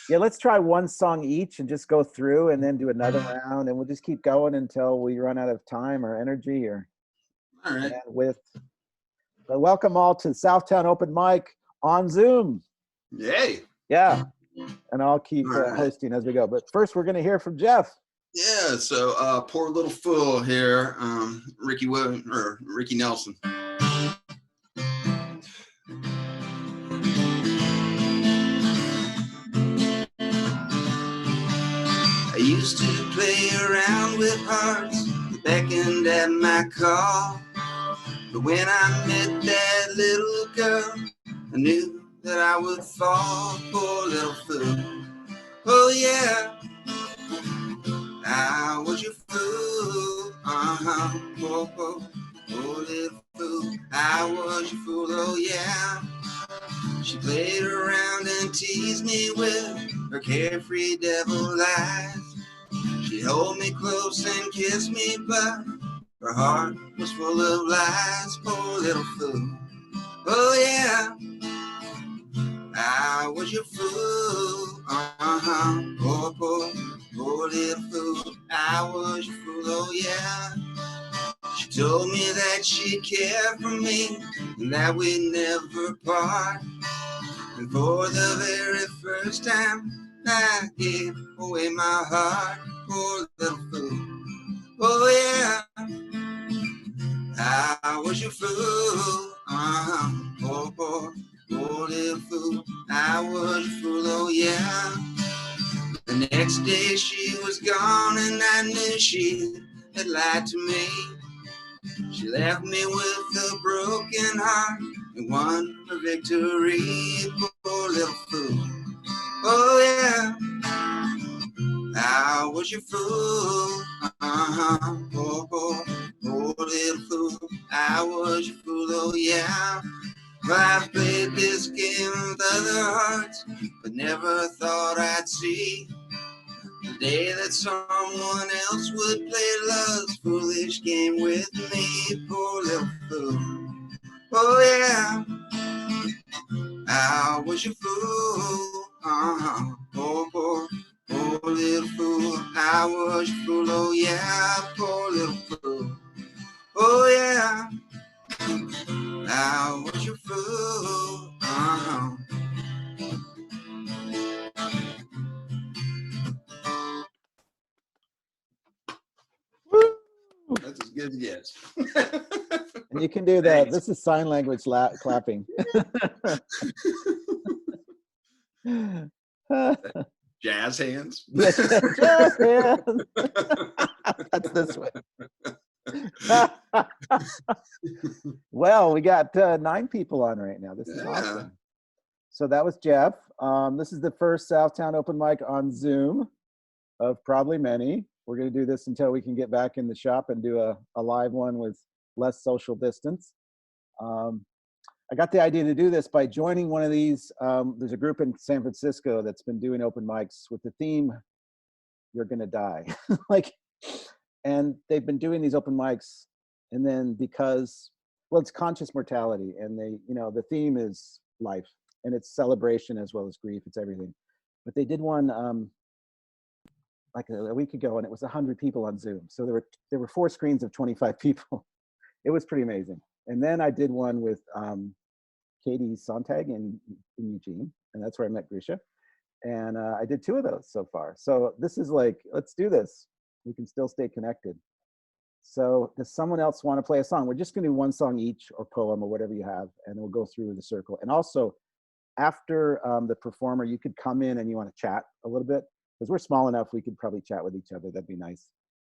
Yeah, let's try one song each and just go through and then do another round, and we'll just keep going until we run out of time or energy or All right. bandwidth. But welcome all to Southtown Open Mic on Zoom. Yay. Yeah, and I'll keep All right. hosting as we go. But first, we're going to hear from Jeff. Yeah, so Poor Little Fool here, Ricky Nelson. I used to play around with hearts that beckoned at my call. But when I met that little girl, I knew that I would fall. Poor little fool. Oh yeah, I was your fool. Poor little fool. I was your fool. Oh yeah. She played around and teased me with her carefree devil eyes. She'd hold me close and kiss me, but her heart was full of lies. Poor little fool. Oh yeah, I was your fool. Poor little fool. I was your fool. Oh yeah. She told me that she'd care for me and that we'd never part. And for the very first time, I gave away my heart. Poor little fool. Oh yeah, I was your fool. Poor little fool. I was your fool. Oh yeah. The next day she was gone and I knew she had lied to me. She left me with a broken heart and won her victory. Poor little fool. Oh yeah, I was your fool. Poor little fool. I was your fool. Oh yeah. Well, I've played this game with other hearts, but never thought I'd see the day that someone else would play love's foolish game with me. Poor little fool. Oh yeah, I was your fool. Poor little fool. I was your fool. Oh yeah, poor little fool. Oh yeah, I was your fool. That's as good as it gets. And you can do that. This is sign language clapping. Jazz hands. Yes, jazz hands. That's this way. Well, we got 9 people on right now. This is awesome. So that was Jeff. This is the first Southtown Open Mic on Zoom of probably many. We're going to do this until we can get back in the shop and do a live one with less social distance. I got the idea to do this by joining one of these. There's a group in San Francisco that's been doing open mics with the theme, "You're Gonna Die." And they've been doing these open mics, and then because, well, it's conscious mortality, and the theme is life, and it's celebration as well as grief. It's everything. But they did one like a week ago, and it was 100 people on Zoom. So there were 4 screens of 25 people. It was pretty amazing. And then I did one with Katie Sontag in Eugene, and that's where I met Grisha. And I did 2 of those so far. So this is like, let's do this. We can still stay connected. So does someone else want to play a song? We're just going to do 1 song each, or poem, or whatever you have, and we'll go through the circle. And also, after the performer, you could come in and you want to chat a little bit, because we're small enough, we could probably chat with each other. That'd be nice.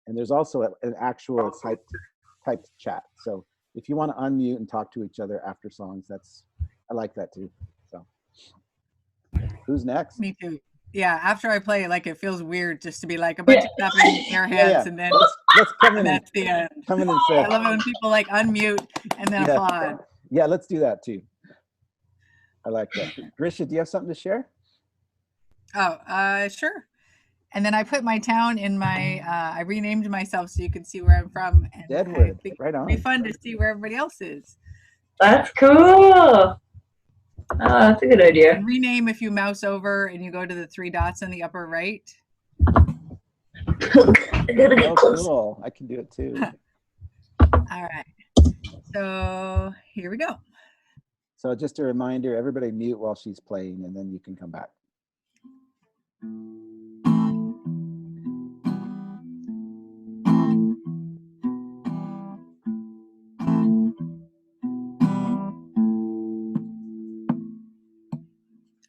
And there's also an actual typed chat. So if you want to unmute and talk to each other after songs, I like that too. So who's next? Me too. Yeah, after I play, it feels weird just to be like a bunch of clapping air hands, and then let's come in. That's the end. Come in and say. I love it when people unmute and then applaud. Yeah, let's do that too. I like that. Grisha, do you have something to share? Oh, sure. And then I put my town in my, I renamed myself so you can see where I'm from. And Deadwood, right on. It'd be fun to see where everybody else is. That's cool. That's a good idea. Rename if you mouse over and you go to the 3 dots in the upper right. I gotta get close. Cool. I can do it too. All right. So here we go. So just a reminder, everybody mute while she's playing, and then you can come back.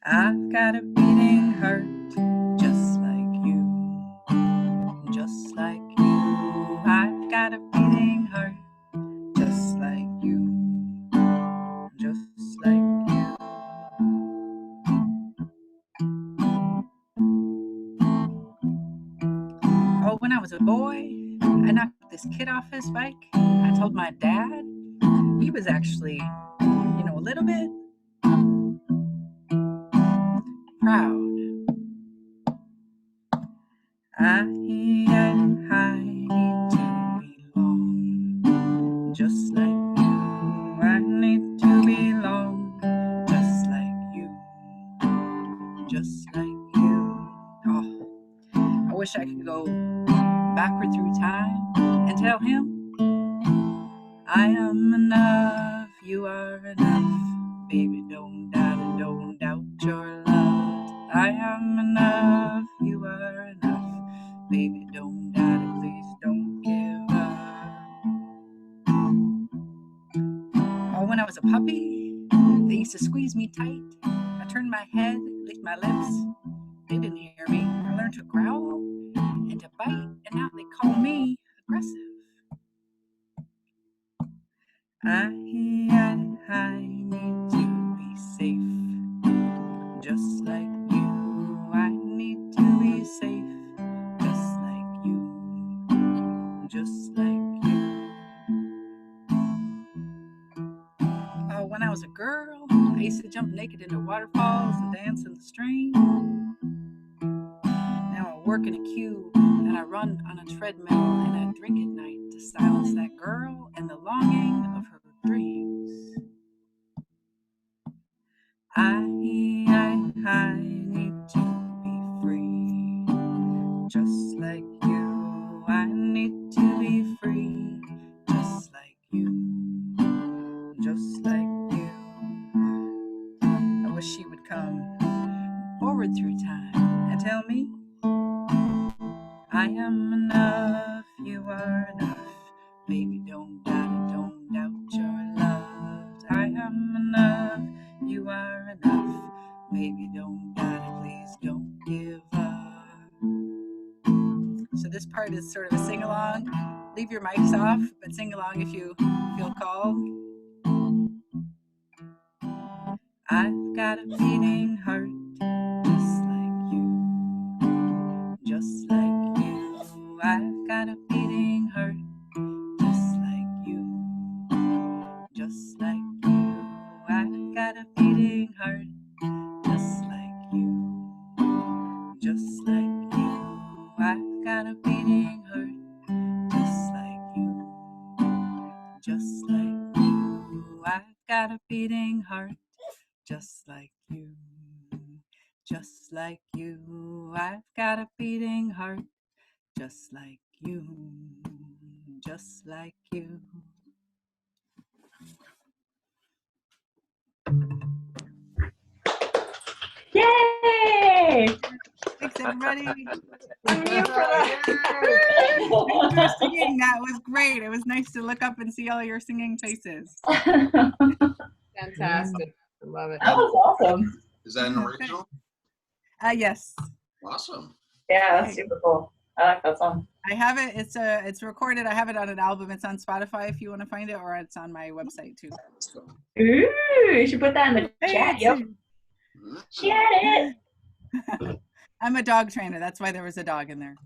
I've got a beating heart just like you, just like you. I've got a beating heart just like you, just like you. Oh, when I was a boy, I knocked this kid off his bike. I told my dad he was actually, a little bit proud. I need to belong, just like you. I need to belong, just like you, just like you. Oh, I wish I could go backward through time and tell him, I am enough, you are enough, baby, don't doubt it, don't doubt your love. I am enough, you are enough, baby, don't doubt it, please don't give up. Oh, when I was a puppy, they used to squeeze me tight. I turned my head, licked my lips, they didn't hear me. I learned to growl and to bite, and now they call me aggressive. I need to be safe, just like you. I need to be safe, just like you, just like you. Oh, when I was a girl, I used to jump naked into waterfalls and dance in the stream. Now I work in a queue and I run on a treadmill and I drink at night to silence that girl and the longing of her dreams. I need to be free, just like you. I need to be free, just like you, just like you. I wish she would come forward through time and tell me, I am enough, you are enough, baby, don't doubt it, don't doubt your love. I am enough, you are enough, baby, don't doubt it, please don't give up. So this part is sort of a sing-along. Leave your mics off, but sing along if you feel called. I've got a beating heart just like you, just like you. I've got a beating heart just like you, just like you. I've got a beating heart just like you, just like you. I've got a beating heart just like you, just like you. I've got a beating heart just like you, just like you. I've got a beating heart just like you, just like you. Yay! Thanks, everybody. Thank you for that. Thanks for singing. That was great. It was nice to look up and see all your singing faces. Fantastic. I love it. That was awesome. Is that an original? Yes. Awesome. Yeah, that's super cool. I like that song. I have it. It's recorded. I have it on an album. It's on Spotify if you want to find it, or it's on my website too. Ooh, you should put that in the chat. Yep. Chat it. I'm a dog trainer. That's why there was a dog in there.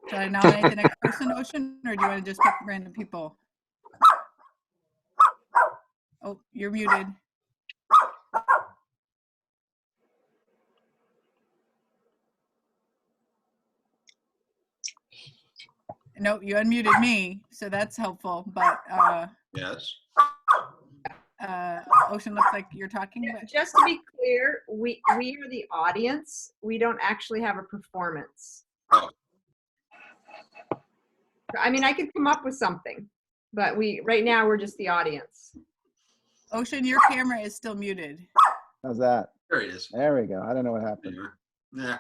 Should I nominate the next person, Ocean, or do you want to just pick random people? Oh, you're muted. Nope, you unmuted me, so that's helpful. But Yes. Ocean, looks like you're talking. Yeah, But just to be clear, we are the audience. We don't actually have a performance. Oh. I mean, I could come up with something, but right now we're just the audience. Ocean, your camera is still muted. How's that? There it is. There we go. I don't know what happened. Yeah.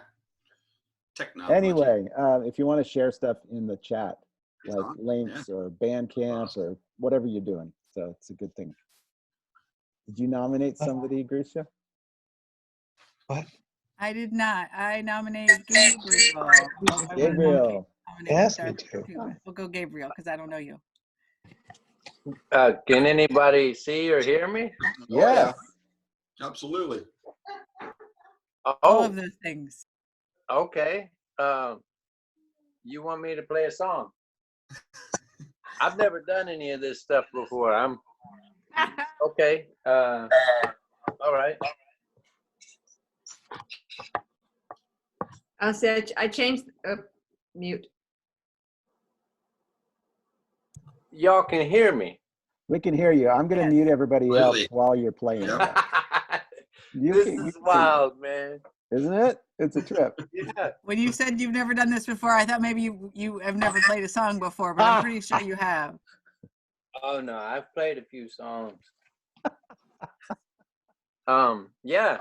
Technology. Anyway, if you want to share stuff in the chat, It's like on? links or Bandcamp Awesome. or whatever you're doing, so it's a good thing. Did you nominate somebody, Grisha? What? I did not. I nominated Gabriel. Gabriel. Ask me to. We'll go Gabriel because I don't know you. Can anybody see or hear me? Yes. Yeah. Absolutely. All Oh, of those things. okay. You want me to play a song? I've never done any of this stuff before. I'm okay. All right. I'll say I changed mute. Y'all can hear me. We can hear you. I'm going to Yes. mute everybody else Really? while you're playing. Yep. This is wild, man. Isn't it? It's a trip. Yeah. When you said you've never done this before, I thought maybe you have never played a song before, but I'm pretty sure you have. Oh no, I've played a few songs. Yeah.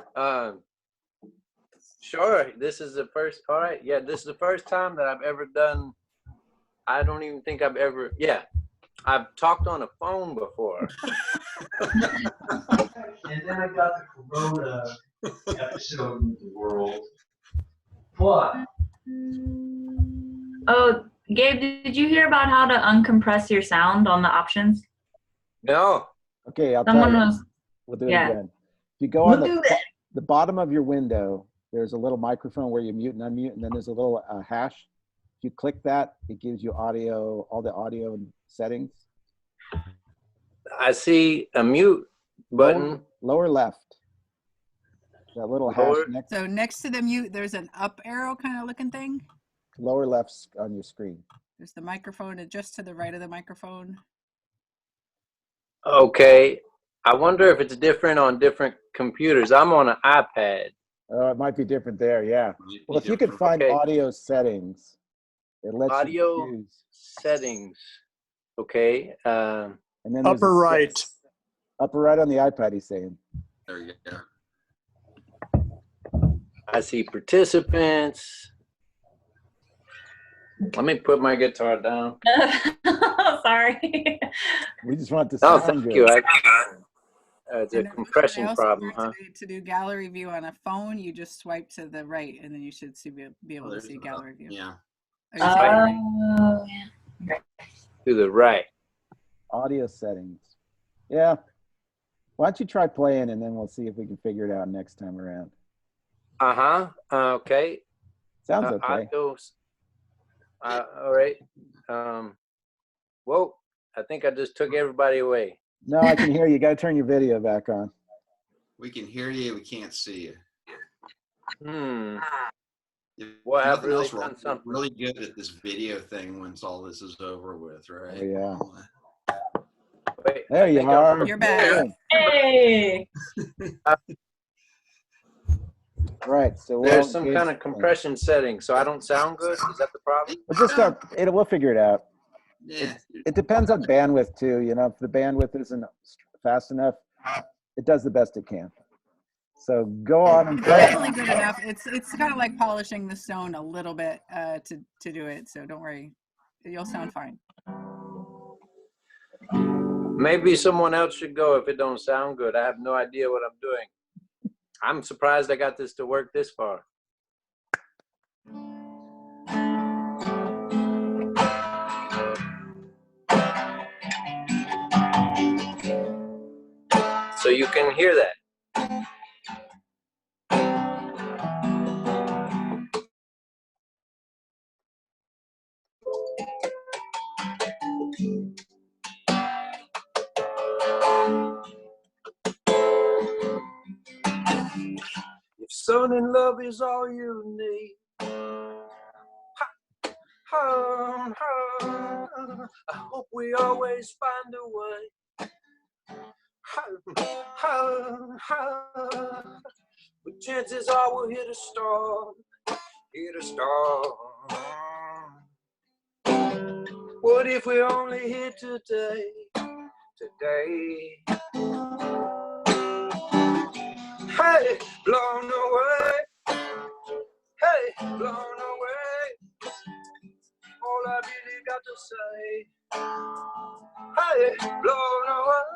Sure. This is the first. All right. Yeah. This is the first time that I've ever done. I don't even think I've ever. Yeah. I've talked on a phone before. And then I got the Corona episode in the world. What? Oh, Gabe, did you hear about how to uncompress your sound on the options? No. Okay, I'll tell Someone you. was. We'll do it Yeah. again. If you go on the bottom of your window, there's a little microphone where you mute and unmute, and then there's a little hash. If you click that, it gives you audio, all the audio settings. I see a mute button. Lower left. That little Lower. hash So next to the mute, there's an up arrow kind of looking thing. lower left on your screen. There's the microphone, and just to the right of the microphone. Okay. I wonder if it's different on different computers. I'm on an iPad. It might be different there, yeah. Well, if you could find Okay. audio settings, it lets Audio you choose. settings. Okay. And then there's Upper right. Upper right on the iPad, he's saying. There you go. I see participants. Let me put my guitar down. Sorry. We just want to Oh, sound thank good. you. It's a And then compression I also problem, learned huh? to do gallery view on a phone. You just swipe to the right, and then you should be able to There's see the- gallery view. Yeah. Oh, you see gallery? Oh, To the right. Audio settings. Yeah. Why don't you try playing and then we'll see if we can figure it out next time around. Uh-huh. Okay. Sounds okay. Audios. All right. Whoa. I think I just took everybody away. No, I can hear you. You got to turn your video back on. We can hear you. We can't see you. If Well, I've nothing really else, we're done something. really good at this video thing once all this is over with, right? Oh, yeah. Wait, There I you think are. You're back. Hey. Right. So There's some kind of compression setting, so I don't sound good. Is that the problem? We'll just start. We'll figure it out. Yeah. It depends on bandwidth too. You know, if the bandwidth isn't fast enough, it does the best it can. So go on and play. Definitely good enough. It's kind of like polishing the stone a little bit to do it. So don't worry, you'll sound fine. Maybe someone else should go if it don't sound good. I have no idea what I'm doing. I'm surprised I got this to work this far. So you can hear that. If sun and love is all you need, ha, I hope we always find a way. But chances are we'll hit a storm. Hit a storm. What if we only hit today? Today. Hey, blown away. Hey, blown away. All I really got to say. Hey, blown away.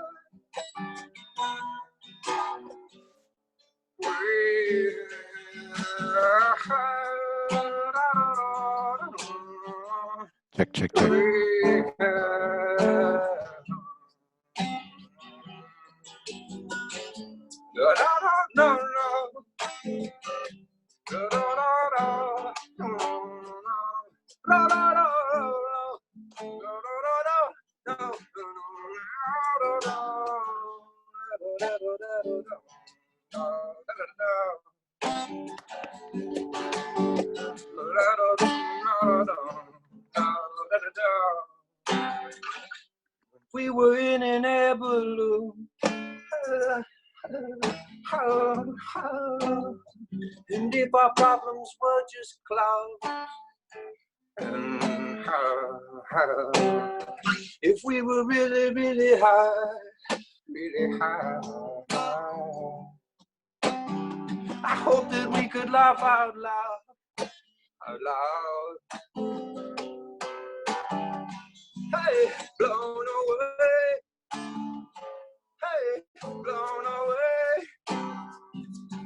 Check, check, check. We were in an air balloon, and if our problems were just clouds, if we were really, really high, really high, I hope that we could laugh out loud, out loud. Hey, blown away. Hey, blown away.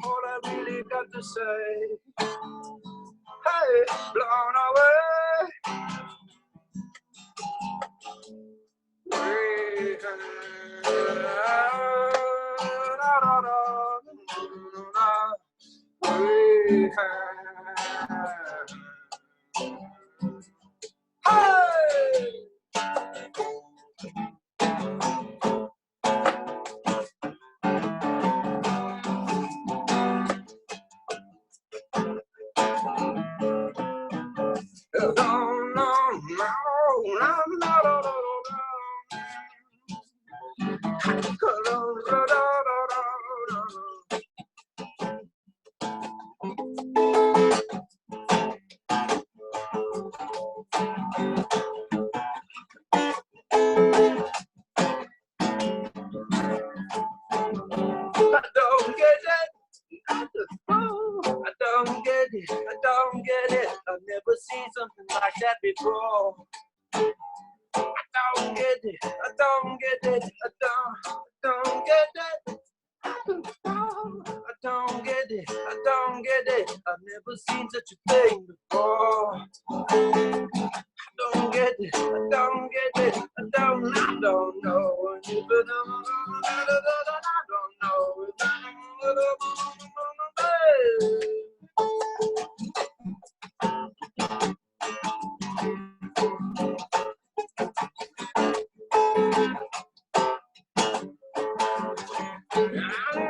All I really got to say. Hey, blown away. Hey! I don't get it. I've never seen something like that before. I don't get it. I don't get it. I don't get it. I don't get it. I don't get it. I've never seen such a thing before. I don't get it. I don't get it. I don't know. I don't know.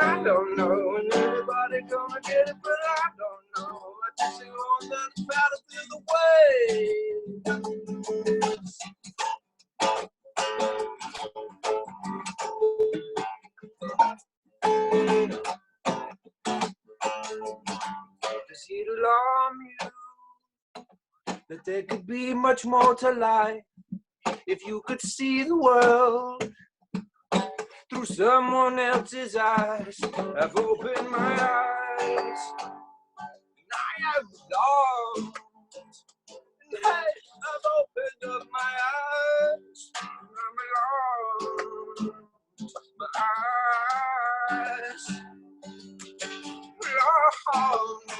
I don't know when anybody gonna get it, but I don't know. I just want that battle through the waves. Just here to alarm you that there could be much more to life if you could see the world through someone else's eyes. I've opened my eyes, and I have lost. And hey, I've opened up my eyes, and I'm lost. My eyes, lost.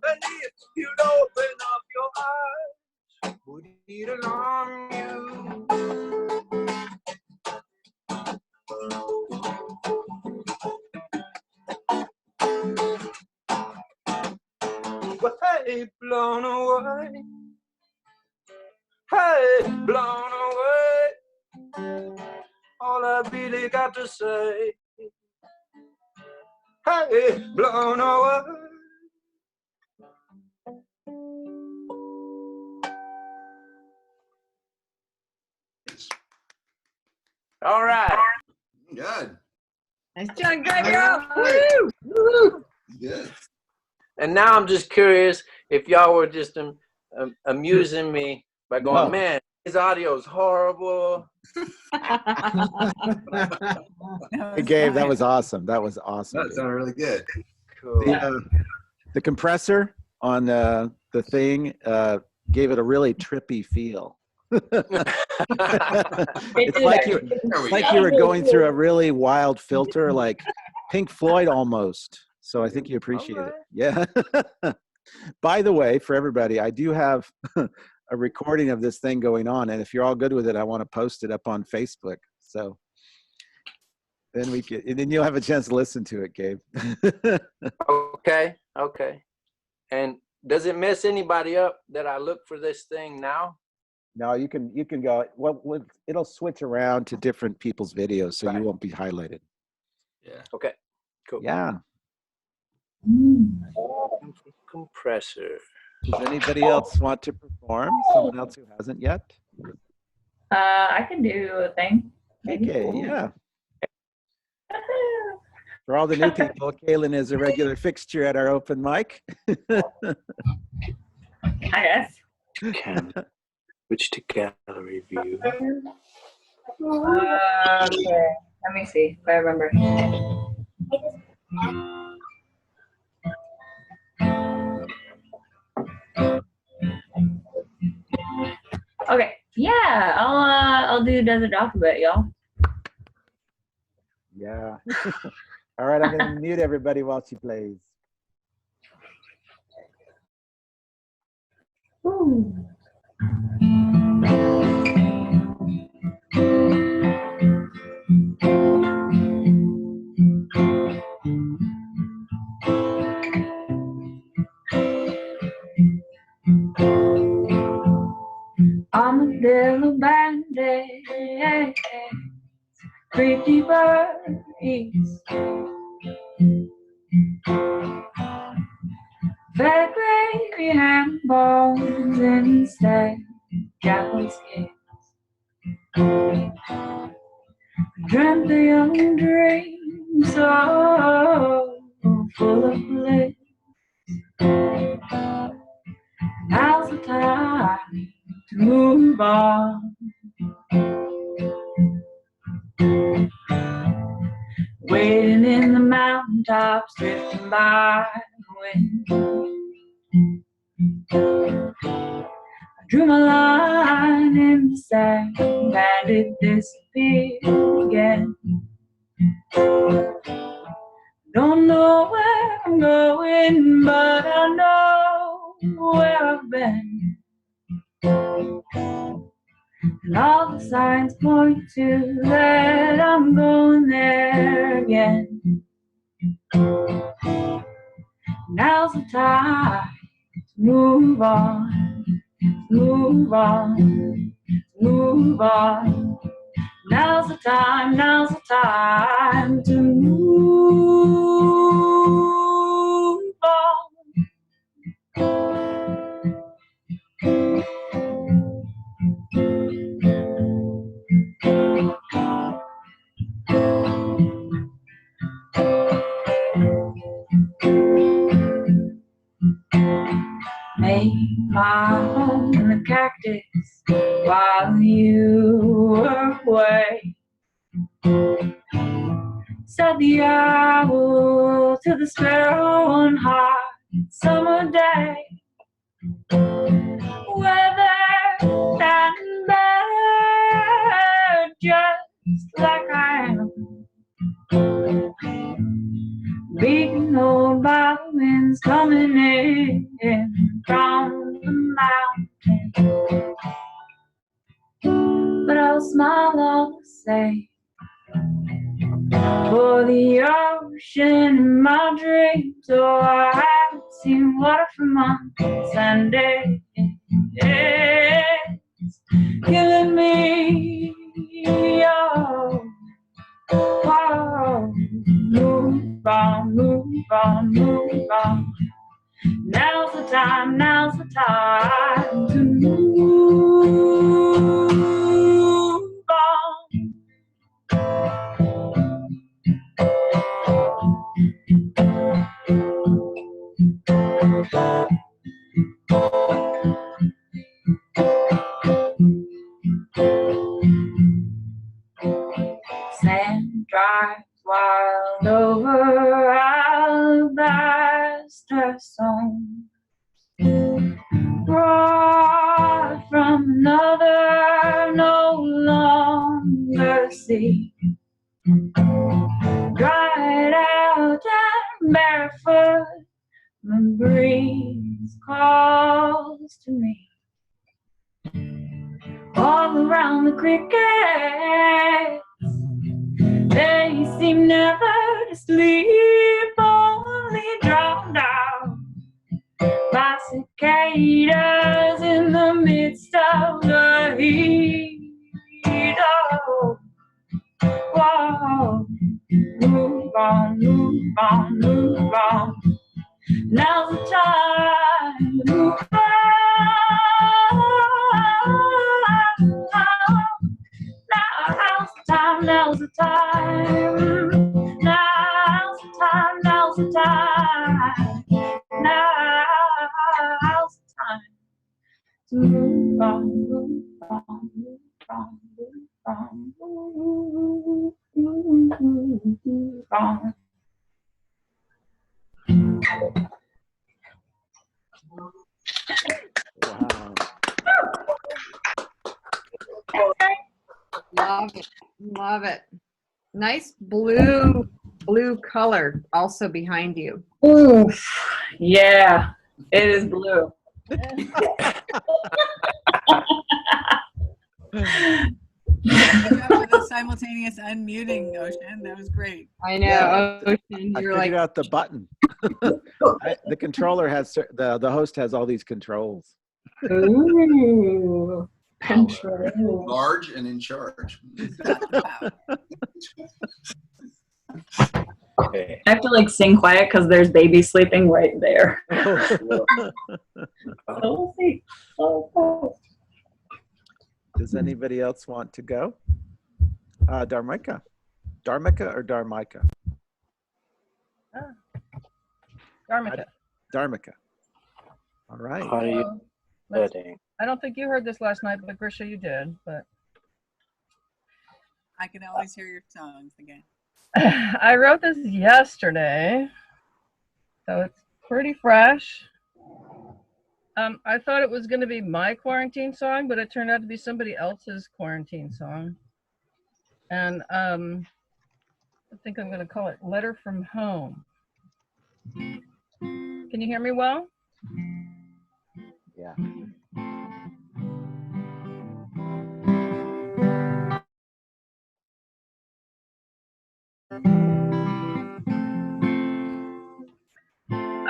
And if you'd open up your eyes, would it alarm you? Well, hey, blown away. Hey, blown away. All I really got to say. Hey, blown away. All right. Good. Nice job, Gabriel. Woo! Woo! Good. And now I'm just curious if y'all were just amusing me by going, No. man, his audio is horrible. Hey, Gabe, that was awesome. That was awesome. That sounded really good. Cool. The compressor on the thing gave it a really trippy feel. It's like you were going through a really wild filter, like Pink Floyd almost. So I think you appreciate it. Yeah. By the way, for everybody, I do have a recording of this thing going on, and if you're all good with it, I want to post it up on Facebook. So then and then you'll have a chance to listen to it, Gabe. Okay. And does it mess anybody up that I look for this thing now? No, you can go. Well, it'll switch around to different people's videos, so Right. you won't be highlighted. Yeah. Okay. Cool. Yeah. Compressor. Does anybody else want to perform? Someone else who hasn't yet? I can do a thing. Maybe. Okay, yeah. For all the new people, Kaylin is a regular fixture at our open mic. I guess. Switch to gallery view. Okay. Let me see if I remember. Okay. Yeah, I'll do Desert Alphabet, y'all. Yeah. All right, I'm going to mute everybody while she plays. Ooh. I'm a little bandit, pretty birdies, fat gravy handballs instead, Japanese kids. Dreamt the young dream so full of bliss. Now's the time to move on. Waiting in the mountaintops, drifting by the wind. I drew my line in the sand, and it disappeared again. Don't know where I'm going, but I know where I've been. And all the signs point to that I'm going there again. Now's the time to move on, move on, move on. Now's the time to move on. Made my home in the cactus while you were away. Said the owl to the sparrow on hot summer day. Weather and bad, just like I am. Beaten old by the winds coming in from the mountain. But I'll smile all the same for the ocean in my dreams. Oh, I haven't seen water for months and days. It's killing me. Oh, oh. Move on, move on, move on. Now's the time to move on. drives wild over alabaster songs, brought from another no longer sea, dried out and barefoot, the breeze calls to me. All around the cricket, they seem never to sleep, only drowned out by cicadas in the midst of the heat. Oh, whoa. Move on, move on, move on. Now's the time to move on. Now's the time, now's the time. Now's the time, now's the time. Now's the time to move on, move on, move on, move on. Wow. Love it. Love it. Nice blue color also behind you. Oof. Yeah, it is blue. With the simultaneous unmuting, Ocean. That was great. I know. Yeah. Ocean, I you're figured like, out the button. The controller has the host has all these controls. Ooh. Control. Large and in charge. Okay. I have to like sing quiet because there's baby sleeping right there. Oh, see. Oh. Does anybody else want to go? Dharmika. Dharmika or Dharmika? Dharmika. Dharmika. All right. How are you doing? I don't think you heard this last night, but Grisha, you did. But I can always hear your songs again. I wrote this yesterday, so it's pretty fresh. I thought it was going to be my quarantine song, but it turned out to be somebody else's quarantine song. And I think I'm going to call it Letter from Home. Can you hear me well? Yeah.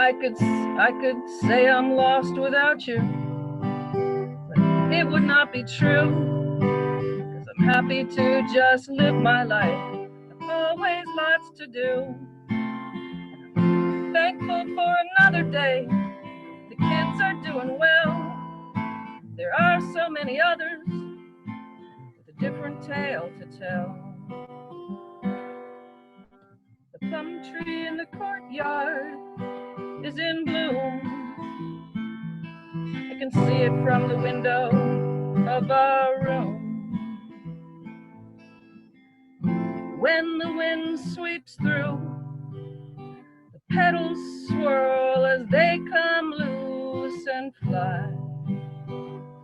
I could say I'm lost without you, but it would not be true, 'cause I'm happy to just live my life. I've always lots to do. Thankful for another day. The kids are doing well. There are so many others with a different tale to tell. The plum tree in the courtyard is in bloom. I can see it from the window of our room. When the wind sweeps through, the petals swirl as they come loose and fly,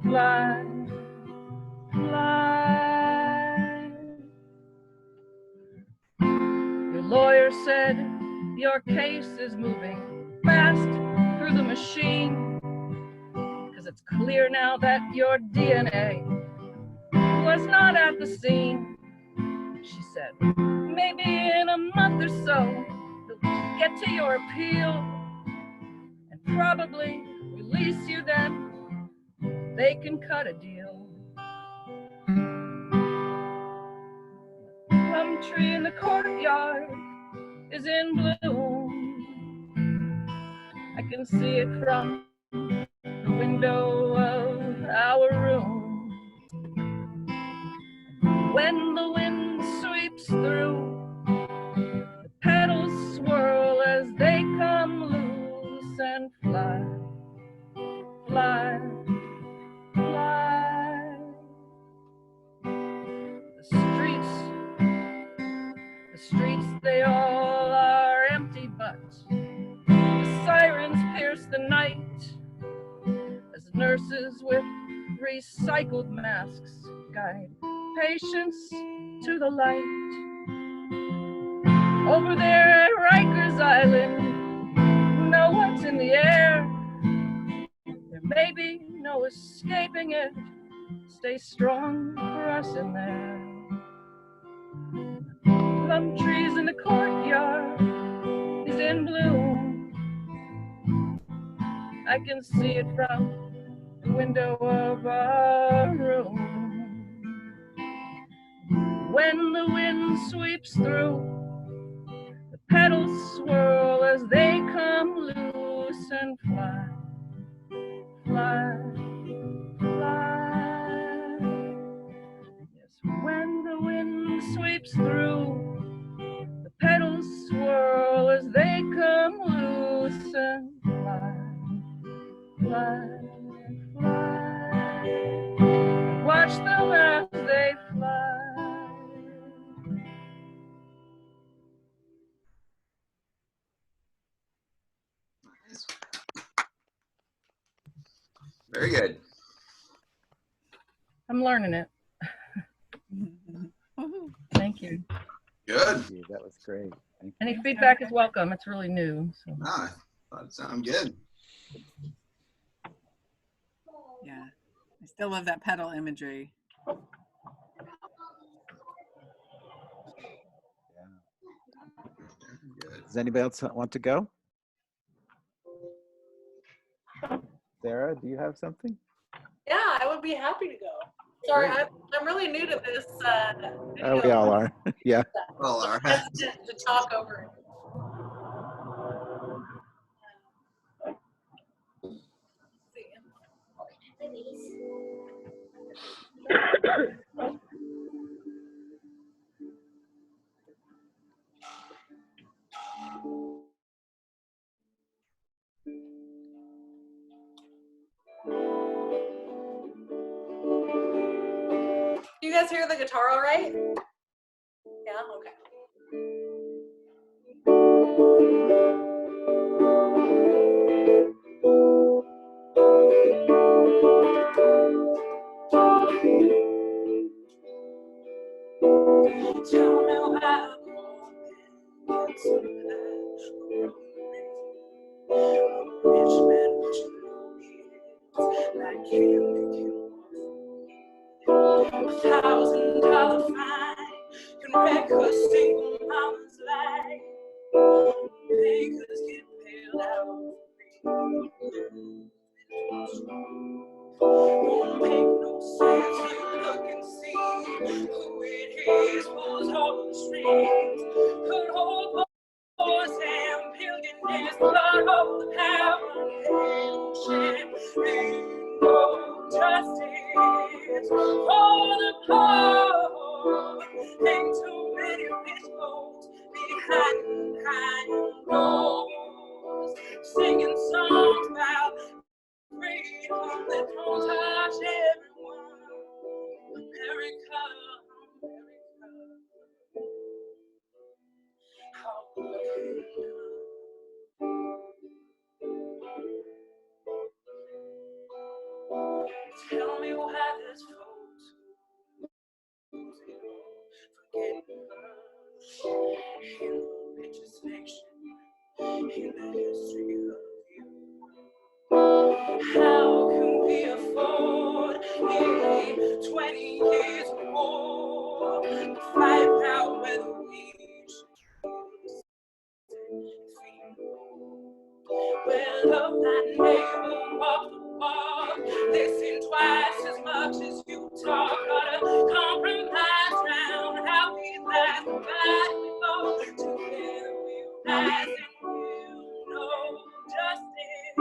fly, fly. Your lawyer said your case is moving fast through the machine, 'cause it's clear now that your DNA was not at the scene. She said, maybe in a month or so, you'll get to your appeal and probably release you then. They can cut a deal. Plum tree in the courtyard is in bloom. I can see it from the window of our room. When the wind sweeps through, the petals swirl as they come loose and fly, fly, fly. The streets, they all are empty, but the sirens pierce the night as nurses with recycled masks guide patients to the light. Over there at Rikers Island, know what's in the air. There may be no escaping it. Stay strong for us in there. Plum trees in the courtyard is in bloom. I can see it from the window of our room. When the wind sweeps through, the petals swirl as they come loose and fly, fly, fly. Yes, when the wind sweeps through, the petals swirl as they come loose and fly, fly, fly. Watch them as they fly. Very good. I'm learning it. Thank you. Good. Thank you. That was great. Thank you. Any feedback is welcome. It's really new. So. Ah, that sounds good. Yeah, I still love that pedal imagery. Good. Does anybody else want to go? Sarah, do you have something? Yeah, I would be happy to go. Sorry, I'm really new to this. Oh, we all are. Yeah. All are. Hesitant to talk over it. You guys hear the guitar all right? Yeah, okay. Tell me how it's so rich man, like candy $1,000 fine can wreck a single mama's life. Bakers get bailed out. Won't make no sense. You look and see who it is pulls all the strings. Could hold boys and billionaires, but hold the power and ain't no justice for the poor. Ain't too many rich folks behind doors singing songs about freedom that don't touch everyone. America, tell me why there's folks who forget in the richest nation in the history of you. How can we afford nearly 20 years of war to fight out whether we well, love that neighbor walk the walk. Listen twice as much as you talk. Gotta compromise round how we last. Nobody before. Together we'll rise and we'll know justice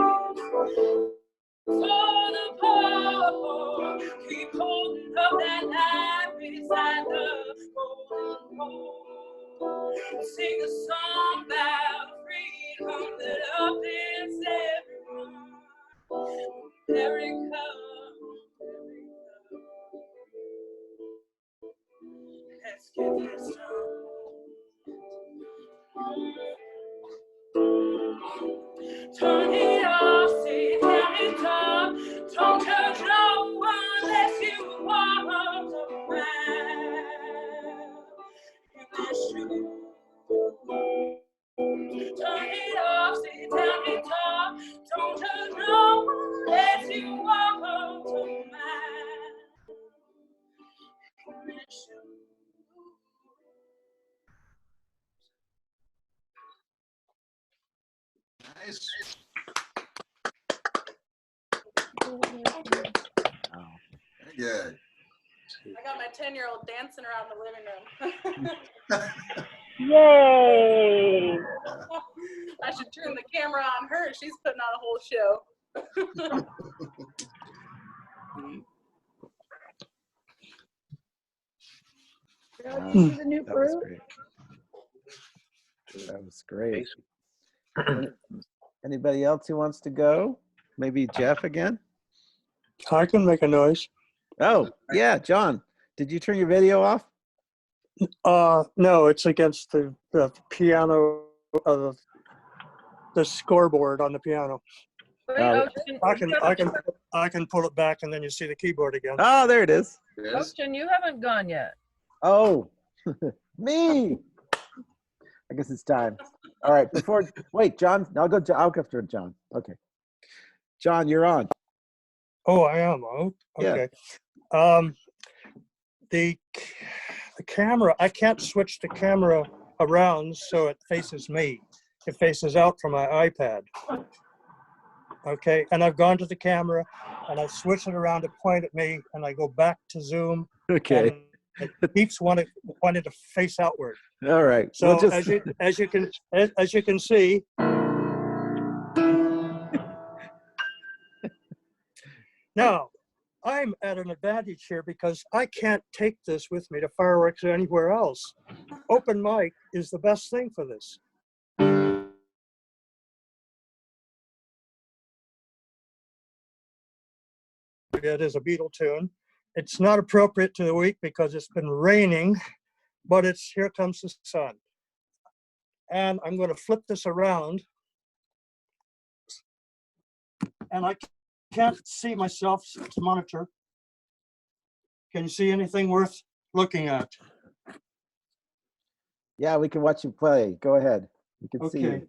for the poor. Keep holding up that light beside the golden pole. Sing a song about freedom that uplifts everyone. America, let's get this done. Turn it off, sit down and talk. Don't judge no one unless you walk around in their shoes. Turn it off, sit down and talk. Don't judge no one unless you walk around in their shoes. Nice. Very good. I got my 10-year-old dancing around the living room. Yay! I should turn the camera on her. She's putting on a whole show. That was great. That was great. Anybody else who wants to go? Maybe Jeff again? I can make a noise. Oh, yeah, John. Did you turn your video off? No, it's against the piano, the scoreboard on the piano. I can pull it back and then you see the keyboard again. Oh, there it is. Ocean, you haven't gone yet. Oh, me. I guess it's time. All right, wait, John, I'll go after John. Okay. John, you're on. Oh, I am. Oh, okay. Yeah. The camera, I can't switch the camera around so it faces me. It faces out from my iPad. Okay, and I've gone to the camera and I switch it around to point at me and I go back to Zoom. Okay. And it keeps wanting to face outward. All right. So as you can see, now I'm at an advantage here because I can't take this with me to fireworks or anywhere else. Open mic is the best thing for this. It is a Beatle tune. It's not appropriate to the week because it's been raining, but it's Here Comes the Sun. And I'm going to flip this around. And I can't see myself to monitor. Can you see anything worth looking at? Yeah, we can watch you play. Go ahead. We can see you.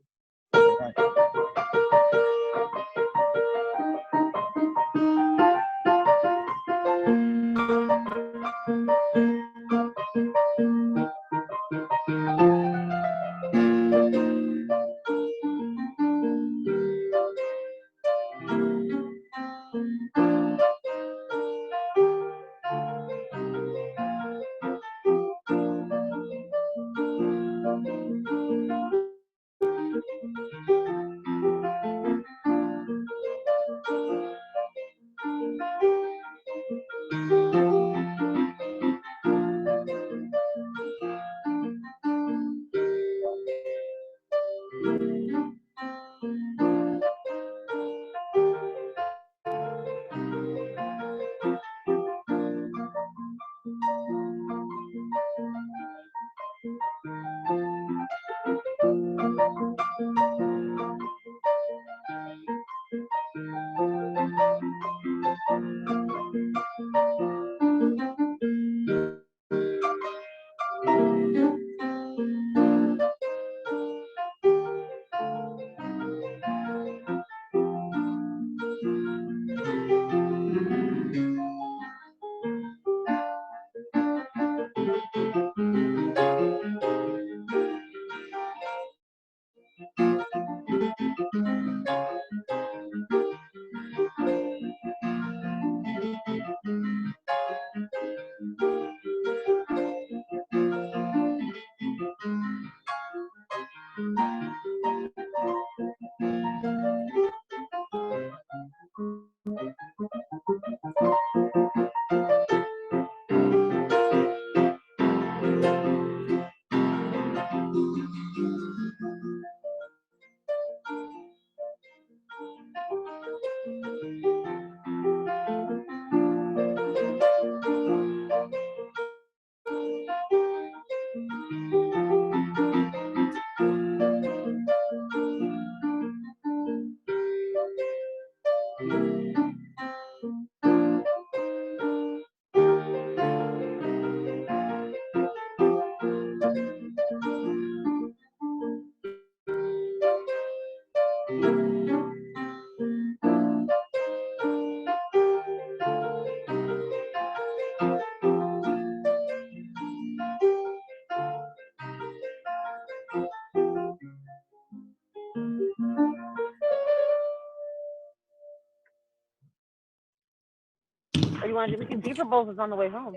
you want to do? We can Beaver Bowls is on the way home.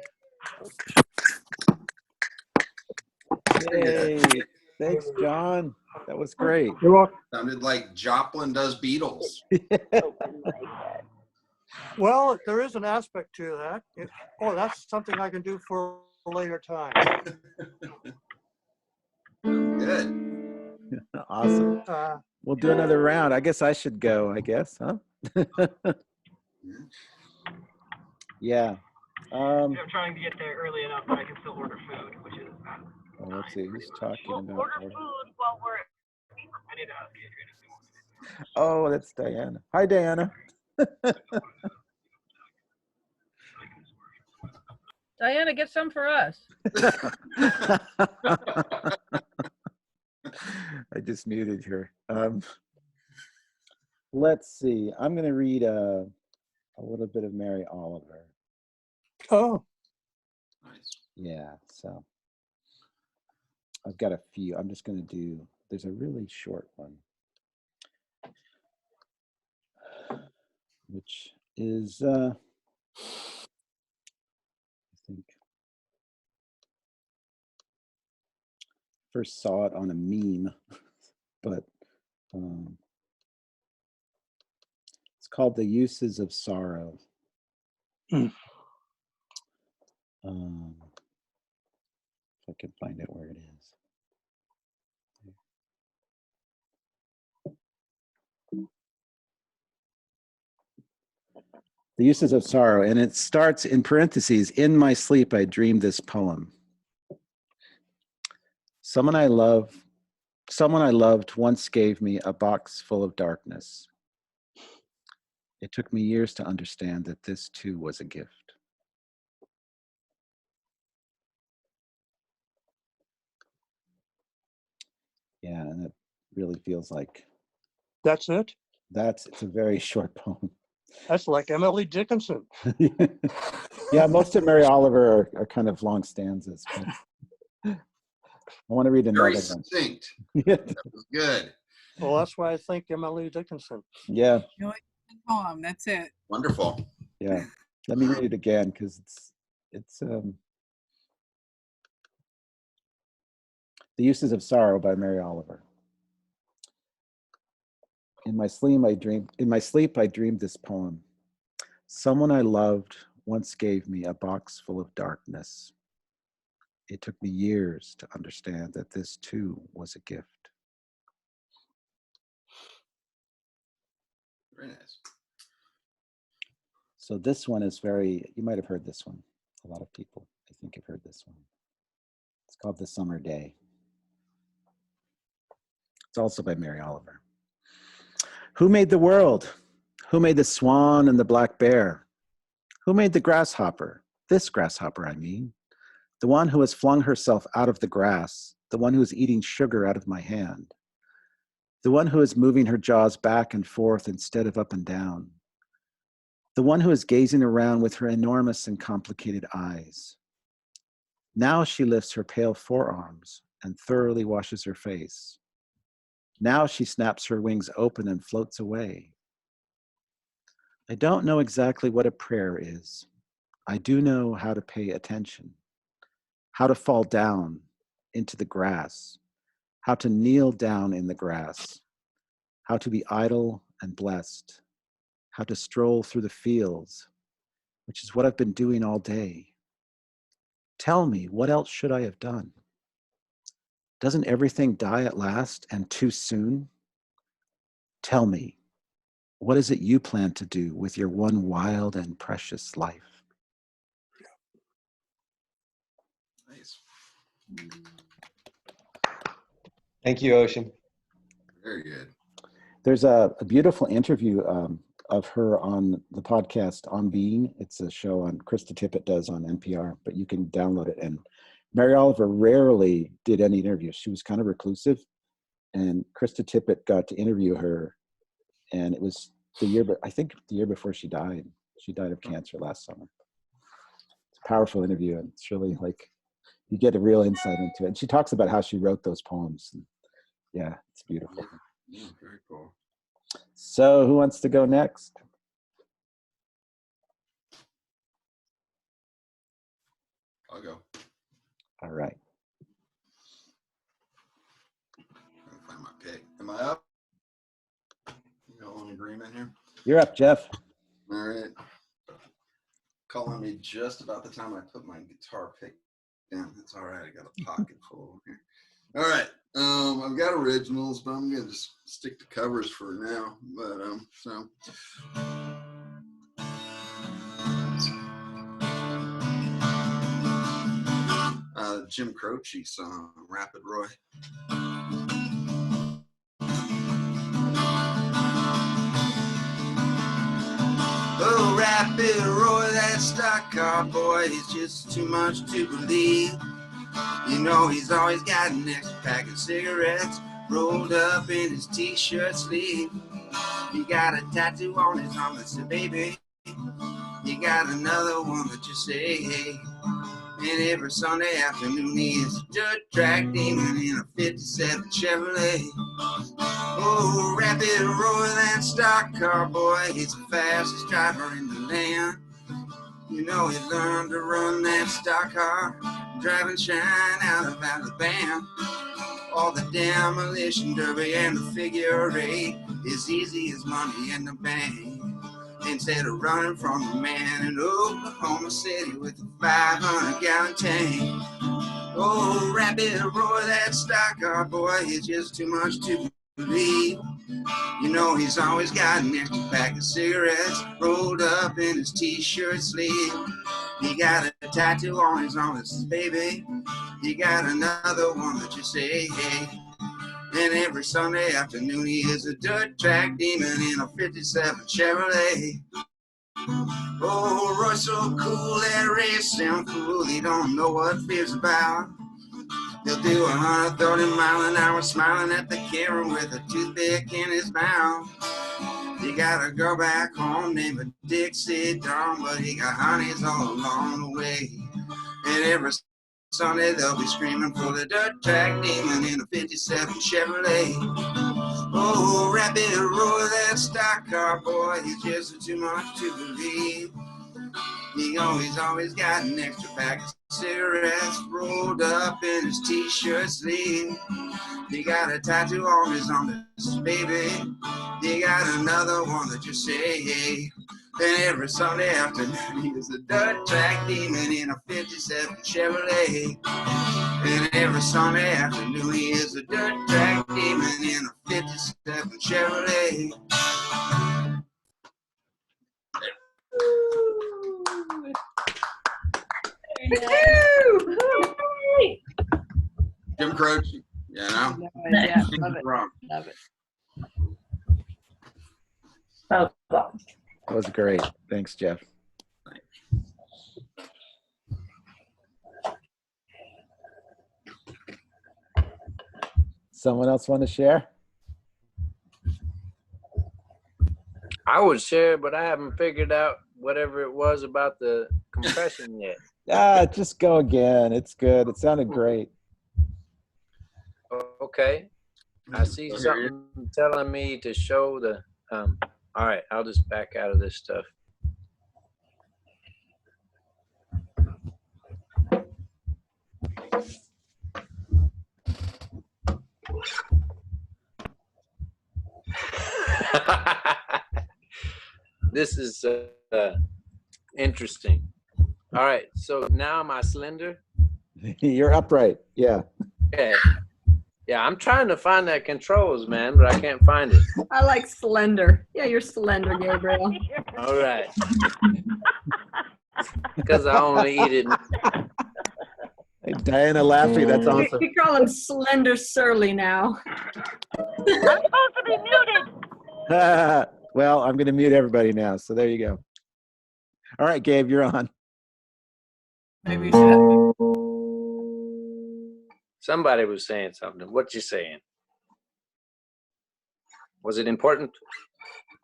Yay. Thanks, John. That was great. You're welcome. Sounded like Joplin does Beatles. Well, there is an aspect to that. That's something I can do for a later time. Good. Awesome. We'll do another round. I guess I should go, huh? Yeah. I'm trying to get there early enough that I can still order food, which is. Well, let's see. Who's talking about Order food while we're. I need to ask Adrian if he wants to. Oh, that's Diana. Hi, Diana. Diana, get some for us. I just muted her. Let's see. I'm going to read a little bit of Mary Oliver. Oh. Nice. Yeah, so I've got a few. I'm just going to do, there's a really short one, which is, I think, first saw it on a meme, but it's called The Uses of Sorrow. If I can find it where it is. The Uses of Sorrow, and it starts in parentheses, in my sleep I dreamed this poem. Someone I loved once gave me a box full of darkness. It took me years to understand that this too was a gift. Yeah, and it really feels like That's it? it's a very short poem. That's like Emily Dickinson. Yeah, most of Mary Oliver are kind of long stanzas. But I want to read another Very one. succinct. Yeah. That was good. Well, that's why I think Emily Dickinson. Yeah. You only get a poem, that's it. Wonderful. Yeah. Let me read it again because it's The Uses of Sorrow by Mary Oliver. In my sleep I dreamed this poem. Someone I loved once gave me a box full of darkness. It took me years to understand that this too was a gift. Very nice. So this one is you might have heard this one. A lot of people, I think, have heard this one. It's called The Summer Day. It's also by Mary Oliver. Who made the world? Who made the swan and the black bear? Who made the grasshopper? This grasshopper, I mean. The one who has flung herself out of the grass. The one who is eating sugar out of my hand. The one who is moving her jaws back and forth instead of up and down. The one who is gazing around with her enormous and complicated eyes. Now she lifts her pale forearms and thoroughly washes her face. Now she snaps her wings open and floats away. I don't know exactly what a prayer is. I do know how to pay attention, how to fall down into the grass, how to kneel down in the grass, how to be idle and blessed, how to stroll through the fields, which is what I've been doing all day. Tell me, what else should I have done? Doesn't everything die at last and too soon? Tell me, what is it you plan to do with your one wild and precious life? Nice. Thank you, Ocean. Very good. There's a beautiful interview of her on the podcast On Being. It's a show on Krista Tippett does on NPR, but you can download it. And Mary Oliver rarely did any interviews. She was kind of reclusive, and Krista Tippett got to interview her. And it was I think the year before she died. She died of cancer last summer. It's a powerful interview, and it's really like you get a real insight into it. And she talks about how she wrote those poems. And yeah, it's beautiful. Yeah, very cool. So who wants to go next? I'll go. All right. Trying to find my pick. Am I up? You all in agreement here? You're up, Jeff. All right. Calling me just about the time I put my guitar pick down. That's all right. I got a pocket full here. All right. I've got originals, but I'm gonna just stick to covers for now. But Jim Croce song, Rapid Roy. Oh, Rapid Roy, that stock car boy, he's just too much to believe. You know he's always got an extra pack of cigarettes rolled up in his t-shirt sleeve. He got a tattoo on his arm that said, baby, you got another one that you say, hey. And every Sunday afternoon he is a dirt track demon in a 57 Chevrolet. Oh, Rapid Roy, that stock car boy, he's the fastest driver in the land. You know he learned to run that stock car, driving shine out of Alabama. All the demolition derby and the figure eight is easy as money in the bank. Instead of running from the man in Oklahoma City with a 500-gallon tank. Oh, Rapid Roy, that stock car boy, is just too much to believe. You know he's always got an extra pack of cigarettes rolled up in his t-shirt sleeve. He got a tattoo on his arm that says, baby, you got another one that you say, hey. And every Sunday afternoon he is a dirt track demon in a 57 Chevrolet. Oh, Roy's so cool, that race him fool, he don't know what fear's about. He'll do 130 miles an hour smiling at the camera with a toothpick in his mouth. He got a girl back home named Dixie Dawn, but he got honeys all along the way. And every Sunday they'll be screaming for the dirt track demon in a 57 Chevrolet. Oh, Rapid Roy, that stock car boy, he's just too much to believe. He always got an extra pack of cigarettes rolled up in his t-shirt sleeve. He got a tattoo on his arm that says, baby, he got another one that you say, hey. Then every Sunday afternoon he is a dirt track demon in a 57 Chevrolet. And every Sunday afternoon he is a dirt track demon in a 57 Chevrolet. Jim Croce, you know? Yeah, love it. Love it. That was great. Thanks, Jeff. Someone else want to share? I would share, but I haven't figured out whatever it was about the compression yet. Just go again. It's good. It sounded great. Okay. I see something telling me to show the, all right, I'll just back out of this stuff. This is interesting. All right, so now am I slender? You're upright. Yeah. Okay. Yeah, I'm trying to find that controls, man, but I can't find it. I like slender. Yeah, you're slender, Gabriel. All right. Because I only eat it. Hey, Diana laughing. That's awesome. We call him Slender Surly now. I'm supposed to be muted. Well, I'm going to mute everybody now. So there you go. All right, Gabe, you're on. Maybe you should. Somebody was saying something. What you saying? Was it important?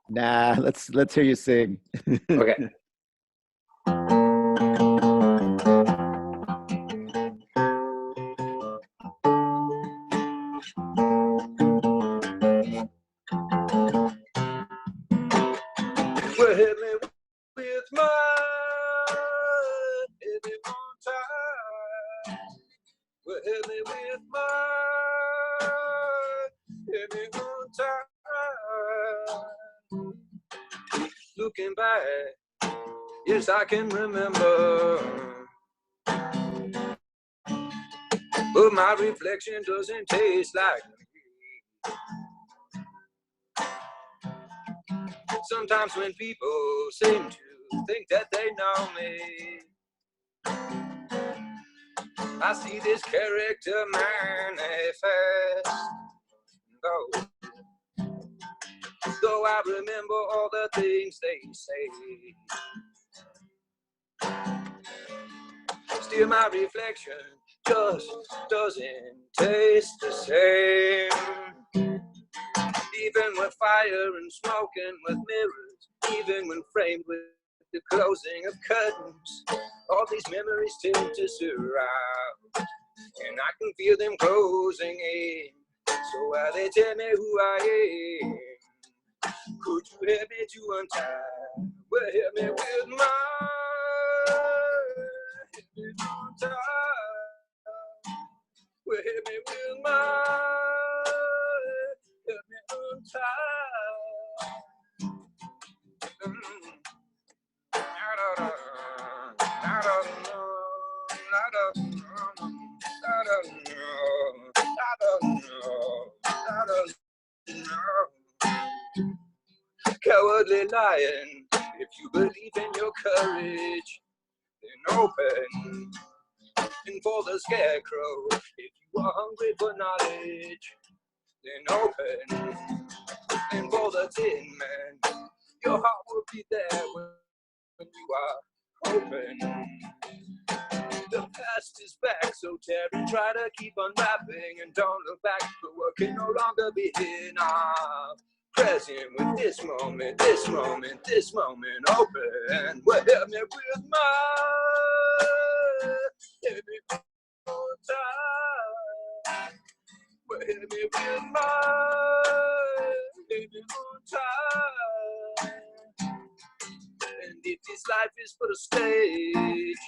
Nah, let's hear you sing. Okay. Well, hit me with my any more time. looking back, yes, I can remember. But my reflection doesn't taste like me. Sometimes when people seem to think that they know me, I see this character manifest. Though I remember all the things they say, still my reflection just doesn't taste the same. Even with fire and smoke and with mirrors, even when framed with the closing of curtains, all these memories tend to surround, and I can feel them closing in. So while they tell me who I am, could you help me to untie? Well, help me with my untie. Well, help me with my untie. Cowardly lion, if you believe in your courage, then open. And for the scarecrow, if you are hungry for knowledge, then open. And for the tin man, your heart will be there when you are open. The past is back, so Terry, try to keep unwrapping and don't look back. The work can no longer be enough. Present with this moment, this moment, this moment, open. Well, help me with my every time. Well, help me with my every time. And if this life is but a stage,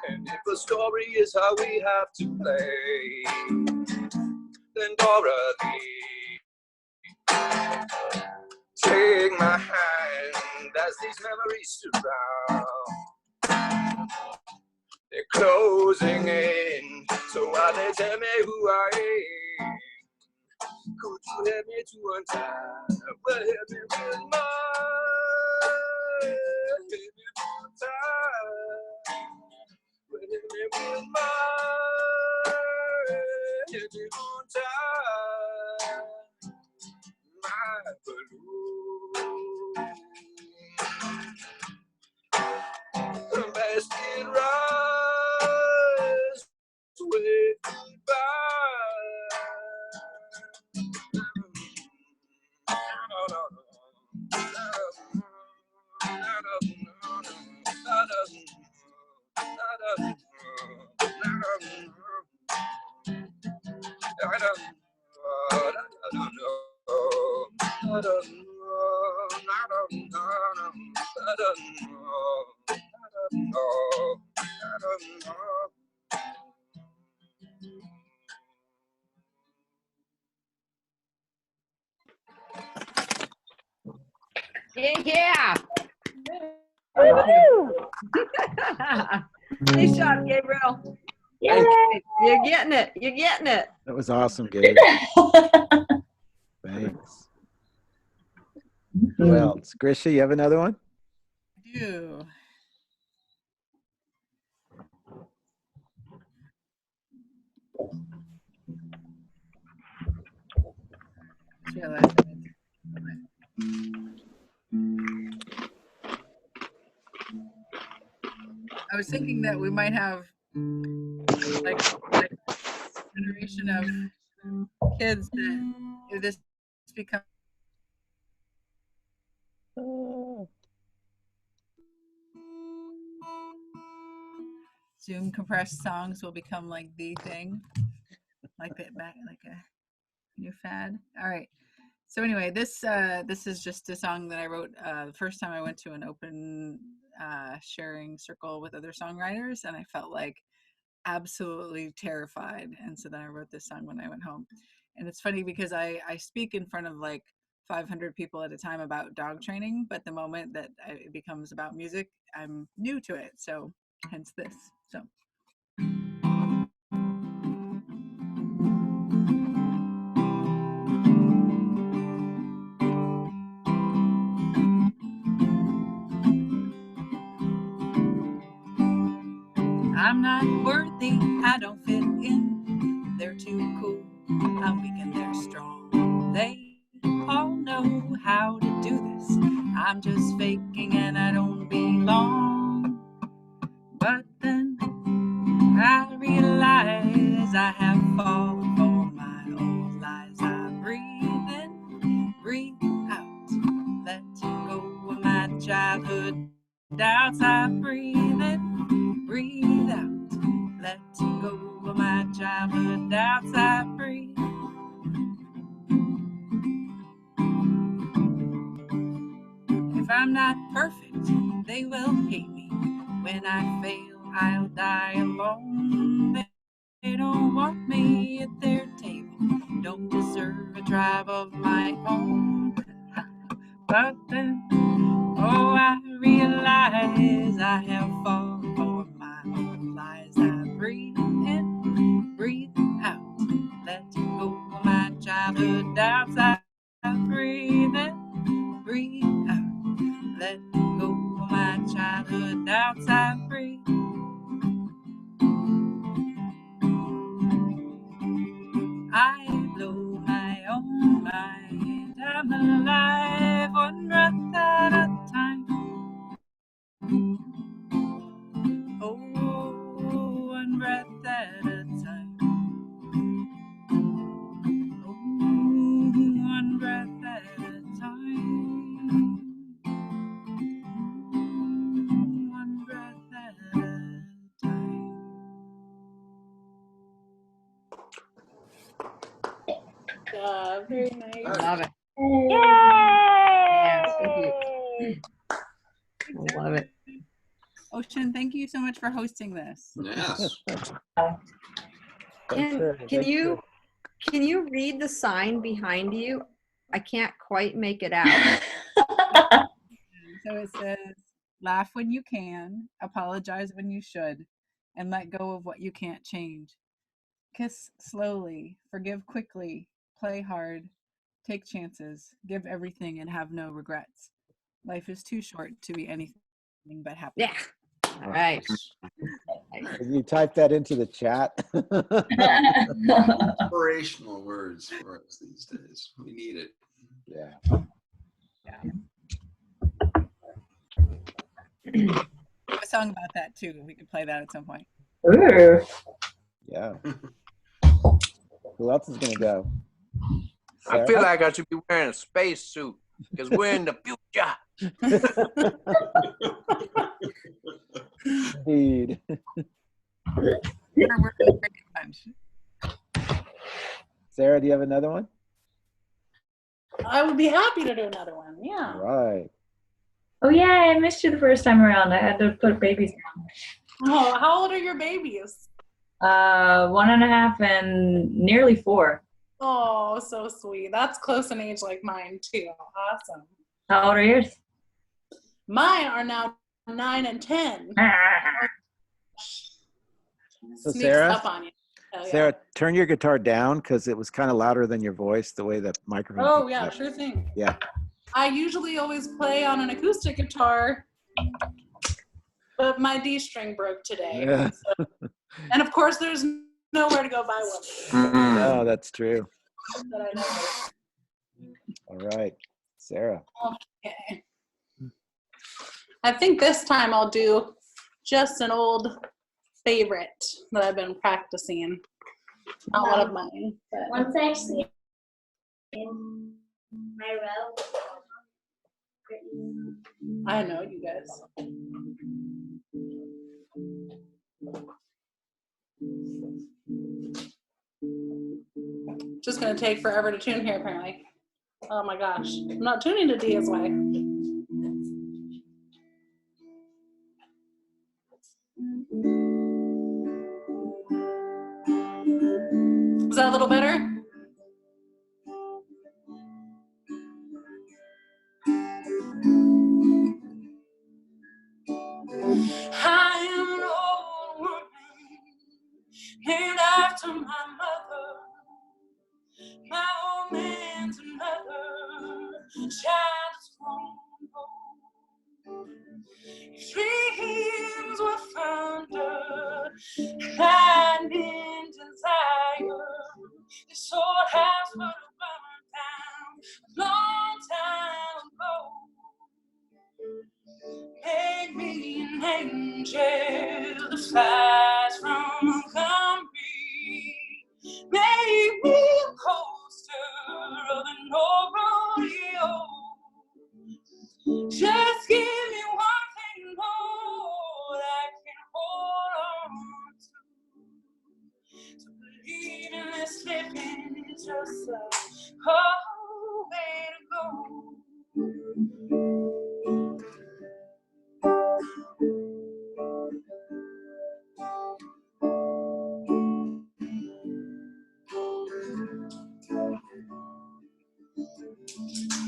and if a story is how we have to play, then Dorothy, take my hand as these memories surround. They're closing in, so while they tell me who I am, could you help me to untie? Well, help me with my untie. Well, help me with my untie. My balloon. Basket rise, wave goodbye. Yeah. Woo-hoo! Nice job, Gabriel. Yay! You're getting it. You're getting it. That was awesome, Gabe. Thanks. Who else? Grisha, you have another one? I do. Just realized I was thinking that we might have like a generation of kids that if this becomes Zoom compressed songs will become like the thing, like a new fad. All right. So anyway, this is just a song that I wrote the first time I went to an open sharing circle with other songwriters, and I felt like absolutely terrified. And so then I wrote this song when I went home. And it's funny because I speak in front of like 500 people at a time about dog training, but the moment that it becomes about music, I'm new to it. So hence this. So. I'm not worthy, I don't fit in. They're too cool, I'm weak and they're strong. They all know how to do this. I'm just faking and I don't belong. But then I realize I have fallen for my old lies. I breathe in, breathe out, let go of my childhood doubts. I breathe in, breathe out, let go of my childhood doubts. I breathe. If I'm not perfect, they will hate me. When I fail, I'll die alone. They don't want me at their table, don't deserve a tribe of my own. But then, oh, I realize I have fallen for my own lies. I breathe in, breathe out, let go of my childhood doubts. I breathe in, breathe out, let go of my childhood doubts. I breathe. I blow my own mind. I'm alive, one breath at a time. Oh, one breath at a time. Oh, one breath at a time. One breath at a time. Very nice. Love it. Yay! Yeah, I love it. Ocean, thank you so much for hosting this. Yes. Can you read the sign behind you? I can't quite make it out. So it says, laugh when you can, apologize when you should, and let go of what you can't change. Kiss slowly, forgive quickly, play hard, take chances, give everything and have no regrets. Life is too short to be anything but happy. Yeah. All right. Can you type that into the chat? Inspirational words for us these days. We need it. Yeah. A song about that too. We could play that at some point. Ooh. Yeah. Who else is gonna go? I feel like I should be wearing a spacesuit because we're in the future. Indeed. We're a great bunch. Sarah, do you have another one? I would be happy to do another one. Yeah. All right. Oh yeah, I missed you the first time around. I had to put babies down. Oh, how old are your babies? 1.5 and nearly 4. Oh, so sweet. That's close in age like mine too. Awesome. How old are yours? Mine are now 9 and 10. So Sneaks Sarah, up on you. Oh, yeah. Sarah, turn your guitar down because it was kind of louder than your voice, the way the microphone. Oh picked yeah, up. sure thing. Yeah. I usually always play on an acoustic guitar, but my D string broke today. Yeah. So, and of course, there's nowhere to go buy one. No, that's true. But I know. All right, Sarah. Okay. I think this time I'll do just an old favorite that I've been practicing. Not one of mine. But. Once I see in my row. I know you guys. Just gonna take forever to tune here apparently. Oh my gosh, I'm not tuning to D as way. Is that a little better? child's grown old. Dreams were founded and in desire. This old house would have burned down a long time ago. Make me an angel that flies from Montgomery. Make me a coaster of an old rodeo. Just give me one thing, Lord, I can hold on to. To believe in this living is just a whole way to go.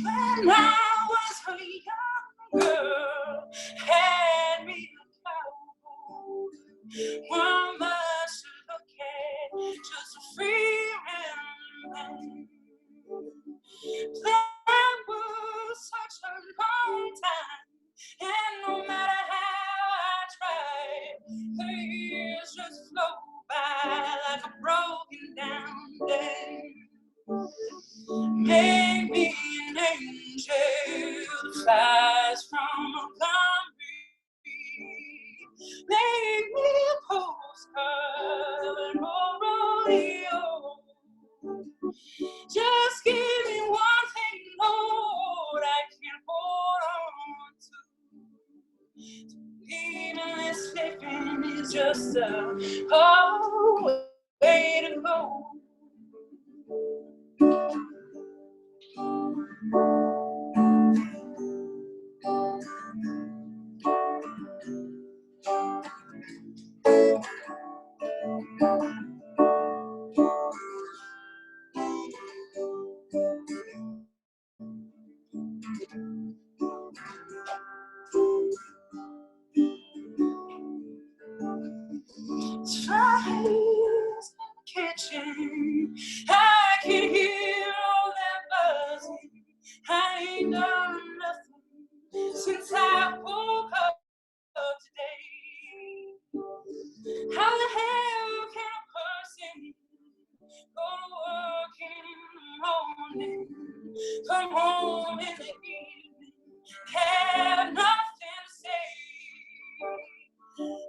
When I was a young girl, had me a cowboy. One much to look at, just a free man. That was such a long time, and no matter how I tried, the years just flow by like a broken down day. Make me an angel that flies from Montgomery. Make me a postcard of an old rodeo. Just give me one thing, Lord, I can hold on to. Even this living is just a whole way to go. Fires in the kitchen, I can hear all that buzzing. I ain't done nothing since I woke up today. How the hell can a person go to work in the morning, come home in the evening, have nothing to say?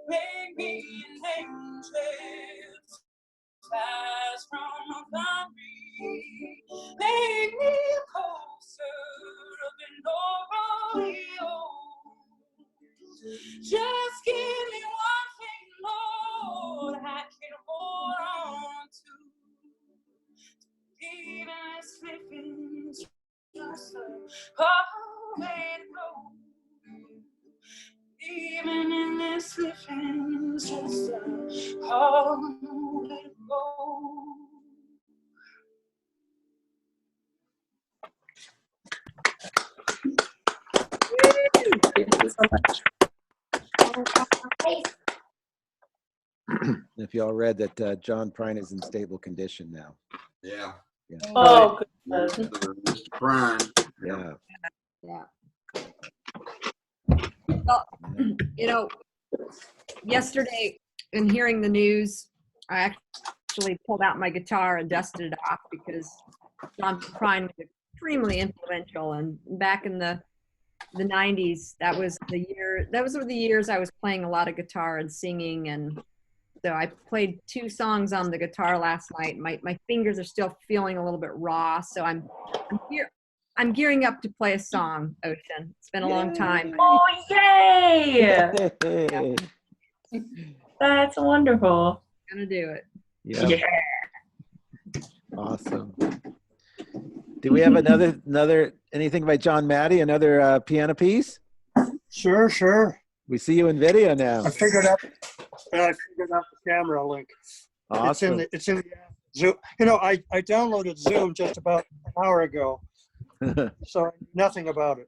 Make me an angel, flies from Montgomery. Make me a coaster of an old rodeo. Just give me one thing, Lord, I can hold on to. Even this living's just a whole way to go. Even in this living's just a whole way to go. Thank you so much. If y'all read that John Prine is in stable condition now. Yeah. Yeah. Oh, Mr. Prime. Yeah. Yeah. Well, you know, yesterday in hearing the news, I actually pulled out my guitar and dusted it off because John Prine was extremely influential. And back in the 90s, those were the years I was playing a lot of guitar and singing. And so I played 2 songs on the guitar last night. My fingers are still feeling a little bit raw, so I'm gearing up to play a song, Ocean. It's been a long time. Oh, yay! Yeah. That's wonderful. Gonna do it. Yeah. Awesome. Do we have another anything by John Maddie? Another piano piece? Sure. We see you in video now. I figured out the camera link. Awesome. It's in the app. Zoom. You know, I downloaded Zoom just about an hour ago, so I knew nothing about it.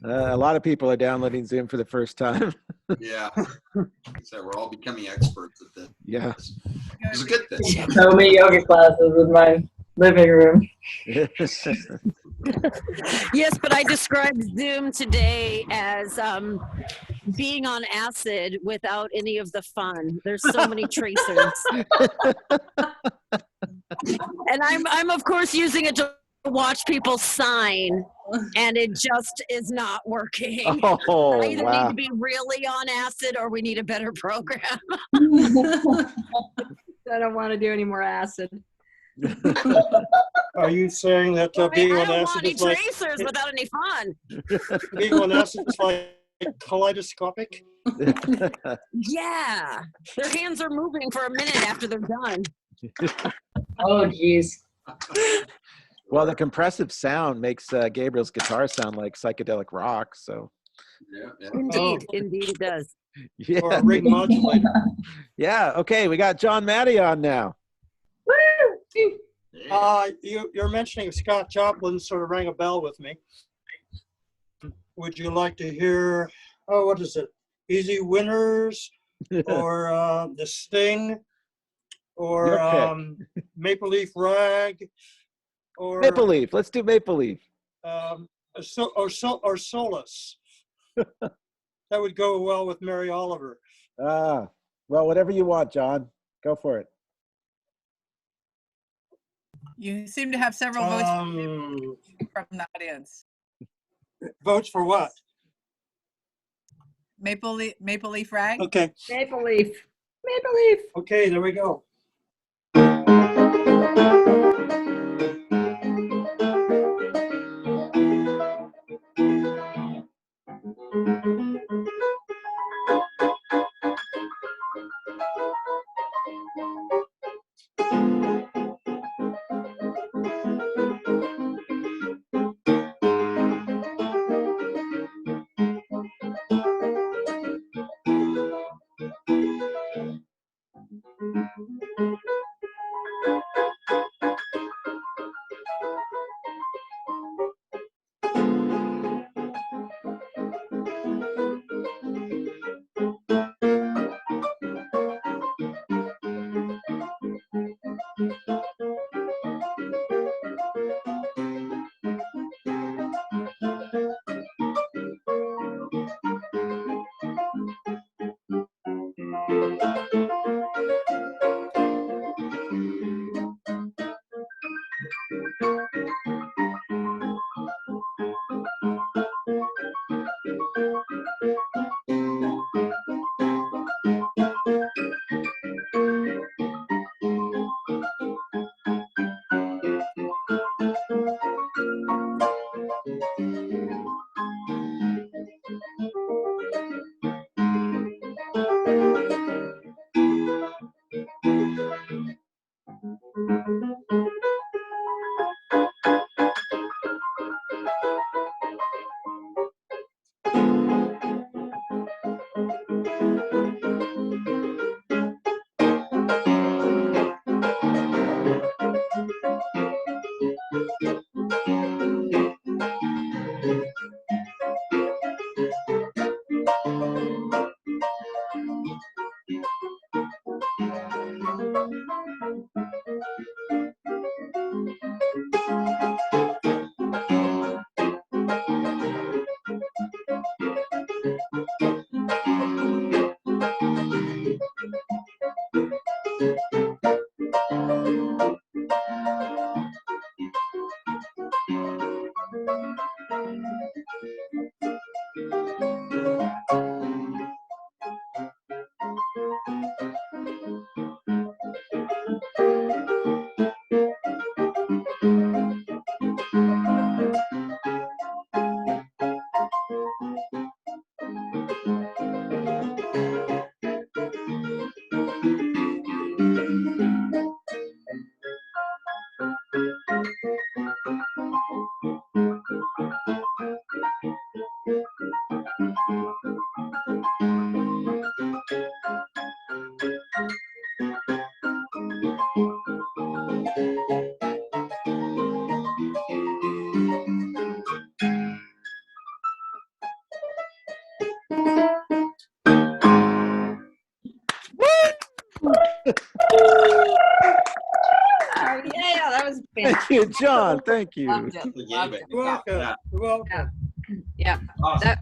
A lot of people are downloading Zoom for the first time. Yeah. So we're all becoming experts at this. Yeah. It's a good thing. So many yoga classes in my living room. Yes, but I described Zoom today as being on acid without any of the fun. There's so many tracers. And I'm of course using it to watch people sign, and it just is not working. Oh, I either wow. need to be really on acid or we need a better program. I don't want to do any more acid. Are you saying that being I on don't acid want any is like tracers without any fun. being on acid is like kaleidoscopic? Yeah, their hands are moving for a minute after they're done. Oh, geez. Well, the compressive sound makes Gabriel's guitar sound like psychedelic rock. So, Indeed, indeed it does. yeah. Or a ring modulator. Yeah. Okay, we got John Matty on now. You're mentioning Scott Joplin sort of rang a bell with me. Would you like to hear, what is it? Easy Winners or The Sting or Maple Leaf Rag or Maple Leaf. Let's do Maple Leaf. or Solace. That would go well with Mary Oliver. Well, whatever you want, John. Go for it. You seem to have several votes from the audience. Votes for what? Maple Leaf Rag? Okay. Maple Leaf. Maple Leaf. Okay, there we go. Thank you, John. Thank you. Loved it. Loved it. You're welcome. You're welcome. Yeah. Awesome.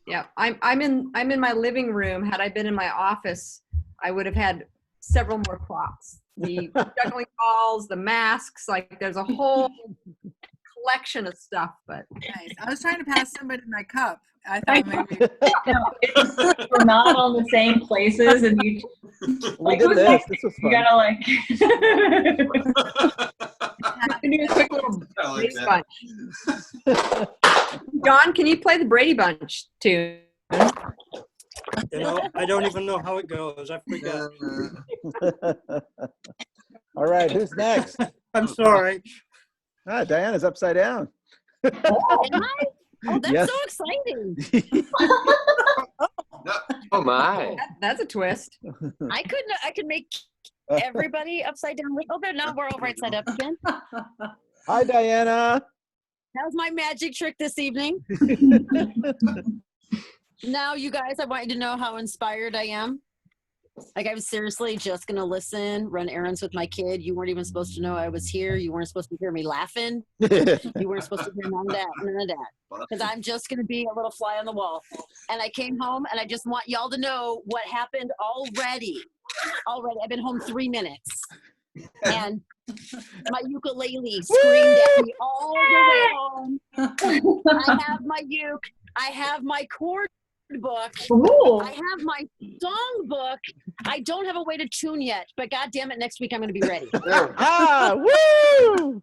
Yeah. I'm in my living room. Had I been in my office, I would have had several more props. The juggling balls, the masks, like there's a whole collection of stuff. But Nice. I was trying to pass somebody my cup. I thought maybe. No, it's good we're not all in the same places, and you We did this. This was you fun. gotta like. do a quick little I like Brady that. Bunch. John, can you play the Brady Bunch tune? You know, I don't even know how it goes. I forgot. All right, who's next? I'm sorry. Ah, Diana's upside down. Am I? Oh, that's Yes. so exciting. Oh my. That's a twist. I could make everybody upside down. Oh, but now we're all right side up again. Hi, Diana. How's my magic trick this evening? Now, you guys, I want you to know how inspired I am. Like, I'm seriously just going to listen, run errands with my kid. You weren't even supposed to know I was here. You weren't supposed to hear me laughing. You weren't supposed to hear none of that. Because I'm just going to be a little fly on the wall. And I came home, and I just want y'all to know what happened already. I've been home 3 minutes. And my ukulele screamed at me all the way home. I have my uke. I have my chord book. Ooh. I have my song book. I don't have a way to tune yet, but God damn it, next week I'm going to be ready. Ah, woo!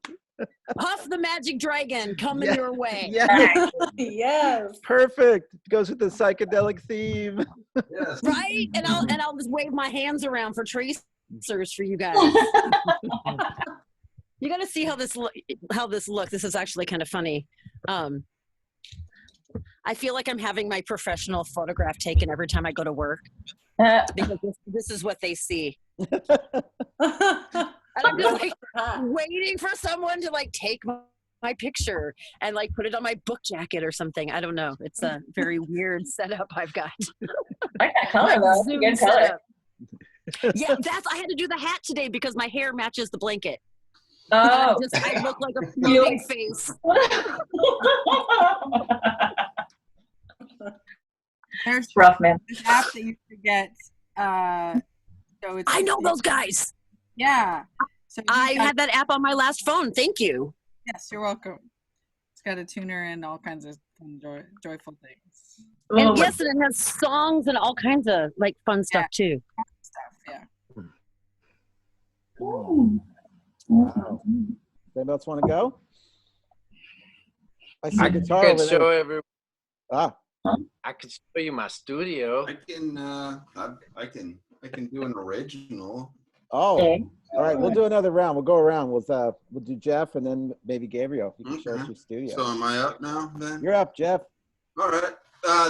Puff the Magic Dragon coming your way. Yes. Yes. Perfect. Goes with the psychedelic theme. Yes. Right? And I'll just wave my hands around for tracers for you guys. You got to see how this looks. This is actually kind of funny. I feel like I'm having my professional photograph taken every time I go to work because this is what they see. And I'm just like waiting for someone to like take my picture and like put it on my book jacket or something. I don't know. It's a very weird setup I've got. I like that color though. Zoom Good color. setup. Yeah, I had to do the hat today because my hair matches the blanket. Oh. I look like a floating face. There's rough, man. this app that you could get. So it's, I know those guys. Yeah. So I had that app on my last phone. Thank you. Yes, you're welcome. It's got a tuner and all kinds of fun, joyful things. And yes, and it has songs and all kinds of like fun stuff too. Stuff, yeah. Wow. Anybody else want to go? I see a guitar can over show there. everyone. I can show you my studio. I can do an original. Oh, all right. We'll do another round. We'll go around. We'll do Jeff and then maybe Gabriel. You can show us your studio. So am I up now then? You're up, Jeff. All right.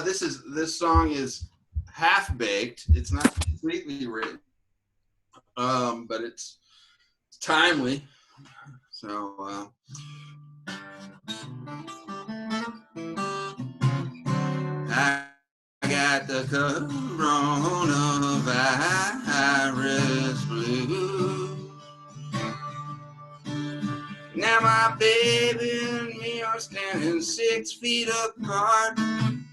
This song is half baked. It's not completely written, but it's timely. So. I got the coronavirus blues. Now my baby and me are standing 6 feet apart.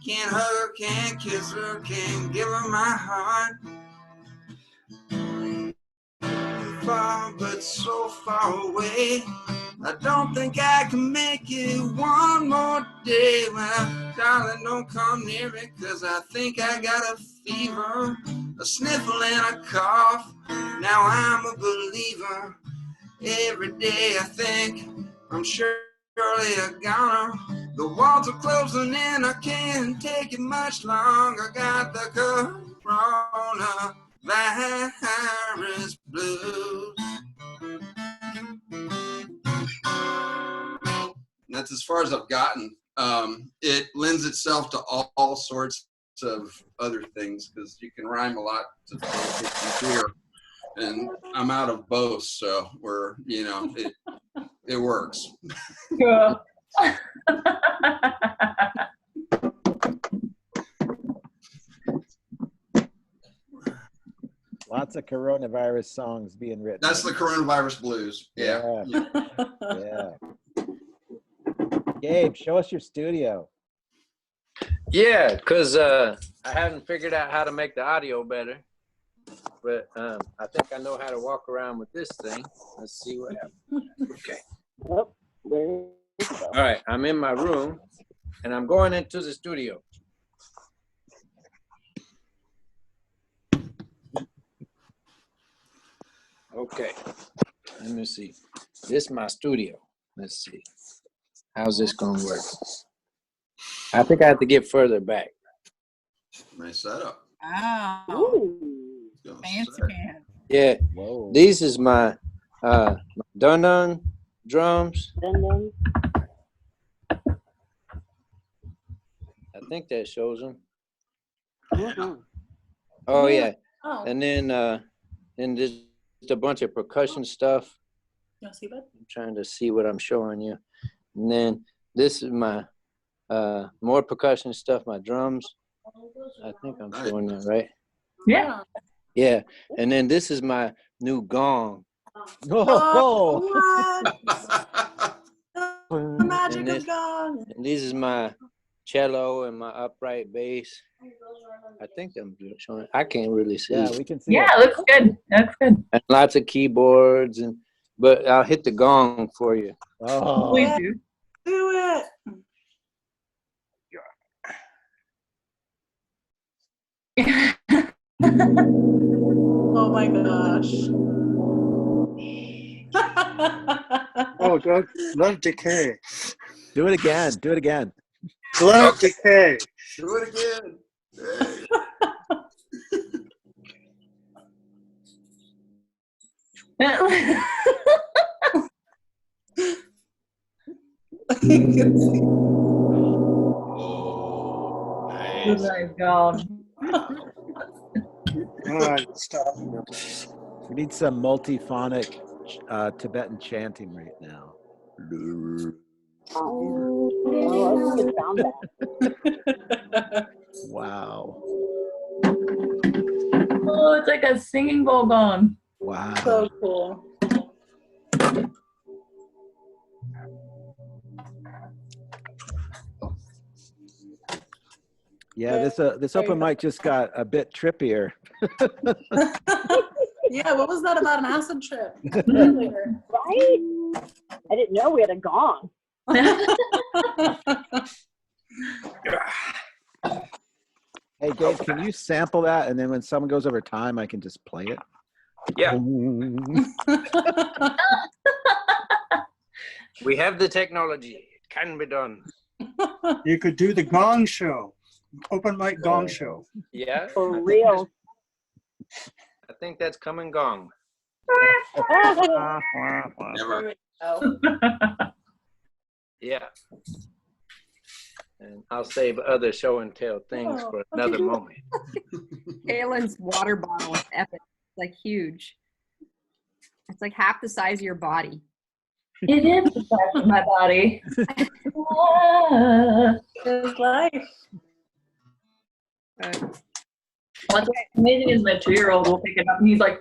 Can't hug her, can't kiss her, can't give her my heart. Far, but so far away. I don't think I can make it one more day. Well, darling, don't come near me, 'cause I think I got a fever, a sniffle and a cough. Now I'm a believer. Every day I think I'm surely a goner. The walls are closing in, I can't take it much longer. Got the coronavirus blues. That's as far as I've gotten. It lends itself to all sorts of other things because you can rhyme a lot to beer, and I'm out of both, so it works. Cool. Lots of coronavirus songs being written. That's the coronavirus blues. Yeah. Yeah. Gabe, show us your studio. Yeah, because I haven't figured out how to make the audio better. But I think I know how to walk around with this thing. Let's see what happens. Okay. Oh, there you go. All right, I'm in my room, and I'm going into the studio. Okay, let me see. This is my studio. Let's see. How's this going to work? I think I have to get further back. Nice setup. Wow. Ooh. Fancy pants. Yeah. Whoa. These is my dun-dun drums. Dun-dun. I think that shows them. Mhm. Oh yeah. Oh. And then there's a bunch of percussion stuff. You want to see that? I'm trying to see what I'm showing you. And then this is my more percussion stuff, my drums. I think I'm showing that right. Yeah. Yeah. And then this is my new gong. Oh, The magic And of this- gong. And this is my cello and my upright bass. I think I'm showing. I can't really see. yeah, we can see Yeah, it. looks good. That's good. And lots of keyboards but I'll hit the gong for you. Oh, Please do. Do it. Oh my gosh. Oh, love decay. do it again. Do it again. Love decay. Do it again. Hey. Oh, Oh nice. my God. All right, stop. We need some multiphonic Tibetan chanting right now. Oh, that's a good sound back. Wow. Oh, it's like a singing bowl gong. Wow. So cool. Yeah, this open mic just got a bit trippier. Yeah, what was that about an acid trip? Right? I didn't know we had a gong. Hey, Gabe, can you sample that? And then when someone goes over time, I can just play it. Yeah. We have the technology. It can be done. You could do the gong show, open mic gong show. Yeah. For real. I think that's coming gong. Never. Yeah. And I'll save other show and tell things for another moment. Kaylin's water bottle is epic. It's like huge. It's like half the size of your body. It is the size of my body. It's life. What's amazing is my 2-year-old will pick it up and he's like,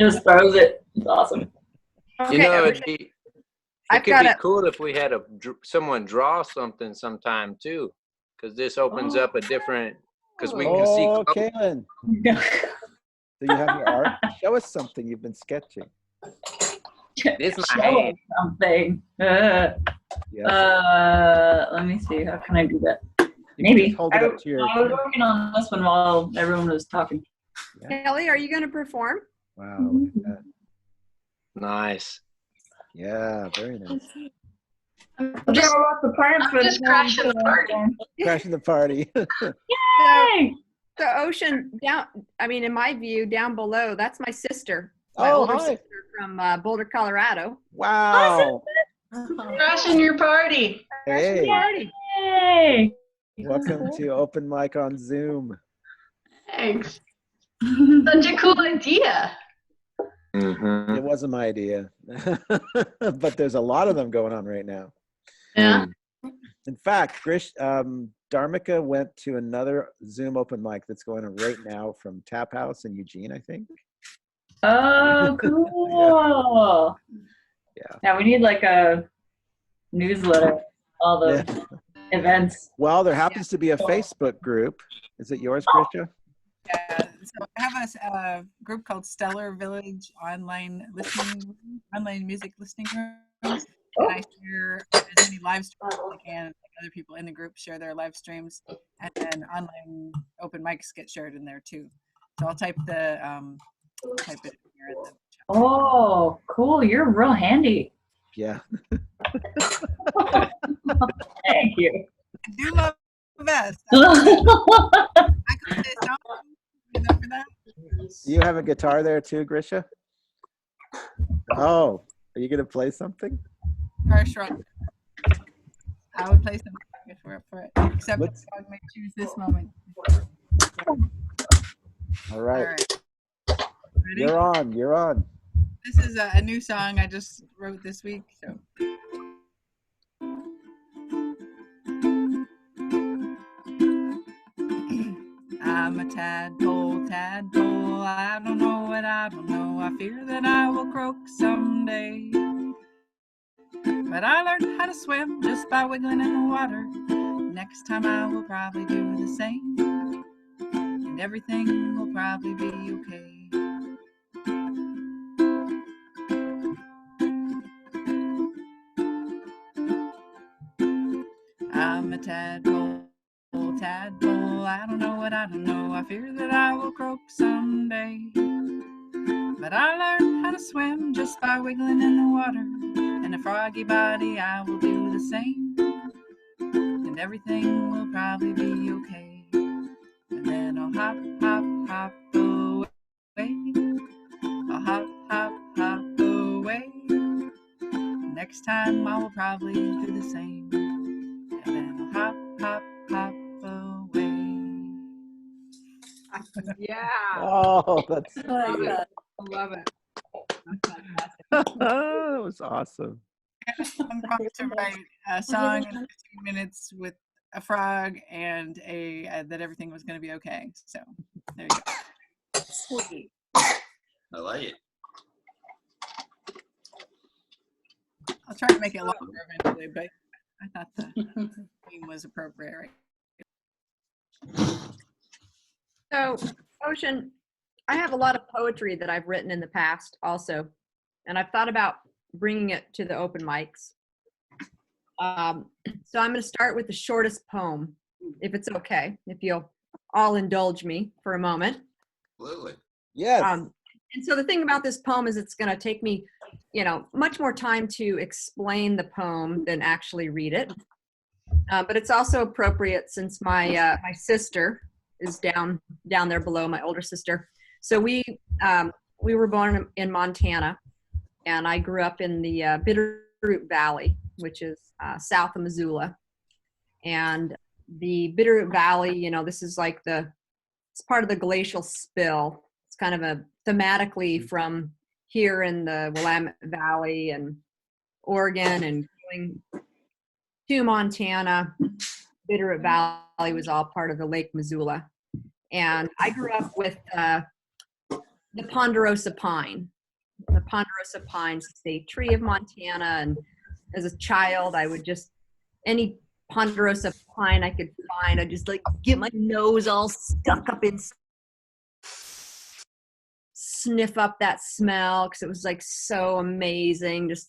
just throws it. It's awesome. You know, it I've could got be a- cool if we had someone draw something sometime too, because this opens up a different, because we can see. Oh, Kaylin. So you have your art? Show us something you've been sketching. This my Show hand. us something. Yes. Let me see. How can I do that? You can Maybe. just hold it up to your. I was working on this one while everyone was talking. Kelly, are you going to perform? Wow, look at that. Nice. Yeah, very nice. I'm just crashing the party. Crashing the party. Yay! The ocean down, I mean, in my view, down below, that's my sister. My Oh, older hi. sister from Boulder, Colorado. Wow. Crashing your party. Hey, Party. Yay! welcome to Open Mic on Zoom. Thanks. Such a cool idea. It wasn't my idea, but there's a lot of them going on right now. Yeah. In fact, Dharmika went to another Zoom open mic that's going on right now from Tap House in Eugene, I think. Oh, cool. Yeah. Now we need like a newsletter, all the events. Well, there happens to be a Facebook group. Is it yours, Grisha? Yeah, so I have a group called Stellar Village online music listening rooms, and I share as many live streams as I can. Like other people in the group share their live streams, and then online open mics get shared in there too. So I'll type it here in the chat. Oh, cool! You're real handy. Yeah. Thank you. I do my best. You have a guitar there too, Grisha? Oh, are you going to play something? First round. I would play something if we're up for it. Except the dog may choose this moment. All right. Ready? You're on. You're on. This is a new song I just wrote this week. So. I'm a tadpole, tadpole. I don't know what I don't know. I fear that I will croak someday. But I learned how to swim just by wiggling in the water. Next time I will probably do the same. And everything will probably be okay. I'm a tadpole, tadpole. I don't know what I don't know. I fear that I will croak someday. But I learned how to swim just by wiggling in the water. And a froggy body, I will do the same. And everything will probably be okay. And then I'll hop, hop, hop away. I'll hop, hop, hop away. Next time I will probably do the same. And then I'll hop, hop, hop away. Yeah. Oh, that's I love great. it. I love it. That was awesome. I'm pumped to write a song in 15 minutes with a frog and that everything was going to be okay. So there you go. Sweet. I like it. I'll try to make it longer eventually, but I thought the theme was appropriate. Right? So, Ocean, I have a lot of poetry that I've written in the past also, and I've thought about bringing it to the open mics. So I'm going to start with the shortest poem, if it's okay, if you'll all indulge me for a moment. Absolutely. Yes. And so the thing about this poem is it's going to take me, much more time to explain the poem than actually read it. But it's also appropriate since my sister is down there below, my older sister. So we were born in Montana, and I grew up in the Bitterroot Valley, which is south of Missoula. And the Bitterroot Valley, this is like it's part of the glacial spill. It's kind of a thematically from here in the Willamette Valley and Oregon and going to Montana. Bitterroot Valley was all part of the Lake Missoula. And I grew up with the ponderosa pine. The ponderosa pine, state tree of Montana. And as a child, I would any ponderosa pine I could find, I'd just get my nose all stuck up in, sniff up that smell because it was so amazing, just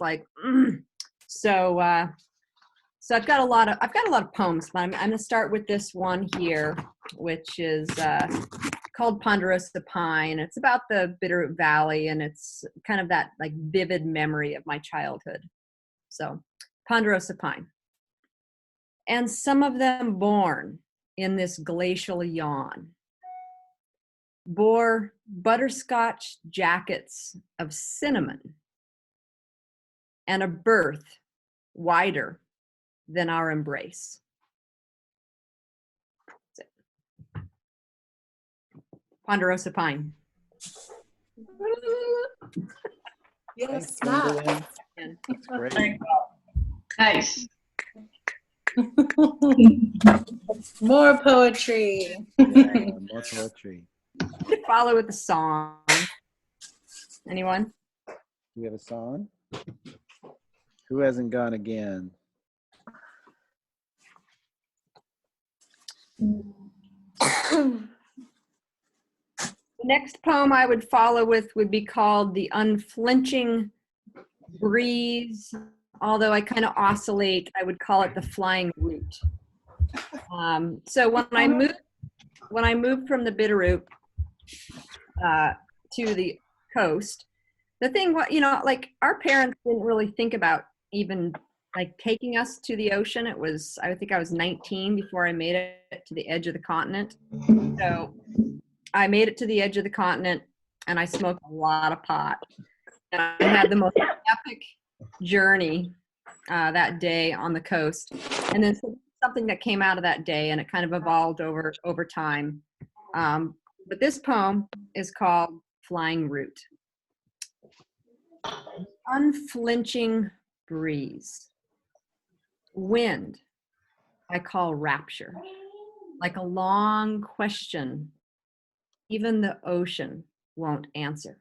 So I've got a lot of poems, but I'm going to start with this one here, which is called Ponderosa Pine. It's about the Bitterroot Valley, and it's kind of that vivid memory of my childhood. So, Ponderosa Pine. And some of them born in this glacial yawn bore butterscotch jackets of cinnamon and a berth wider than our embrace. That's it. Ponderosa Pine. Yes, Gwendolyn. That's great. Nice. More poetry. Yeah, more poetry. Follow with a song. Anyone? Do we have a song? Who hasn't gone again? The next poem I would follow with would be called The Unflinching Breeze. Although I kind of oscillate, I would call it The Flying Root. So when I moved from the Bitterroot to the coast, the thing, like our parents didn't really think about even like taking us to the ocean. I think I was 19 before I made it to the edge of the continent. So I made it to the edge of the continent and I smoked a lot of pot. And I had the most epic journey that day on the coast. And then something that came out of that day, and it kind of evolved over time. But this poem is called Flying Root. Unflinching breeze. Wind, I call rapture. Like a long question, even the ocean won't answer.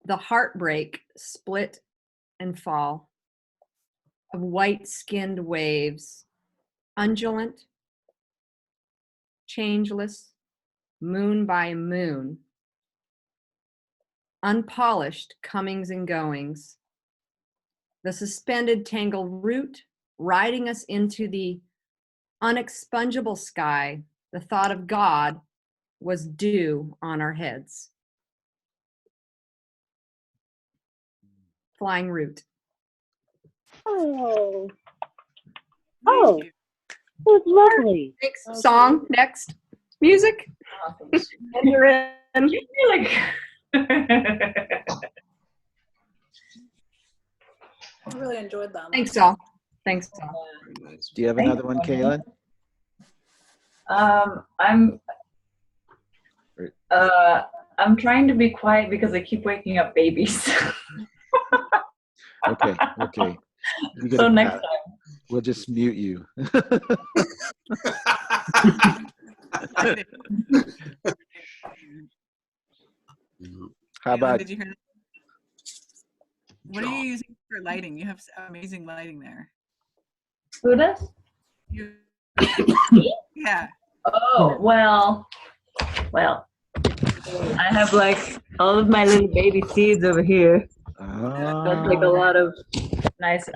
The heartbreak split and fall of white-skinned waves, undulant, changeless, moon by moon, unpolished comings and goings, the suspended tangled root riding us into the unexpungible sky. The thought of God was dew on our heads. Flying Root. Oh. Oh. That's lovely. Thanks. Song next. Music. Awesome. And you're in. You feel like I really enjoyed that. Thanks, all. Thanks, all. Do you have another one, Kaylin? I'm trying to be quiet because I keep waking up babies. Okay. You So next time, time. we'll just mute you. How about? Did you hear that? What are you using for lighting? You have amazing lighting there. Who does? You, yeah. Oh, well, I have like all of my little baby seeds over here. That's like a lot of nice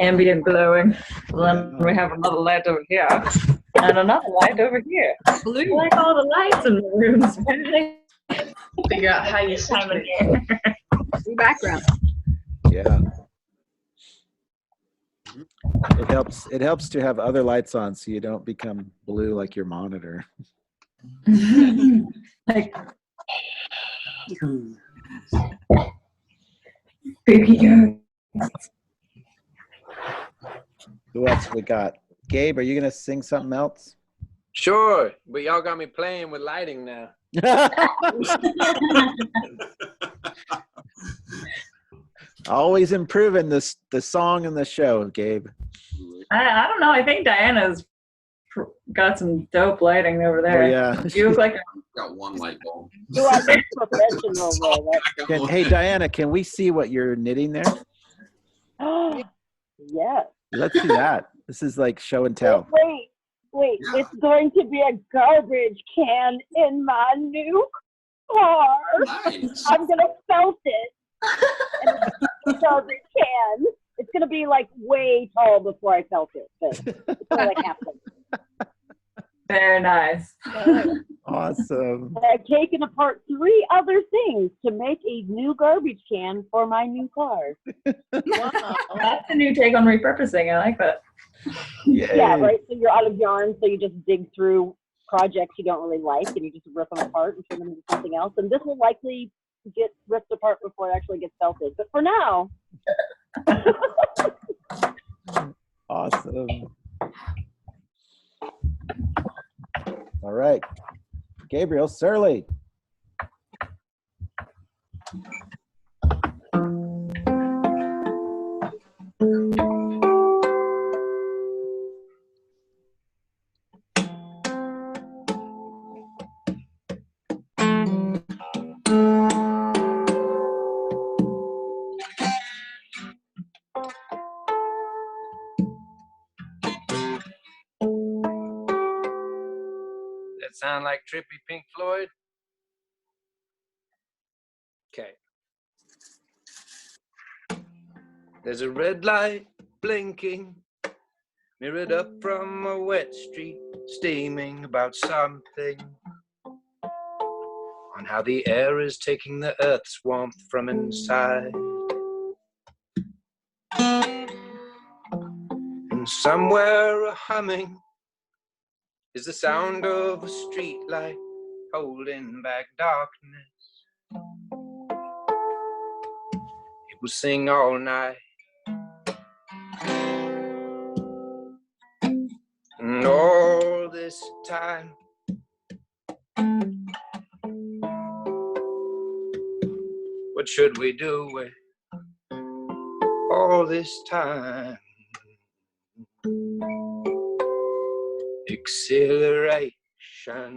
ambient glowing. Then we have another light over here and another light over here. Blue. I like all the lights in the rooms. Where did I figure out how you time it in? Blue background. Yeah. It helps to have other lights on so you don't become blue like your monitor. Like baby girl. Who else we got? Gabe, are you gonna sing something else? Sure, but y'all got me playing with lighting now. Always improving the song and the show, Gabe. I don't know. I think Diana's got some dope lighting over there. Oh, yeah. You look like Got one light bulb. You are a professional, though. Hey, Diana, can we see what you're knitting there? Yes. Let's see that. This is like show and tell. Wait. It's going to be a garbage can in my new car. Nice. I'm going to felt it. And it's a garbage can. It's going to be like way tall before I felt it. But it's not like happening. very nice. Awesome. I've taken apart 3 other things to make a new garbage can for my new car. Wow. That's a new take on repurposing. I like that. Yeah, right. So you're out of yarn, so you just dig through projects you don't really like, and you just rip them apart and turn them into something else. And this will likely get ripped apart before it actually gets felted. But for now. Awesome. All right. Gabriel Surly. it sound like trippy Pink Floyd? Okay. There's a red light blinking, mirrored up from a wet street, steaming about something, on how the air is taking the earth's warmth from inside. And somewhere humming is the sound of a street light holding back darkness. It will sing all night. And all this time, what should we do with all this time? Exhilaration.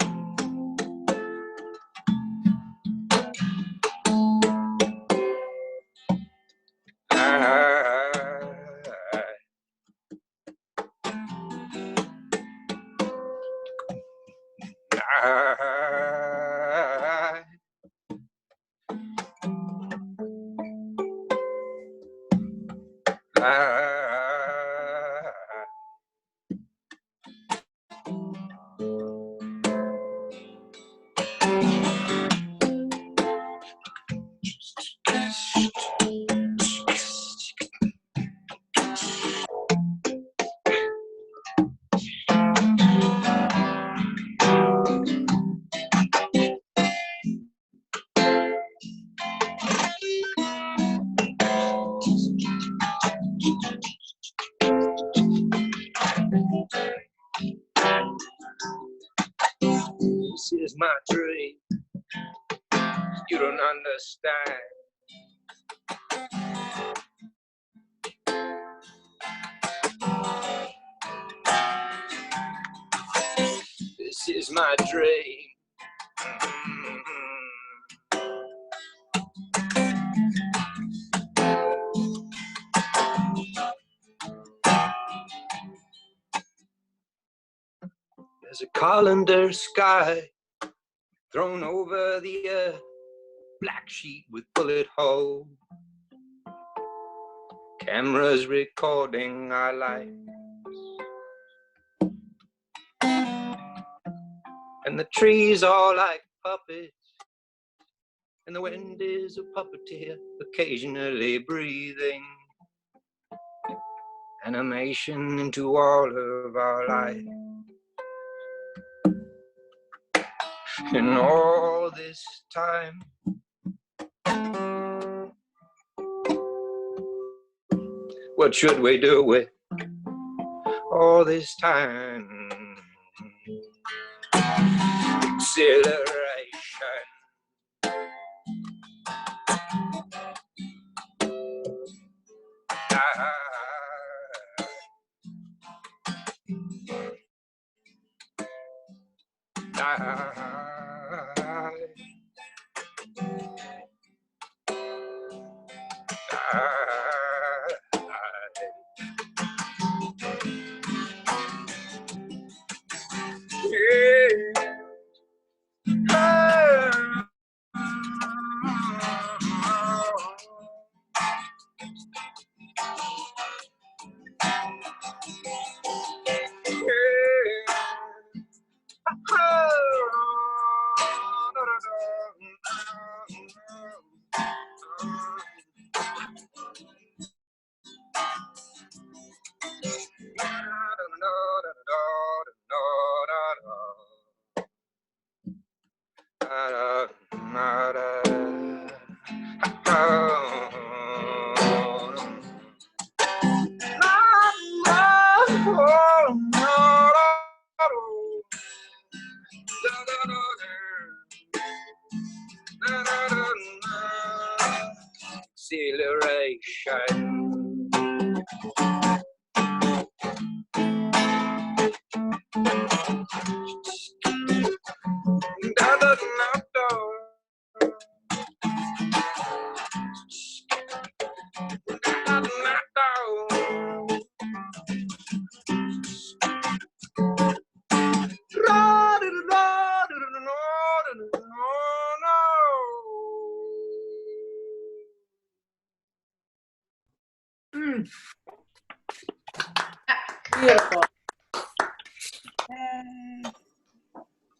This is my dream. You don't understand. This is my dream. There's a colander sky thrown over the earth, black sheet with bullet holes. Cameras recording our life. And the trees are like puppets, and the wind is a puppeteer, occasionally breathing animation into all of our life. And all this time, what should we do with all this time? Exhilaration. Beautiful.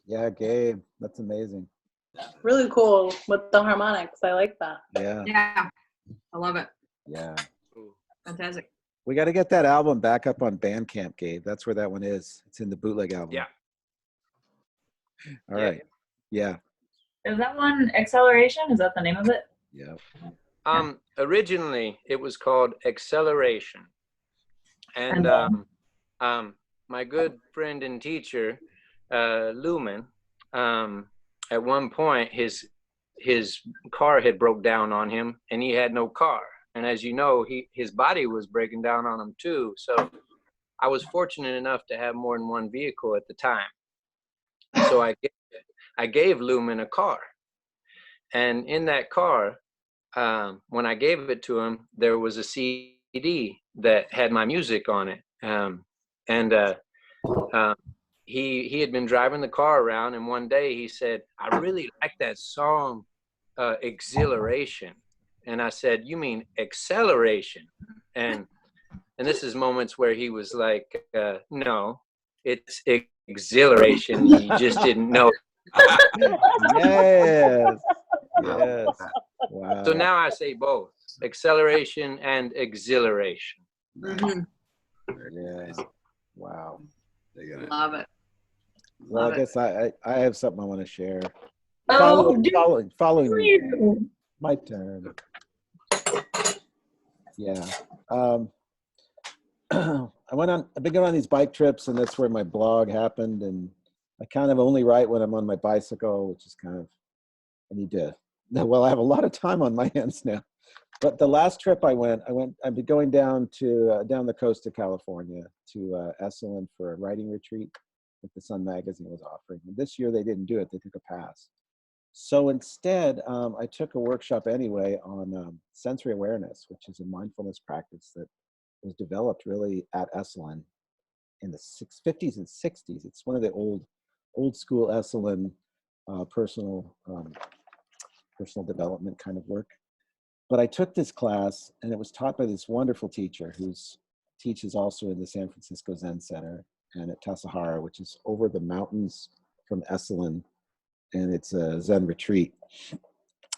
Yeah, Gabe, that's amazing. Really cool with the harmonics. I like that. Yeah. Yeah, I love it. Yeah. Fantastic. We got to get that album back up on Bandcamp, Gabe. That's where that one is. It's in the bootleg album. Yeah. All right. Yeah. Is that one Acceleration? Is that the name of it? Yeah. Originally, it was called Acceleration. And my good friend and teacher, Lumen, at one point, his car had broke down on him, and he had no car. And as you know, his body was breaking down on him too. So I was fortunate enough to have more than one vehicle at the time. So I gave Lumen a car. And in that car, when I gave it to him, there was a CD that had my music on it. He had been driving the car around, and one day he said, "I really like that song, Exhilaration." And I said, "You mean acceleration?" And this is moments where he was like, "No, it's exhilaration. You just didn't know." Yes. Yes. Wow. So now I say both, acceleration and exhilaration. Mm-hmm. Yeah. Wow. Love it. Well, Love I guess I have something I want to share. Oh, Following me. My turn. Yeah. I've been going on these bike trips, and that's where my blog happened. And I kind of only write when I'm on my bicycle, which is kind of, well, I have a lot of time on my hands now. But the last trip I've been going down the coast of California to Esalen for a writing retreat that the Sun magazine was offering. And this year they didn't do it, they took a pass. So instead, I took a workshop anyway on sensory awareness, which is a mindfulness practice that was developed really at Esalen in the 50s and 60s. It's one of the old school Esalen personal development kind of work. But I took this class, and it was taught by this wonderful teacher who teaches also in the San Francisco Zen Center and at Tassajara, which is over the mountains from Esalen, and it's a Zen retreat.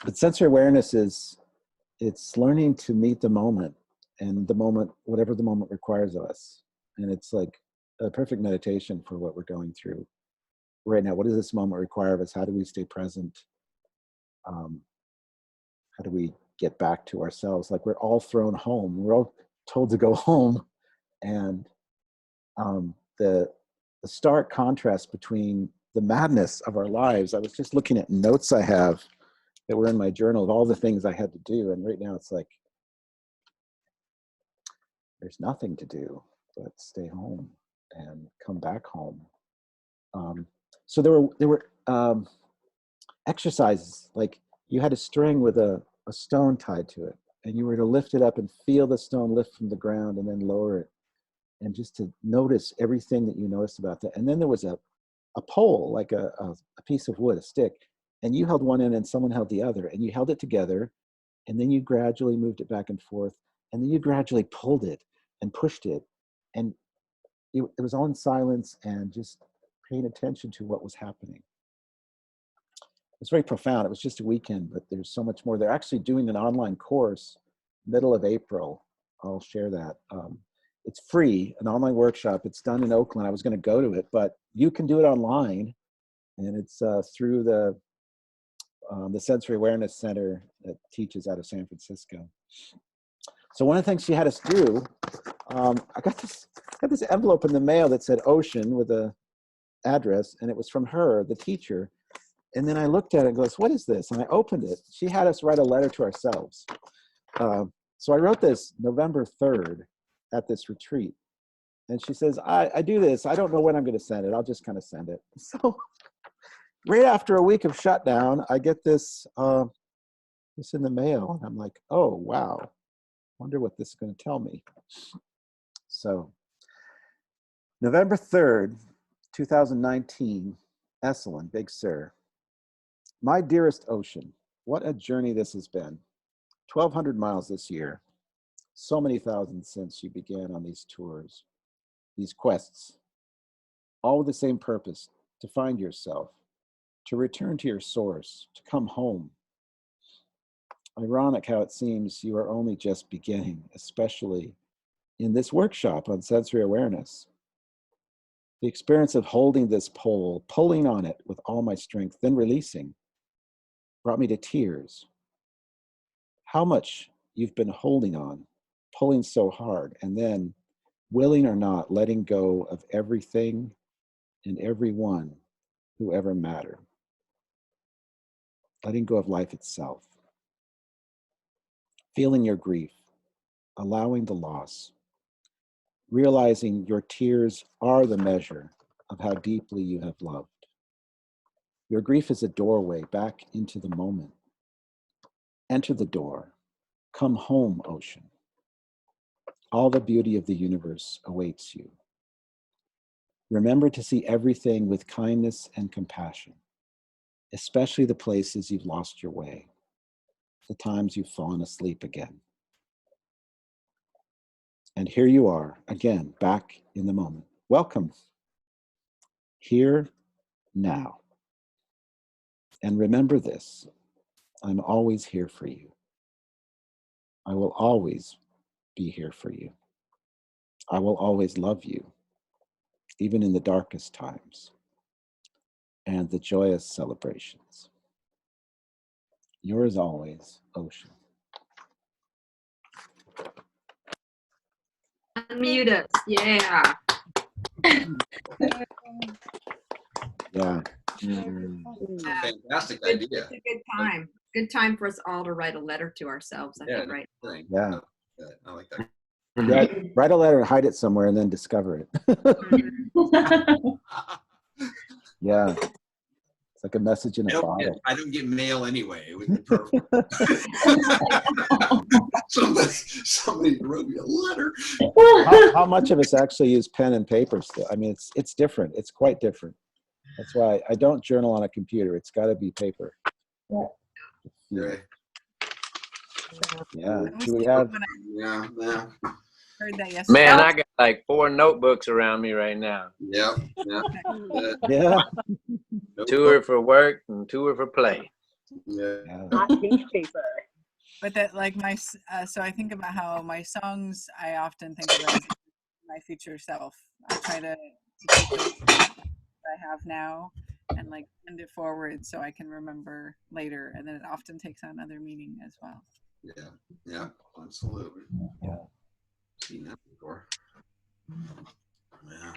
But sensory awareness it's learning to meet the moment, and the moment, whatever the moment requires of us. And it's like a perfect meditation for what we're going through right now. What does this moment require of us? How do we stay present? How do we get back to ourselves? Like, we're all thrown home. We're all told to go home. And the stark contrast between the madness of our lives. I was just looking at notes I have that were in my journal of all the things I had to do. And right now it's like, there's nothing to do but stay home and come back home. So there were exercises, like you had a string with a stone tied to it, and you were to lift it up and feel the stone lift from the ground and then lower it, and just to notice everything that you noticed about that. And then there was a pole, like a piece of wood, a stick, and you held one end and someone held the other, and you held it together, and then you gradually moved it back and forth, and then you gradually pulled it and pushed it, and it was all in silence and just paying attention to what was happening. It's very profound. It was just a weekend, but there's so much more. They're actually doing an online course middle of April. I'll share that. It's free, an online workshop. It's done in Oakland. I was going to go to it, but you can do it online, and it's through the Sensory Awareness Center that teaches out of San Francisco. So one of the things she had us do, I got this envelope in the mail that said Ocean with a address, and it was from her, the teacher. And then I looked at it and goes, what is this? And I opened it. She had us write a letter to ourselves. So I wrote this November 3rd at this retreat. And she says, I do this. I don't know when I'm going to send it. I'll just kind of send it. So right after a week of shutdown, I get this in the mail. And I'm like, oh, wow. Wonder what this is going to tell me. So November 3rd, 2019, Esalen, Big Sur. My dearest Ocean, what a journey this has been. 1,200 miles this year. so many thousands since you began on these tours, these quests, all with the same purpose, to find yourself, to return to your source, to come home. Ironic how it seems you are only just beginning, especially in this workshop on sensory awareness. The experience of holding this pole, pulling on it with all my strength, then releasing, brought me to tears. How much you've been holding on, pulling so hard, and then, willing or not, letting go of everything and everyone who ever mattered. Letting go of life itself. Feeling your grief, allowing the loss, realizing your tears are the measure of how deeply you have loved. Your grief is a doorway back into the moment. Enter the door. Come home, ocean. All the beauty of the universe awaits you. Remember to see everything with kindness and compassion, especially the places you've lost your way, the times you've fallen asleep again. And here you are, again, back in the moment. Welcome. Here, now. And remember this, I'm always here for you. I will always be here for you. I will always love you, even in the darkest times and the joyous celebrations. Yours always, Ocean. Unmute us. Yeah. Yeah. Fantastic Good- idea. It's a good time. Good time for us all to write a letter to ourselves, I think, right? Yeah. I like that. Yeah, write a letter and hide it somewhere and then discover it. Yeah. It's like a message in a bottle. I don't get mail anyway. It would be perfect. somebody wrote me a letter. How much of us actually use pen and paper still? I mean, it's different. It's quite different. That's why I don't journal on a computer. It's got to be paper. Yeah. Yeah. Do we have? Yeah. Heard that yesterday. Man, I got like 4 notebooks around me right now. Yep. Yeah. 2 are for work and 2 are for play. Yeah. Not pink paper. But that, like, so I think about how my songs, I often think of as my future self. I try to take those that I have now and like send it forward so I can remember later, and then it often takes on another meaning as well. Yeah, absolutely. Yeah. Seen that before. Yeah.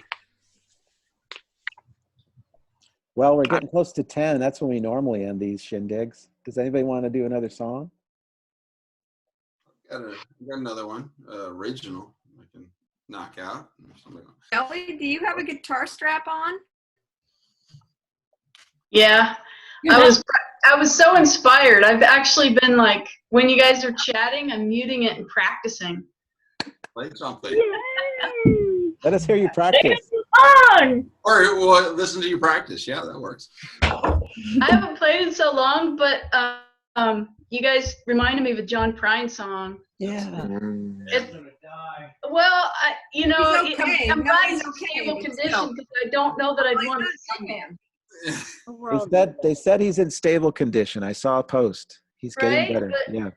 Well, we're getting close to 10. That's when we normally end these shindigs. Does anybody want to do another song? Got another one, original. I can knock out. Ellie, do you have a guitar strap on? Yeah, I was so inspired. I've actually been like, when you guys are chatting, I'm muting it and practicing. Play something. Let us hear you practice. Or listen to you practice. Yeah, that works. I haven't played in so long, but you guys reminded me of a John Prine song. Yeah. Well, He's okay. I'm No, not in he's a okay, stable but condition still. because I don't know that I'd Well, want to he's sing it. They said he's in stable condition. I saw a post. He's getting Right? better. But- Yeah.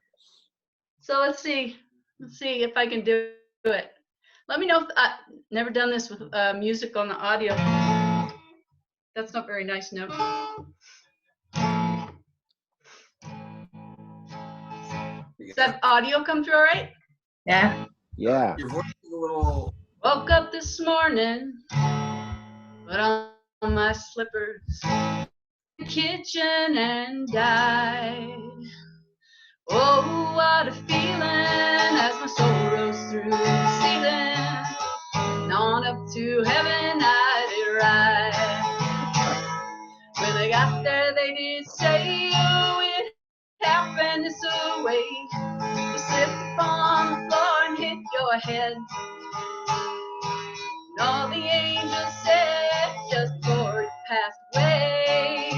So let's see if I can do it. Let me know if I've never done this with music on the audio. That's not very nice note. Does that audio come through all right? Yeah. Yeah. Your voice is a little. Woke up this morning, put on my slippers, kitchen and died. Oh, what a feeling as my soul rose through the ceiling. And on up to heaven I did ride. When I got there they did say, oh, it happened this way. You slipped upon the floor and hit your head. And all the angels said just before you passed away.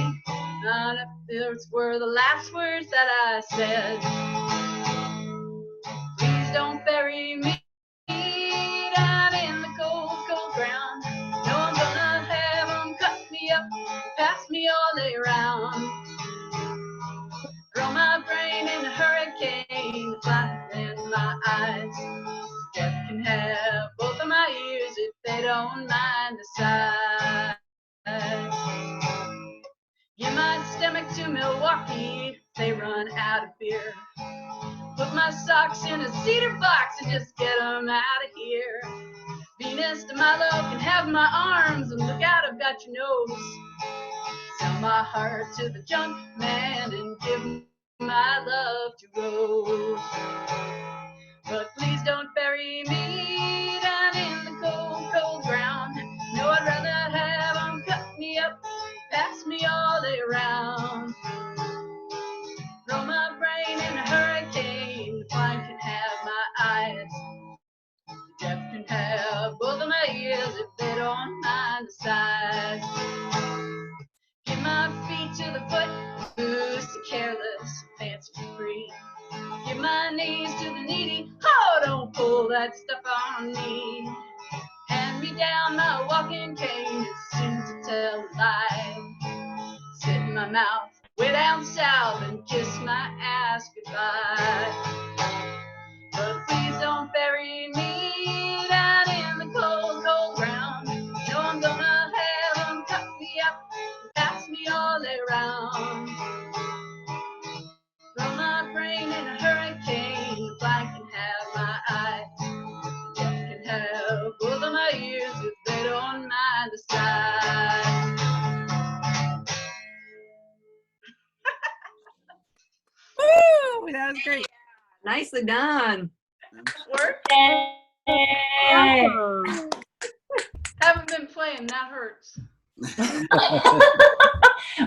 None of those were the last words that I said. Please don't bury Put my socks in a cedar box and just get them out of here. Venus to my love can have my arms, and look out, I've got your nose. Sell my heart to the junk man and give my love to Rose. But please don't bury me down in the cold, cold ground. No, I'd rather have them cut me up, pass me all around. Throw my brain in a hurricane, the blind can have my eyes. The deaf can have both of my ears if they don't mind the size. Give my feet to the foot, loose to careless, fancy free. Give my knees to the needy, oh, don't pull that stuff on me. Hand me down my walking cane, it's soon to tell a lie. Sit in my mouth, way down south, and kiss my ass goodbye. But please don't bury me down in the cold, cold ground. No, I'm gonna have them cut me up, pass me all around. Throw my brain in a hurricane, the blind can have my eyes. The deaf can have both of my ears if they don't mind the size. Woo! That was great. Nicely done. Work? Awesome. Haven't been playing, that hurts.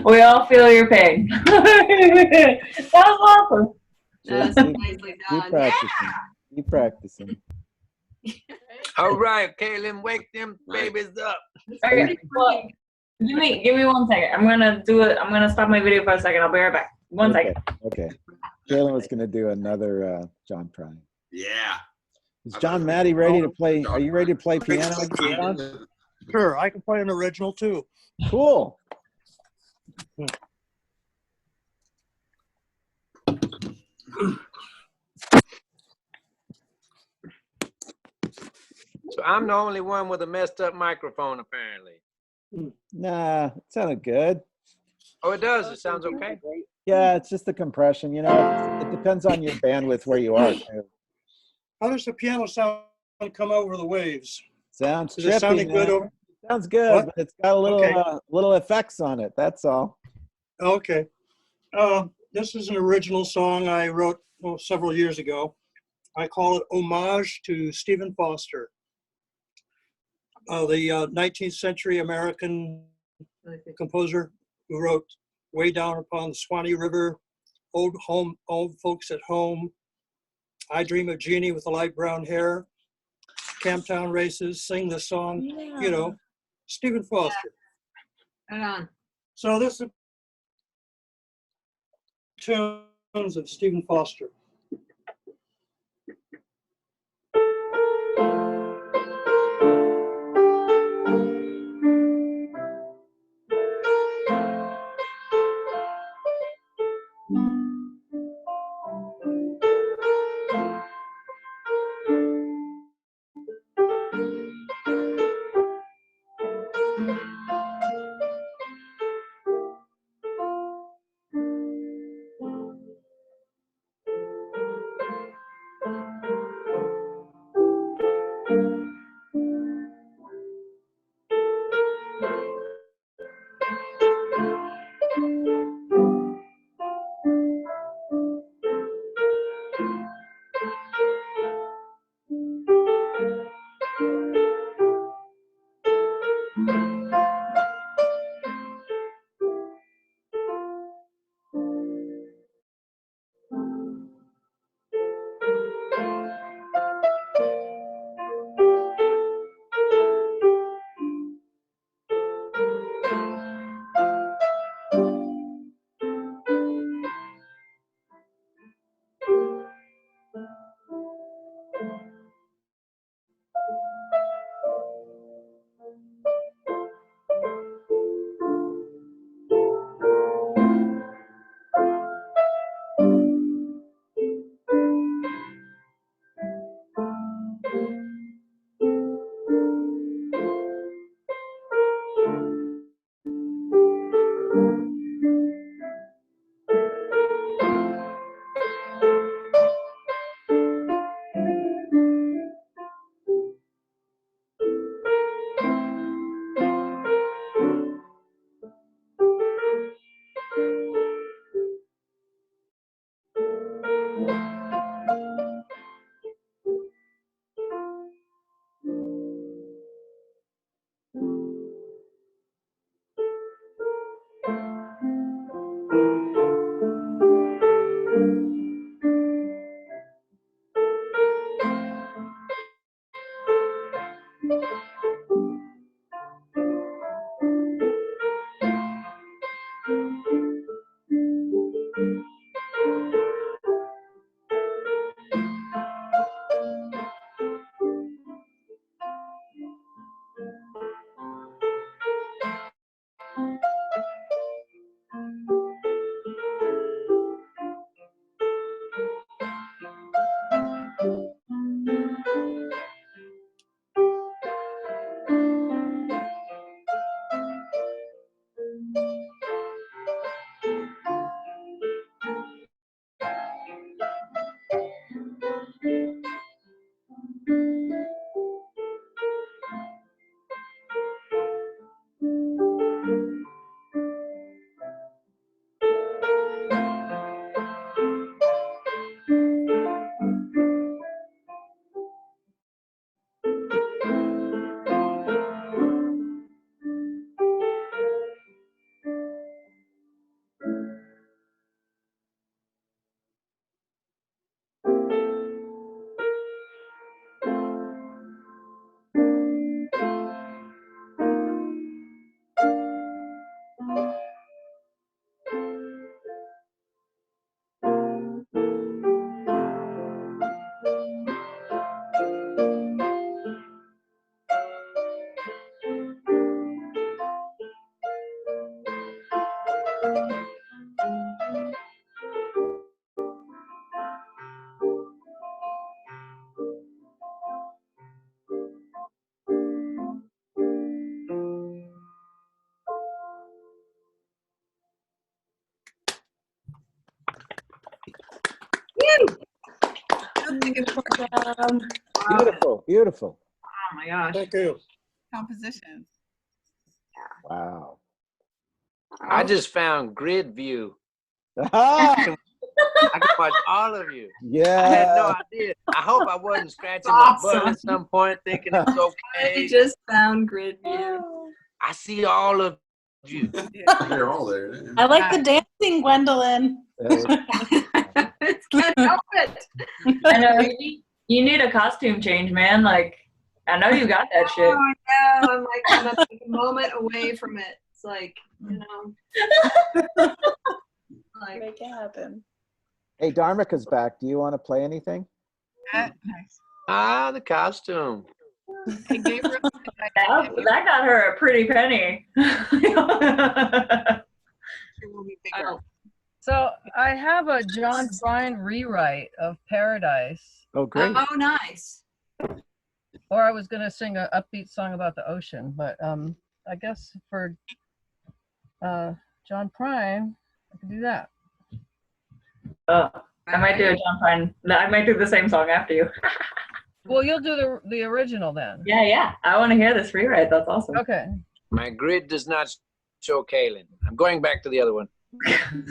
We all feel your pain. That was awesome. That's Keep nicely done. practicing. Keep practicing. All right, Kaylin, wake them babies up. Okay, well, give me 1 second. I'm gonna stop my video for a second. I'll be right back. One second. Okay. Kaylin was going to do another John Prine. Yeah. Is John Maddie ready to play? Are you ready to play piano, John? Sure, I can play an original too. Cool. So I'm the only one with a messed up microphone, apparently. Nah, it sounded good. Oh, it does. It sounds okay. Yeah, it's just the compression. You know, it depends on your bandwidth where you are. Too. How does the piano sound come over the waves? Sounds Is trippy, it sounding good man. over? Sounds good, What? but it's got a little Okay. little effects on it. That's all. Okay. This is an original song I wrote several years ago. I call it Homage to Stephen Foster, the 19th century American composer who wrote Way Down Upon the Swanee River, Old Folks at Home, I Dream of Jeannie with the Light Brown Hair, Camptown Races, Sing the Song, you know, Stephen Foster. Hang on. So this is tunes of Stephen Foster. Beautiful, beautiful. Oh my gosh. Thank you. Composition. Wow. I just found grid view. Ah, I can watch all of you. yeah. I had no idea. I hope I wasn't scratching my butt at some point thinking it's okay. I just found grid view. I see all of you. They're all there. I like the dancing, Gwendolyn. Can't help it. I know you need a costume change, man. Like, I know you got that shit. Oh, I know. I'm like a moment away from it. It's like, you know. Like, make it happen. Hey, Dharmika's back. Do you want to play anything? Nice. Ah, the costume. Hey, Gabriel, That got her a pretty penny. So I have a John Prine rewrite of Paradise. Oh, great. oh, nice. Or I was gonna sing an upbeat song about the ocean, but I guess for John Prine, I can do that. I might do a John Prine. I might do the same song after you. Well, you'll do the original then. Yeah. I want to hear this rewrite. That's awesome. Okay. My grid does not show Kaylin. I'm going back to the other one.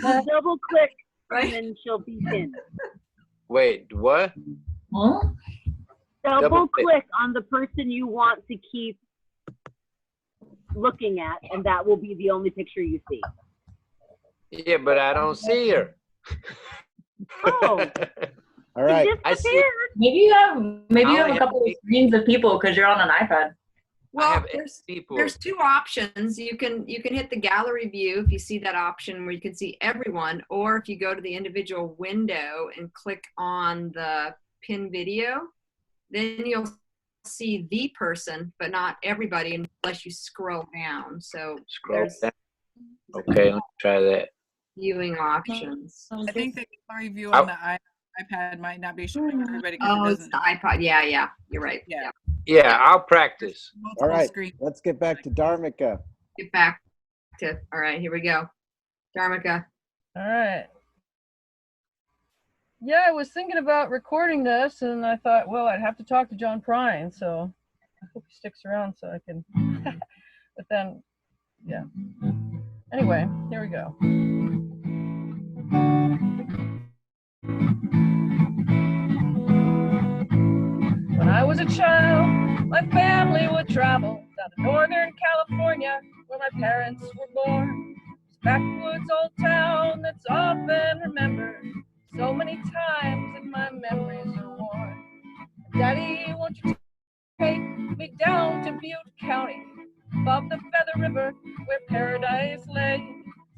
Double click, and then she'll be pinned. Wait, what? Huh? Double click on the person you want to keep looking at, and that will be the only picture you see. Yeah, but I don't see her. Oh. All right. I see. Maybe you have I a couple of screens of people because you're on an iPad. Well, people. there's two options. You can hit the gallery view if you see that option where you can see everyone, or if you go to the individual window and click on the pin video, then you'll see the person, but not everybody unless you scroll down. So Scroll down. Okay, let me try that. Viewing options. I think the gallery view on the iPad might not be showing everybody. Oh, it's the iPod. Yeah, you're right. Yeah. Yeah, I'll practice. All right. Let's get back to Dharmika. Get back to. All right, here we go. Dharmika. All right. Yeah, I was thinking about recording this, and I thought, well, I'd have to talk to John Prine, so I hope he sticks around so I can. But then, yeah. Anyway, here we go. When I was a child, my family would travel down to Northern California, where my parents were born. This backwoods old town that's often remembered so many times that my memories are worn. Daddy, won't you take me down to Butte County, above the Feather River, where paradise lay?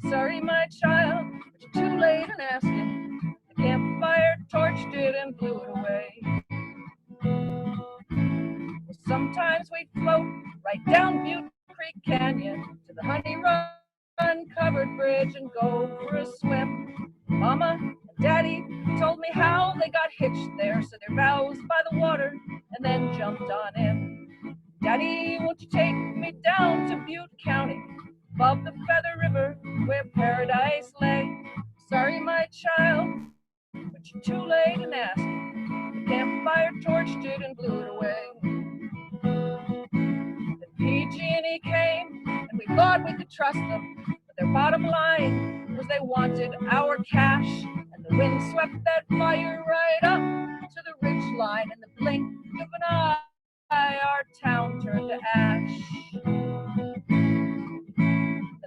Sorry, my child, but you're too late in asking. The campfire torched it and blew it away. Sometimes we'd float right down Butte Creek Canyon to the Honey Run covered bridge and go for a swim. Mama and Daddy told me how they got hitched there, so their vows by the water and then jumped on in. Daddy, won't you take me down to Butte County, above the Feather River, where paradise lay? Sorry, my child, but you're too late in asking. The campfire torched it and blew it away. PG&E came, and we thought we could trust them, but their bottom line was they wanted our cash, and the wind swept that fire right up to the ridge line. In the blink of an eye, our town turned to ash. Then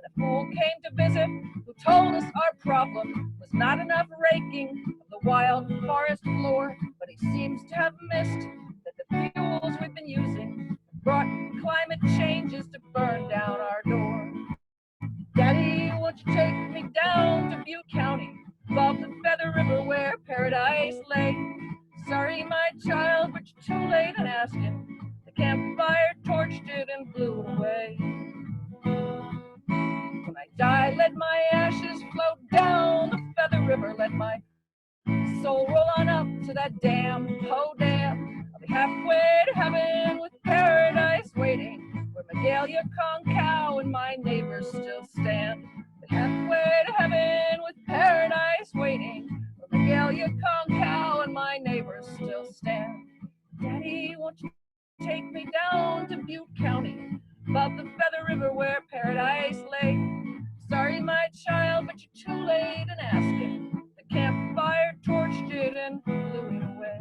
a fool came to visit who told us our problem was not enough raking of the wild forest floor, but he seems to have missed that the fuels we've been using brought climate changes to burn down our door. Daddy, won't you take me down to Butte County, above the Feather River, where paradise lay? Sorry, my child, but you're too late in asking. The campfire torched it and blew it away. When I die, let my ashes float down the Feather River. Let my soul roll on up to that damn Poe Dam. I'll be halfway to heaven with paradise waiting, where Magalia, Concow, and my neighbors still stand. I'll be halfway to heaven with paradise waiting, where Magalia, Concow, and my neighbors still Daddy, won't you take me down to Butte County, above the Feather River where paradise lay? Sorry, my child, but you're too late in asking. The campfire torched it and blew it away.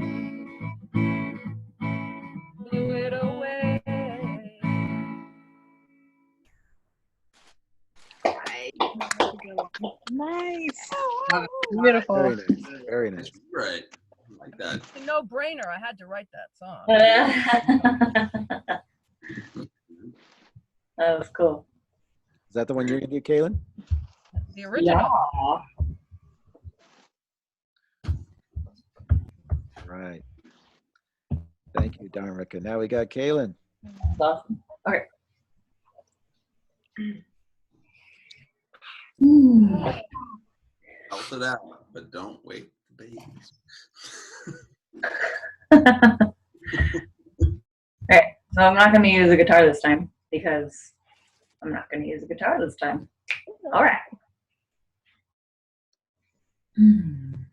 Blew it away. Nice. Beautiful. Beautiful. Very nice. Very nice. Right. I like that. It's a no-brainer. I had to write that song. That was cool. Is that the one you're gonna do, Kaylin? The original. Right. Thank you, Dharmika. Now we got Kaylin. Awesome. Okay. Help it out, but don't wake the babies. Okay, so I'm not going to use a guitar this time because I'm not going to use a guitar this time. All right. When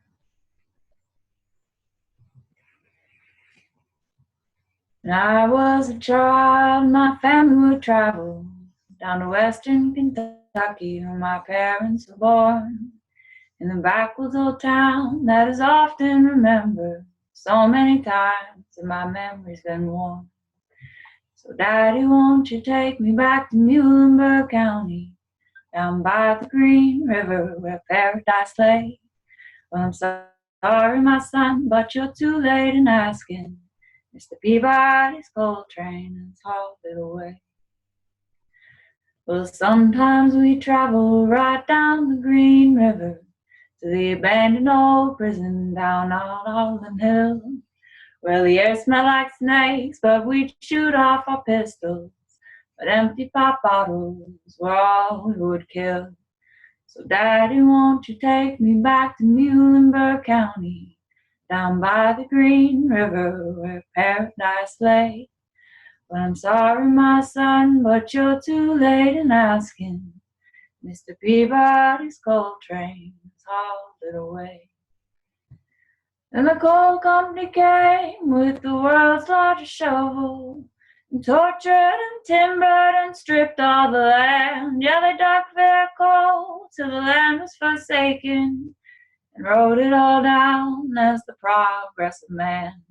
I was a child, my family would travel down to western Kentucky where my parents were born. In the backwoods old town that is often remembered so many times that my memory's been worn. So Daddy, won't you take me back to Muhlenberg County, down by the Green River where paradise lay? Well, I'm sorry, my son, but you're too late in asking. Mr. Peabody's coal train has hauled it away. Well, sometimes we travel right down the Green River to the abandoned old prison down on Alden Hill, where the air smelled like snakes, but we'd shoot off our pistols, but empty pop bottles were all we would kill. So Daddy, won't you take me back to Muhlenberg County, down by the Green River where paradise lay? Well, I'm sorry, my son, but you're too late in asking. Mr. Peabody's coal train has hauled it away. And the coal company came with the world's largest shovel and tortured and timbered and stripped all the land. Yeah, they dug their coal till the land was forsaken and wrote it all down as the progress of man.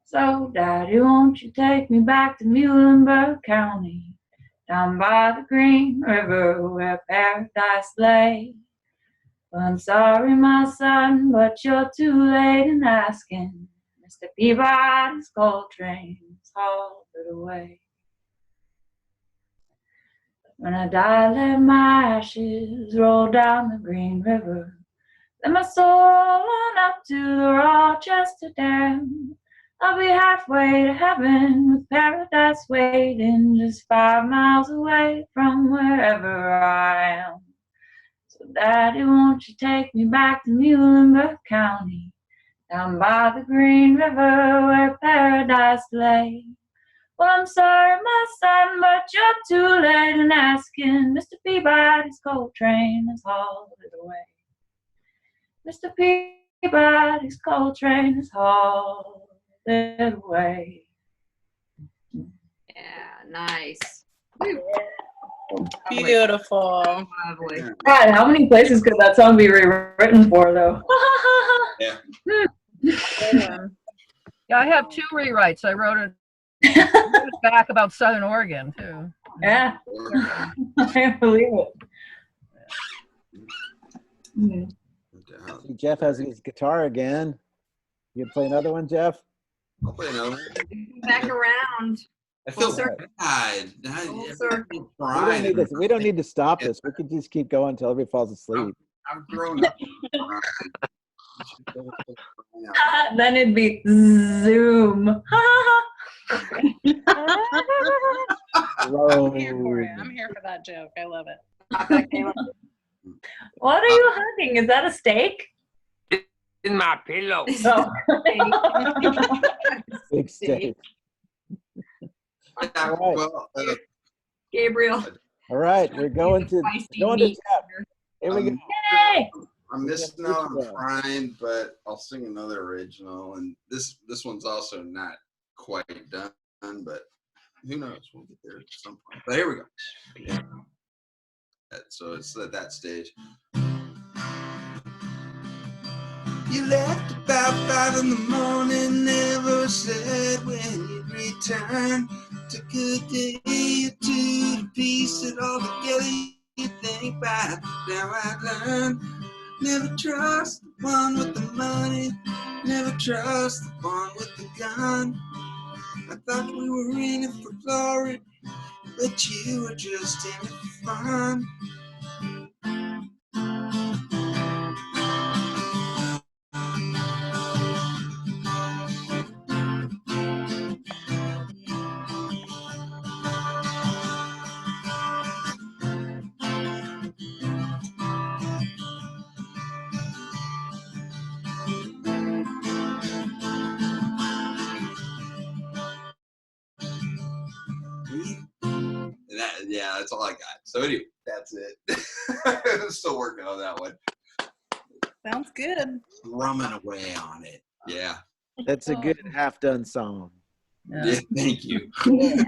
So, Daddy, won't you take me back to Muhlenberg County, down by the Green River where paradise lay? Well, I'm sorry, my son, but you're too late in asking. Mr. Peabody's coal train's hauled it away. When I die, let my ashes roll down the Green River. Let my soul run up to the Rochester Dam. I'll be halfway to heaven with paradise waiting just 5 miles away from wherever I am. So Daddy, won't you take me back to Muhlenberg County, down by the Green River where paradise lay? Well, I'm sorry, my son, but you're too late in asking. Mr. Peabody's coal train has hauled it away. Mr. Peabody's coal train has hauled it away. Yeah, nice. Beautiful. Lovely. God, how many places could that song be rewritten for, though? Yeah. Yeah, I have 2 rewrites. I wrote it back about Southern Oregon, too. Yeah. I can't believe it. I see Jeff has his guitar again. You can play another one, Jeff? I'll play another one. Back around. I feel Full bad. We don't need to stop this. We can just keep going until everybody falls asleep. I've grown up. Then it'd be Zoom. I'm here for it. I'm here for that joke. I love it. What are you hunting? Is that a steak? In my pillow. Oh. Big steak. All right. Gabriel. All right, we're going to Jeff. Here we go. Yay! I'm missing out on Prime, but I'll sing another original, and this one's also not quite done, but who knows? We'll get there at some point. But here we go. So it's at that stage. You left about 5 in the morning, never said when you'd return. Took a day or two to piece it all together. You think by now I'd learned. Never trust the one with the money, never trust the one with the gun. I thought we were in it for glory, but you were just in it for fun. Yeah, that's all I got. So anyway, that's it. I'm still working on that one. Sounds good. Rumming away on it. Yeah. That's a good half-done song. Yeah, thank you. Yeah.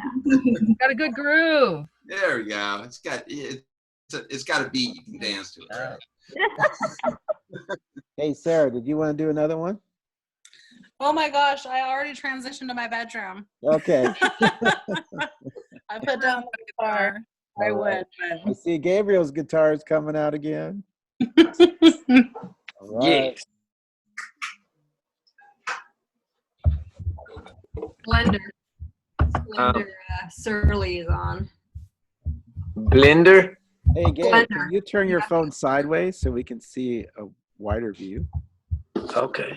Got a good groove. There we go. It's got a beat. You can dance to it. Right? Hey, Sarah, did you want to do another one? Oh my gosh, I already transitioned to my bedroom. Okay. I put down the guitar. I went. I see Gabriel's guitar is coming out again. All right. Yes. Blender Surly is on. Blender? Hey, Gabe, can you turn your phone sideways so we can see a wider view? Okay.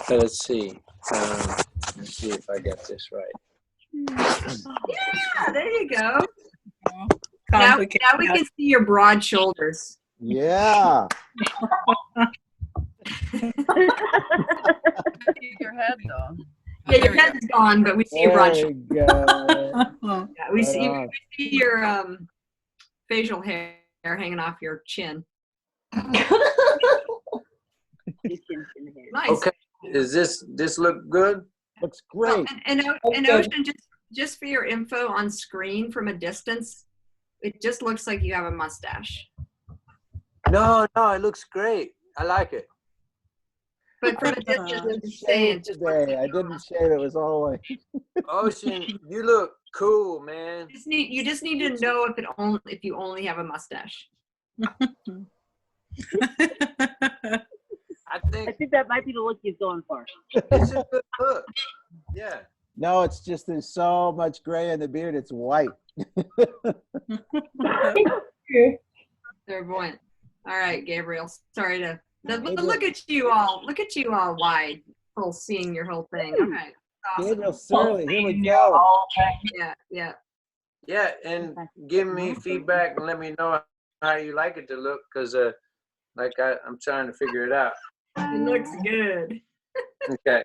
Let's see. Let's see if I got this right. Yeah, there you go. Now we can see your broad shoulders. Yeah. Your head though. Yeah, your head's gone, but we see your broad shoulders. Yeah, we see your facial hair hanging off your chin. Nice. Okay. Is this look good? Looks great. And Ocean, just for your info, on screen from a distance, it just looks like you have a mustache. No, it looks great. I like it. But from a distance, I'm just saying. Today, I didn't shave. It was all like. Ocean, you look cool, man. You just need to know if you only have a mustache. I think that might be the look he's going for. It's a good look. Yeah. No, it's just there's so much gray in the beard. It's white. Clairvoyant. All right, Gabriel. Sorry to look at you all. Look at you all wide, full seeing your whole thing. Okay. Awesome. Gabriel Surly, here we go. Yeah. Yeah, and give me feedback and let me know how you like it to look, because I'm trying to figure it out. It looks good. Okay.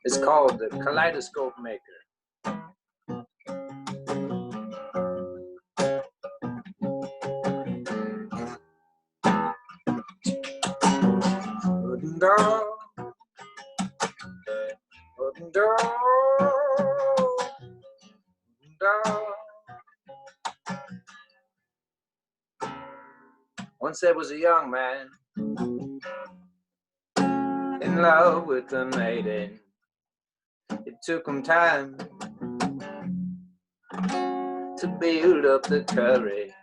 It's called the Kaleidoscope Maker. Once there was a young man in love with a maiden. It took him time to build up the courage.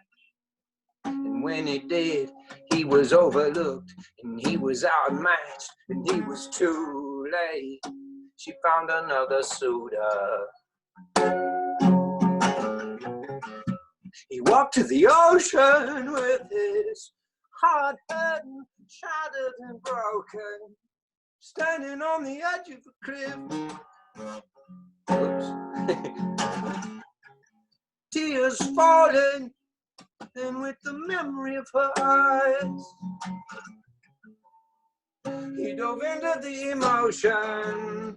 And when he did, he was overlooked and he was outmatched and he was too late. She found another suitor. He walked to the ocean with his heart hurt and shattered and broken, standing on the edge of a cliff. Oops. Tears falling, and with the memory of her eyes, he dove into the emotion.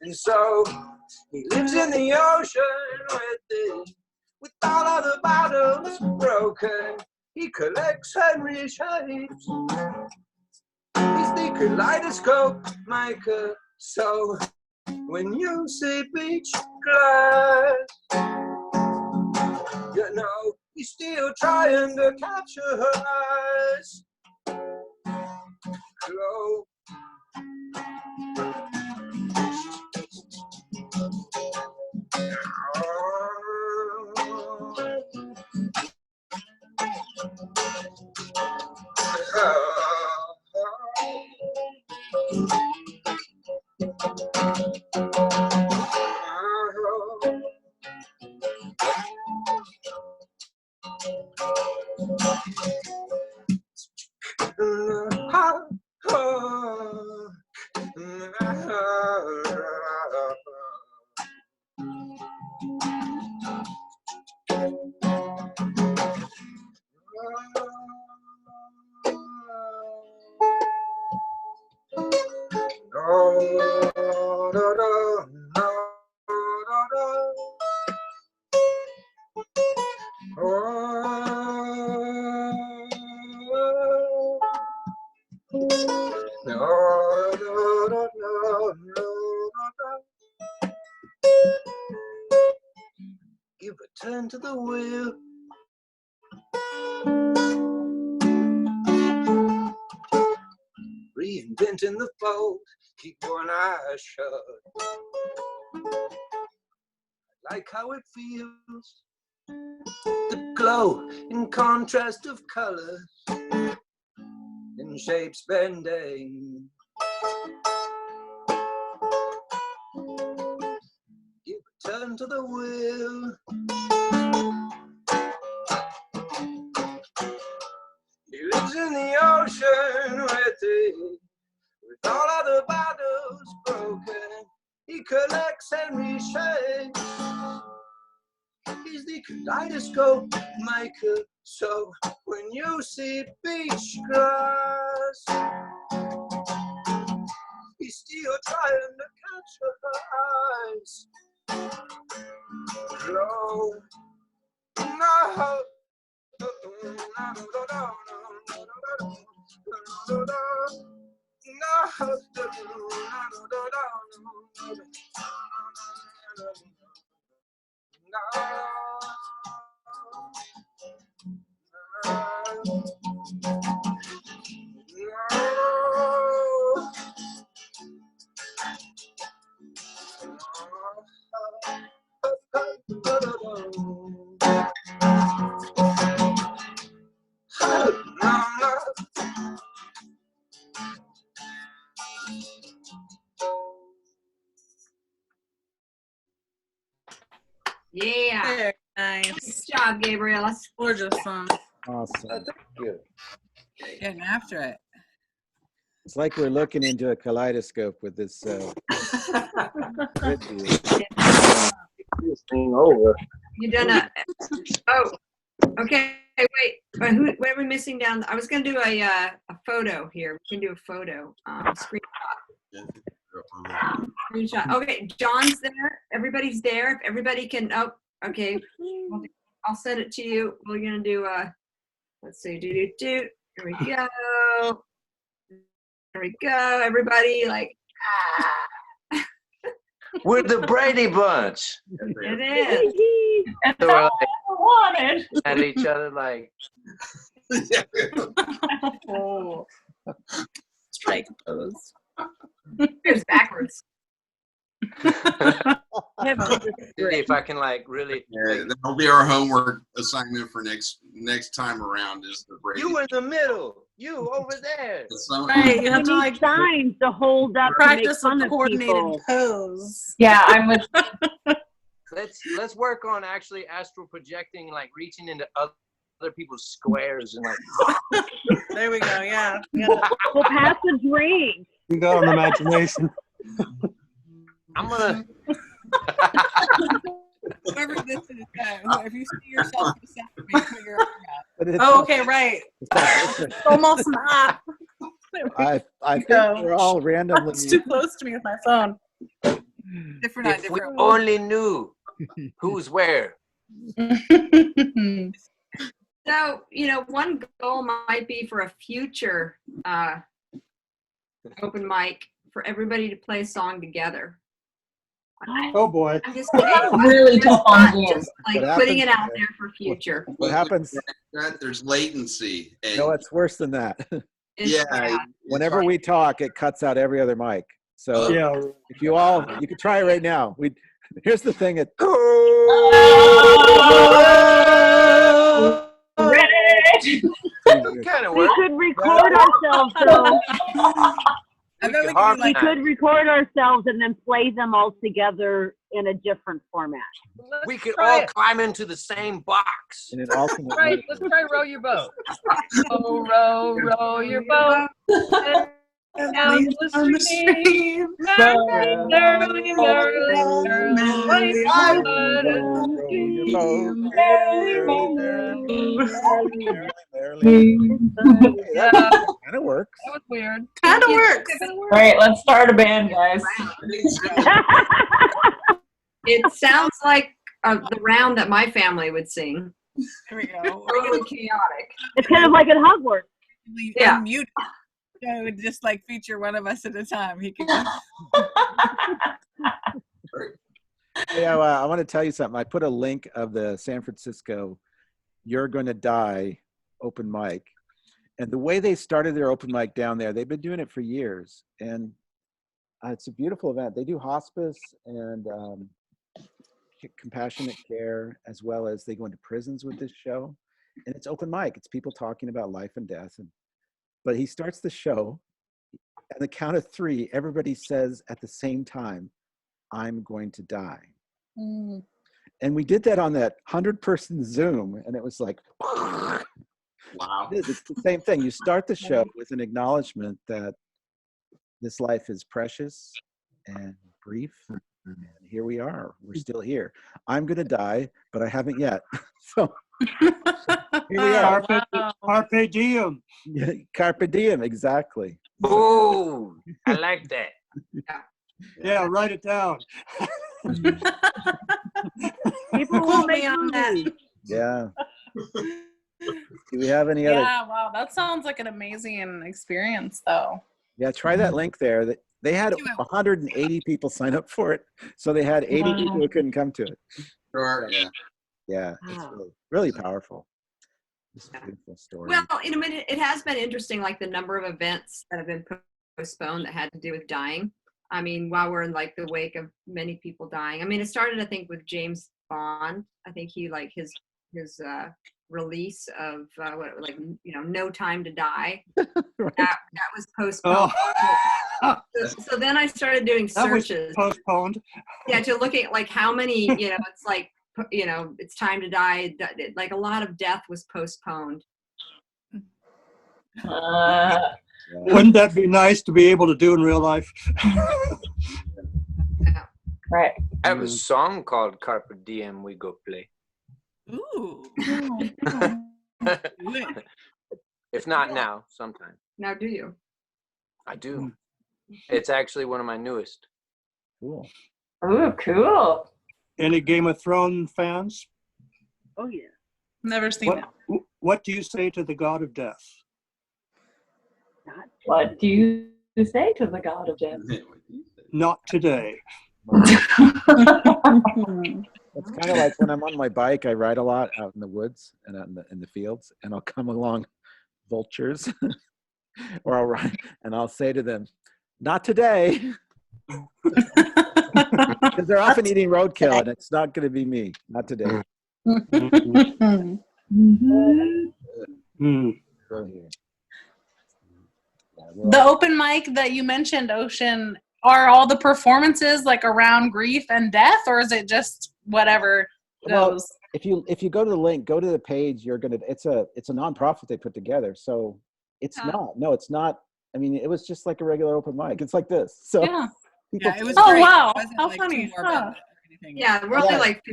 And so he lives in the ocean with all of the bottles broken. He collects Henry shapes. He's the kaleidoscope maker. So when you see beach glass, you know he's still trying to capture her eyes. Glow. Give a turn to the wheel. Reinventing the fold, keep one eye shut. I like how it feels, the glow in contrast of colors, in shapes bending. Give a turn to the wheel. He lives in the ocean with all of the bottles broken. He collects Henry shapes. He's the kaleidoscope maker. So when you see beach glass, he's still trying to catch her eyes. Glow. No. Yeah. Very nice. Good job, Gabriel. That's gorgeous song. Awesome. Thank you. Getting after it. It's like we're looking into a kaleidoscope with this. This thing over. You done a? Oh, okay. Wait. What are we missing down? I was gonna do a photo here. We can do a photo screenshot. Screenshot. Okay, John's there. Everybody's there. If everybody can. Oh, okay. I'll send it to you. We're gonna do let's see. Do. Here we go. There we go. Everybody, like. We're the Brady Bunch. It is. That's So we're all like I wanted. at each other like. Oh. Strike pose. Here's backwards. If I can like really. Yeah, that'll be our homework assignment for next time around is the Brady. You in the middle. You over there. Right, you have to like signs to hold up practice to make fun a of coordinated people. pose. Yeah, I'm with. Let's work on actually astral projecting, like reaching into other people's squares and like. There we go. Yeah. We'll pass the drink. You got an imagination. I'm gonna. Whoever this is, if you see yourself in the center, make sure you're up. Oh, okay, right. It's Almost not. I think No. we're all randomly. It's too close to me with my phone. Different on If we different. only knew who's where. So, one goal might be for a future open mic for everybody to play a song together. Oh boy. I'm just saying, Really tough on Zoom. just like What putting it happens- out there for future. What happens? There's latency. And No, it's worse than that. It's yeah. bad. Whenever we talk, it cuts out every other mic. So Yeah. if you could try it right now. Here's the thing. Kind of We work. could record ourselves though. We Like, could record ourselves and then play them all together in a different format. we could try all it. climb into the same box. In an alternate Right, let's try row your boat. Row your boat. Down the stream. Kind of works. That was weird. Kind of works. All right, let's start a band, guys. It sounds like the round that my family would sing. Here we go. Really chaotic. It's kind of like at Hogwarts. Yeah. Unmute. I would just like feature one of us at a time. He could just... Yeah, I want to tell you something. I put a link of the San Francisco You're Gonna Die open mic. And the way they started their open mic down there, they've been doing it for years. And it's a beautiful event. They do hospice and compassionate care, as well as they go into prisons with this show. And it's open mic. It's people talking about life and death. But he starts the show, at the count of 3, everybody says at the same time, I'm going to die. Mm. And we did that on that 100-person Zoom, and it was like, wow. It's the same thing. You start the show with an acknowledgement that this life is precious and brief, and here we are. We're still here. I'm going to die, but I haven't yet. So here we are. Carpe diem. Yeah, carpe diem, exactly. Oh, I like that. Yeah, write it down. People will make movies. Yeah. Do we have any other? Yeah, wow, that sounds like an amazing experience, though. Yeah, try that link there. They had 180 people sign up for it, so they had 80 people who couldn't come to it. Sure, yeah. Yeah, it's really powerful. It's a beautiful story. Well, it has been interesting, like the number of events that have been postponed that had to do with dying. I mean, while we're in like the wake of many people dying. I mean, it started, I think, with James Bond. I think he like his release of No Time to Die. Right. That was postponed. Oh. So then I started doing That was searches. postponed. Yeah, to look at like how many, it's like, it's time to die. Like a lot of death was postponed. Wouldn't that be nice to be able to do in real life? Right. I have a song called Carpe Diem We Go Play. Ooh. If not now, sometime. Now do you? I do. It's actually one of my newest. Cool. Ooh, cool. Any Game of Thrones fans? Oh yeah. Never seen it. What do you say to the god of death? What do you say to the god of death? Not today. It's kind of like when I'm on my bike, I ride a lot out in the woods and out in the fields, and I'll come along vultures, or I'll ride and I'll say to them, "Not today," because they're often eating roadkill, and it's not going to be me. Not today. The open mic that you mentioned, Ocean, are all the performances like around grief and death, or is it just whatever Well, goes? if you go to the link, go to the page. It's a nonprofit they put together, so it's not. No, it's not. I mean, it was just like a regular open mic. It's like this. So Yeah. people It was Oh, great. wow. It wasn't How like funny. too morbid Huh. or anything. Yeah, we're only Yeah. like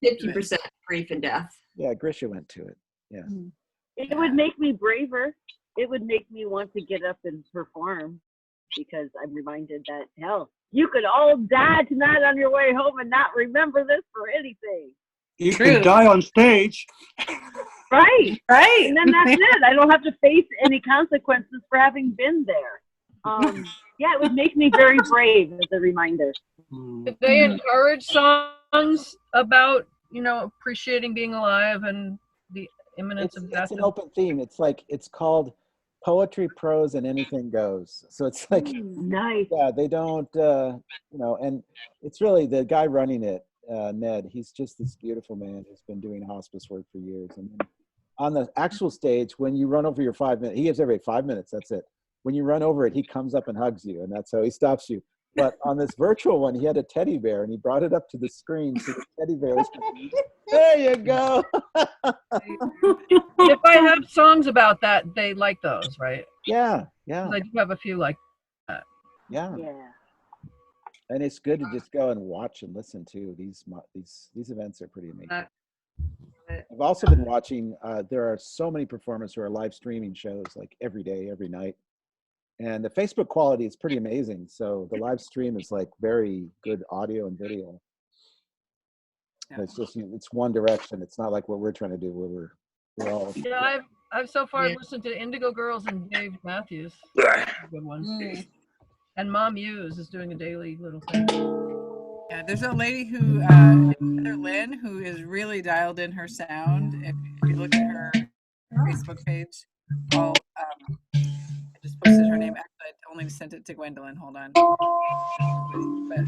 50% grief and death. yeah, Grisha went to it. Yeah. It would make me braver. it would make me want to get up and perform because I'm reminded that, hell, you could all die tonight on your way home and not remember this for anything. You can die on stage. Right. Right. And then that's it. I don't have to face any consequences for having been there. Yeah, it would make me very brave as a reminder. Did they encourage songs about, appreciating being alive and the imminence of death? It's an open theme. It's called Poetry, Prose, and Anything Goes. So it's like, nice. Yeah, they don't, and it's really the guy running it, Ned. He's just this beautiful man who's been doing hospice work for years. And then on the actual stage, when you run over your 5 minutes, he gives everybody 5 minutes. That's it. When you run over it, he comes up and hugs you, and that's how he stops you. But on this virtual one, he had a teddy bear, and he brought it up to the screen, so the teddy bear was going, there you go. If I have songs about that, they like those, right? Yeah. 'Cause I do have a few like that. Yeah. And it's good to just go and watch and listen to. These events are pretty amazing. I've also been watching, there are so many performers who are live streaming shows like every day, every night. And the Facebook quality is pretty amazing. So the live stream is like very good audio and video. Yeah. It's just, it's one direction. It's not like what we're trying to do where we're all. Yeah, I've so far listened to Indigo Girls and Dave Matthews. Good one. And Mom Muse is doing a daily little thing. Yeah, there's a lady who, Heather Lynn, who is really dialed in her sound. If you look at her Facebook page, I just posted her name. Actually, I only sent it to Gwendolyn. Hold on. But I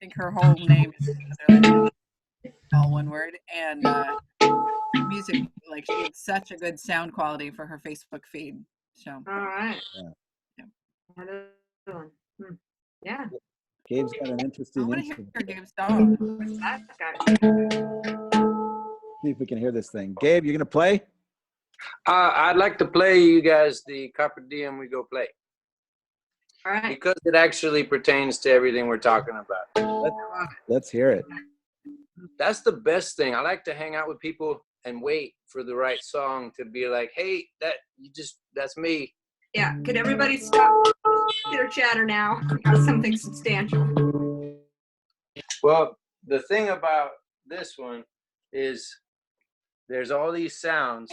think her whole name is Heather Lynn, all one word. And music, like she had such a good sound quality for her Facebook feed. So. All right. Yeah. Yeah. Gabe's got an interesting. I want to hear Gabe's song. See if we can hear this thing. Gabe, you gonna play? I'd like to play you guys the Carpe Diem We Go Play. All right. Because it actually pertains to everything we're talking about. Let's hear it. That's the best thing. I like to hang out with people and wait for the right song to be like, hey, that's me. Yeah, could everybody stop their chatter now? We got something substantial. Well, the thing about this one is there's all these sounds.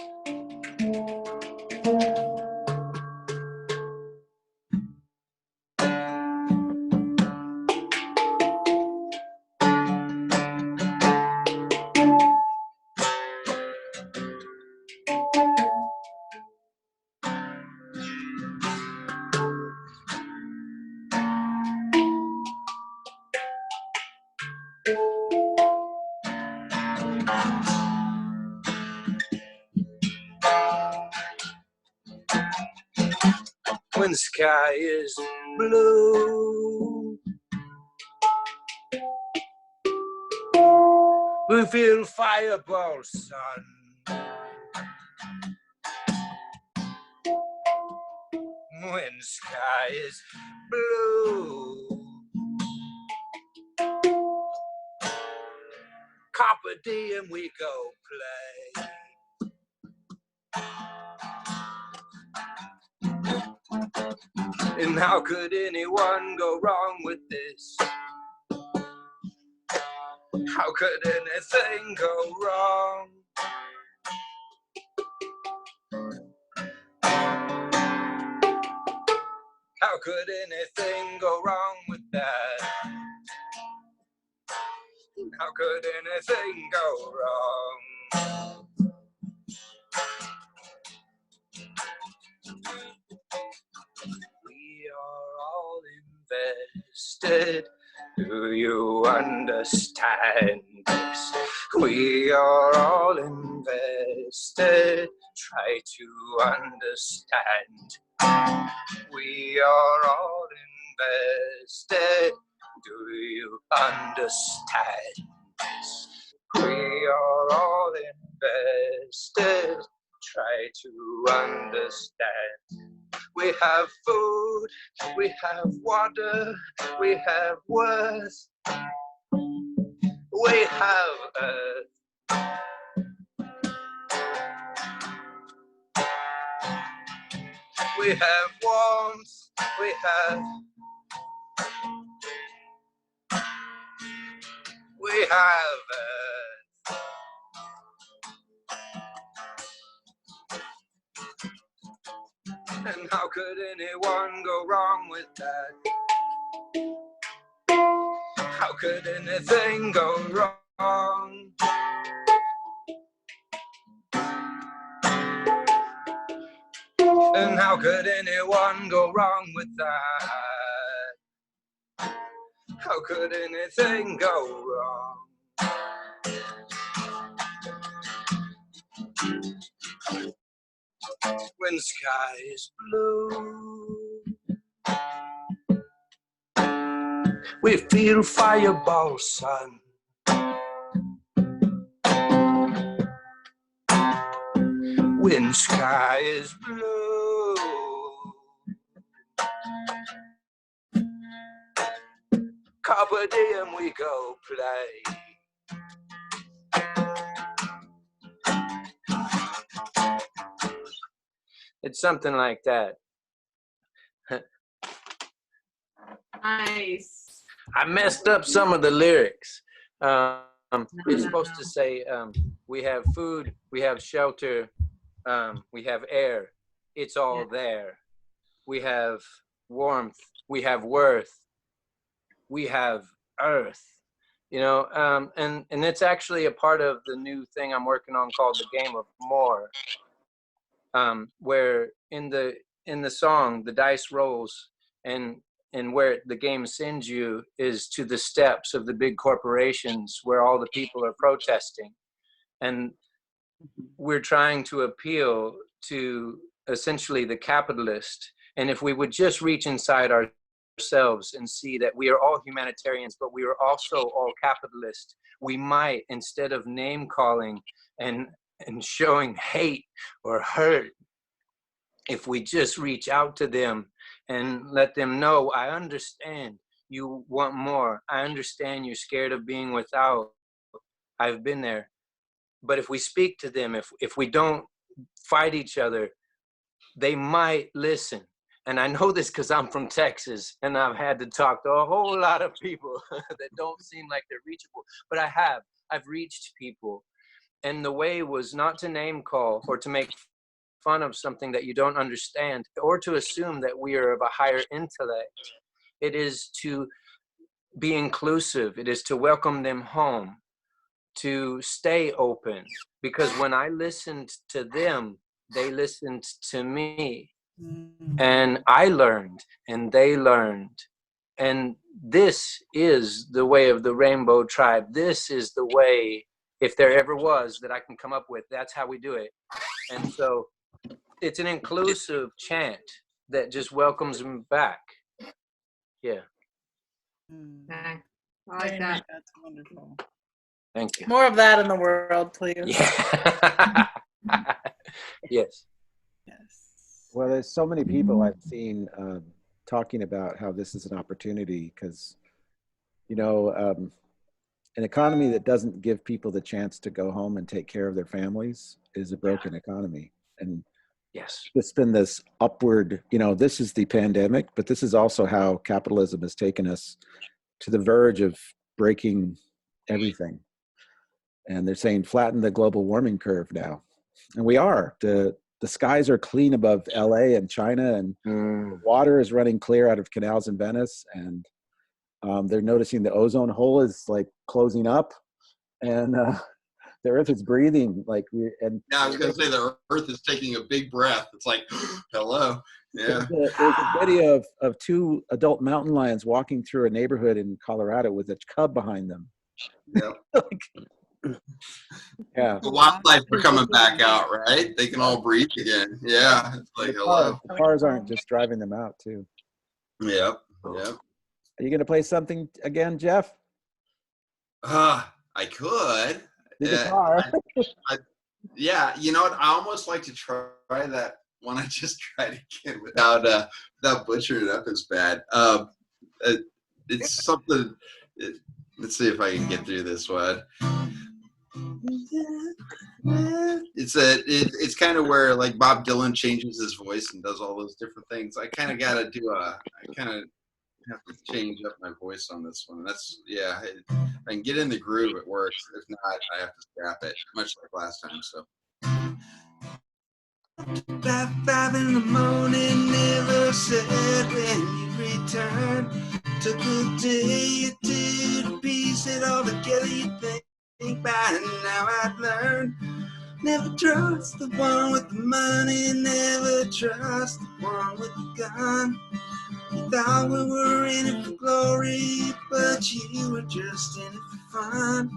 When the sky is blue, we feel fireballs, son. When the sky is blue, Carpe Diem we go play. And how could anyone go wrong with this? How could anything go wrong? How could anything go wrong with that? How could anything go wrong? We are all invested. Do you understand this? We are all invested. Try to understand. We are all invested. Do you understand this? We are all invested. Try to understand. We have food, we have water, we have worth, we have earth. We have warmth, we have and how could anyone go wrong with that? How could anything go wrong? And how could anyone go wrong with that? How could anything go wrong? When the sky is blue, we feel fireball sun. When the sky is blue, carpe diem we go play. It's something like that. Nice. I messed up some of the lyrics. It's supposed to say, we have food, we have shelter, we have air. It's all there. We have warmth, we have worth, we have earth. You know, and it's actually a part of the new thing I'm working on called the Game of More, where in the song the dice rolls, and where the game sends you is to the steps of the big corporations where all the people are protesting, and we're trying to appeal to essentially the capitalist. And if we would just reach inside ourselves and see that we are all humanitarians, but we are also all capitalists, we might, instead of name calling and showing hate or hurt, if we just reach out to them and let them know, I understand you want more. I understand you're scared of being without. I've been there. But if we speak to them, if we don't fight each other, they might listen. And I know this because I'm from Texas and I've had to talk to a whole lot of people that don't seem like they're reachable. But I've reached people. And the way was not to name call or to make fun of something that you don't understand or to assume that we are of a higher intellect. It is to be inclusive. It is to welcome them home, to stay open. Because when I listened to them, they listened to me. And I learned and they learned. And this is the way of the Rainbow Tribe. This is the way, if there ever was, that I can come up with. That's how we do it. And so it's an inclusive chant that just welcomes them back. Yeah. I like that. That's wonderful. Thank you. More of that in the world, please. Yeah. Yes. Well, there's so many people I've seen talking about how this is an opportunity because, you know, an economy that doesn't give people the chance to go home and take care of their families is a broken economy. And yes, it's been this upward, you know, this is the pandemic, but this is also how capitalism has taken us to the verge of breaking everything. And they're saying flatten the global warming curve now. And we are. The skies are clean above LA and China, and water is running clear out of canals in Venice. And they're noticing the ozone hole is like closing up, and the Earth is breathing like we. And yeah, I was gonna say the Earth is taking a big breath. It's like, hello, yeah. There's a video of two adult mountain lions walking through a neighborhood in Colorado with a cub behind them. Yep. Yeah. The wildlife are coming back out, right? They can all breathe again. Yeah. It's like, hello. The cars aren't just driving them out too. Yep. Yep. Are you gonna play something again, Jeff? I could. The guitar. Yeah, you know what? I almost like to try that one I just tried again without butchering it up as bad. It's something. Let's see if I can get through this one. It's kind of where like Bob Dylan changes his voice and does all those different things. I kind of got to I kind of have to change up my voice on this one. That's if I can get in the groove, it works. If not, I have to scrap it, much like last time. So. 5 in the morning, never said when you return. Took a day or two to piece it all together. You think by now I'd learned. Never trust the one with the money, never trust the one with the gun. You thought we were in it for glory, but you were just in it for fun.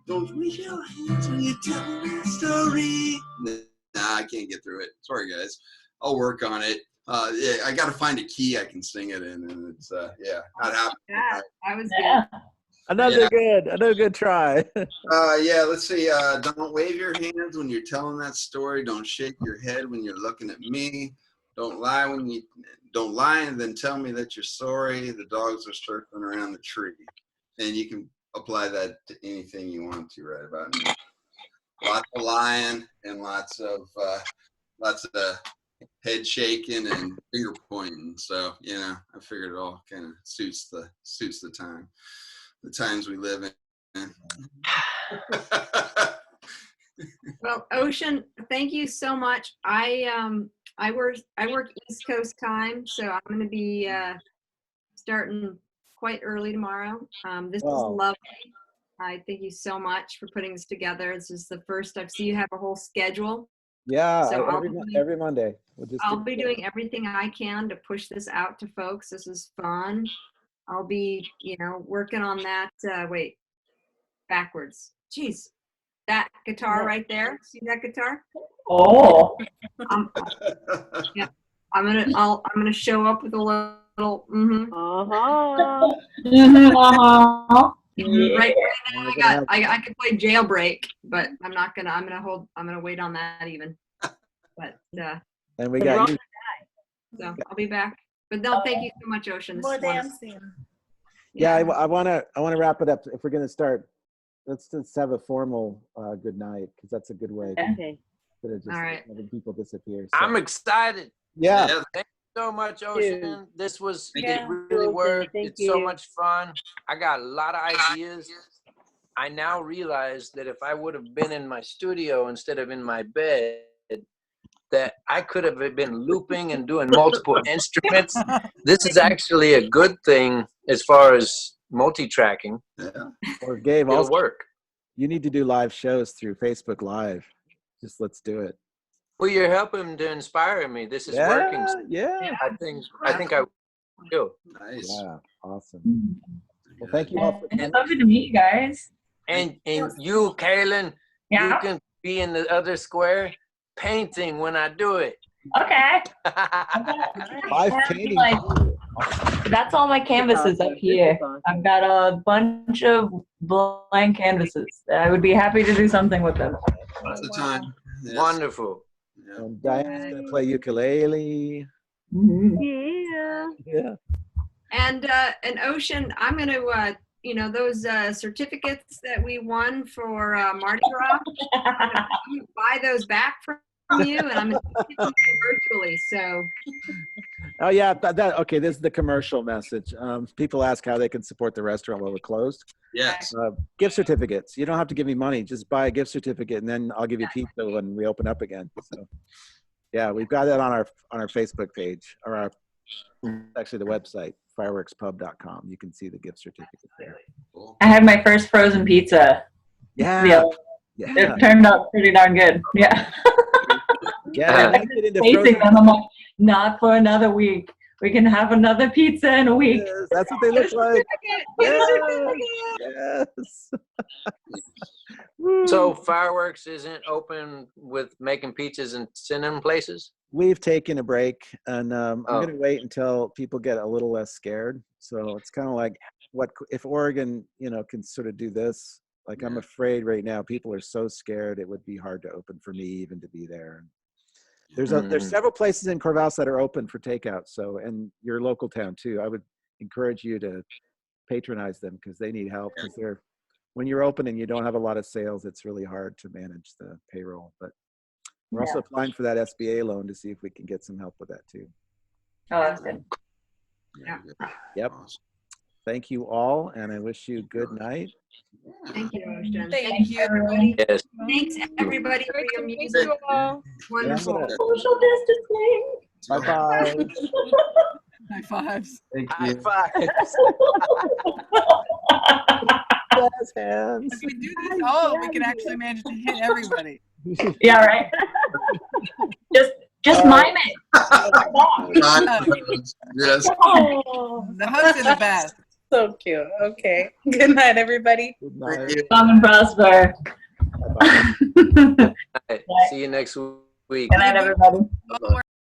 Don't raise your hands when you tell that story. Nah, I can't get through it. Sorry, guys. I'll work on it. I got to find a key I can sing it in, and it's not happening. Yeah, that was good. Another good try. Let's see. Don't wave your hands when you're telling that story. Don't shake your head when you're looking at me. Don't lie and then tell me that you're sorry. The dogs are circling around the tree, and you can apply that to anything you want to write about me. Lots of lying and lots of head shaking and finger pointing. So I figured it all kind of suits the times we live in. Well, Ocean, thank you so much. I work East Coast time, so I'm going to be starting quite early tomorrow. This is lovely. I thank you so much for putting this together. This is the first I've seen you have a whole schedule. Yeah, So every Monday. I'll be doing everything I can to push this out to folks. This is fun. I'll be, working on that. Wait, backwards. Jeez, that guitar right there. See that guitar? Oh. Yeah, I'm gonna show up with a little. Right now, I could play Jailbreak, but I'm not gonna. I'm gonna wait on that even. But and we got you. So I'll be back. But no, thank you so much, Ocean. This More is wonderful. dancing. Yeah, I wanna wrap it up. If we're gonna start, let's just have a formal good night, because that's a good way. Okay. To just All right. having people disappear. So. I'm excited. Yeah. Thank you so much, Ocean. This was Yeah. it really worked. Thank It's so you. much fun. I got a lot of ideas. I now realize that if I would have been in my studio instead of in my bed, that I could have been looping and doing multiple instruments. This is actually a good thing as far as multi-tracking. Yeah. Or Gabe, It'll also, work. you need to do live shows through Facebook Live. Just let's do it. Well, you're helping to inspire me. This is working. Yeah. I think I will. Nice. Yeah. Awesome. Well, thank you all for It's lovely to meet you guys. And you, Kaylin, Yeah. you can be in the other square painting when I do it. Okay. Live painting. That's all my canvases up here. I've got a bunch of blank canvases. I would be happy to do something with them. Lots of time. Yes. Wonderful. And Diane's gonna play ukulele. Yeah. Yeah. And Ocean, I'm gonna those certificates that we won for Mardi Gras. I'm gonna buy those back from you, and I'm gonna give them to you virtually. So. Oh yeah, okay. This is the commercial message. People ask how they can support the restaurant while we're closed. Yes. Gift certificates. You don't have to give me money. Just buy a gift certificate, and then I'll give you pizza when we open up again. So, yeah, we've got that on our Facebook page, or actually the website, fireworkspub.com. You can see the gift certificate there. I had my first frozen pizza. Yeah. It turned out pretty darn good. Yeah. Yeah. I'm tasting them. I'm like, not for another week. We can have another pizza in a week. Yes, that's what they look like. Yes. So Fireworks isn't open with making pizzas and sending them places? We've taken a break, and I'm going to wait until people get a little less scared. So it's kind of like, if Oregon, can sort of do this. Like, I'm afraid right now people are so scared it would be hard to open for me even to be there. There's several places in Corvallis that are open for takeout. So, and your local town too. I would encourage you to patronize them because they need help, because when you're opening, you don't have a lot of sales. It's really hard to manage the payroll. But we're also applying for that SBA loan to see if we can get some help with that too. Oh, that's good. Yeah. Yep. Thank you all, and I wish you good night. Thank you, Ocean. Thank you, everybody. Yes. Thanks, everybody, for your music. Wonderful. Social distancing. Bye-bye. High fives. Thank High you. five. Jazz hands. If we do this all, we can actually manage to hit everybody. Yeah, right. Just mime it. Yes. The hugs are the best. So cute. Okay. Good night, everybody. Good night. Long and prosper. Bye-bye. See you next week. Good night, everybody.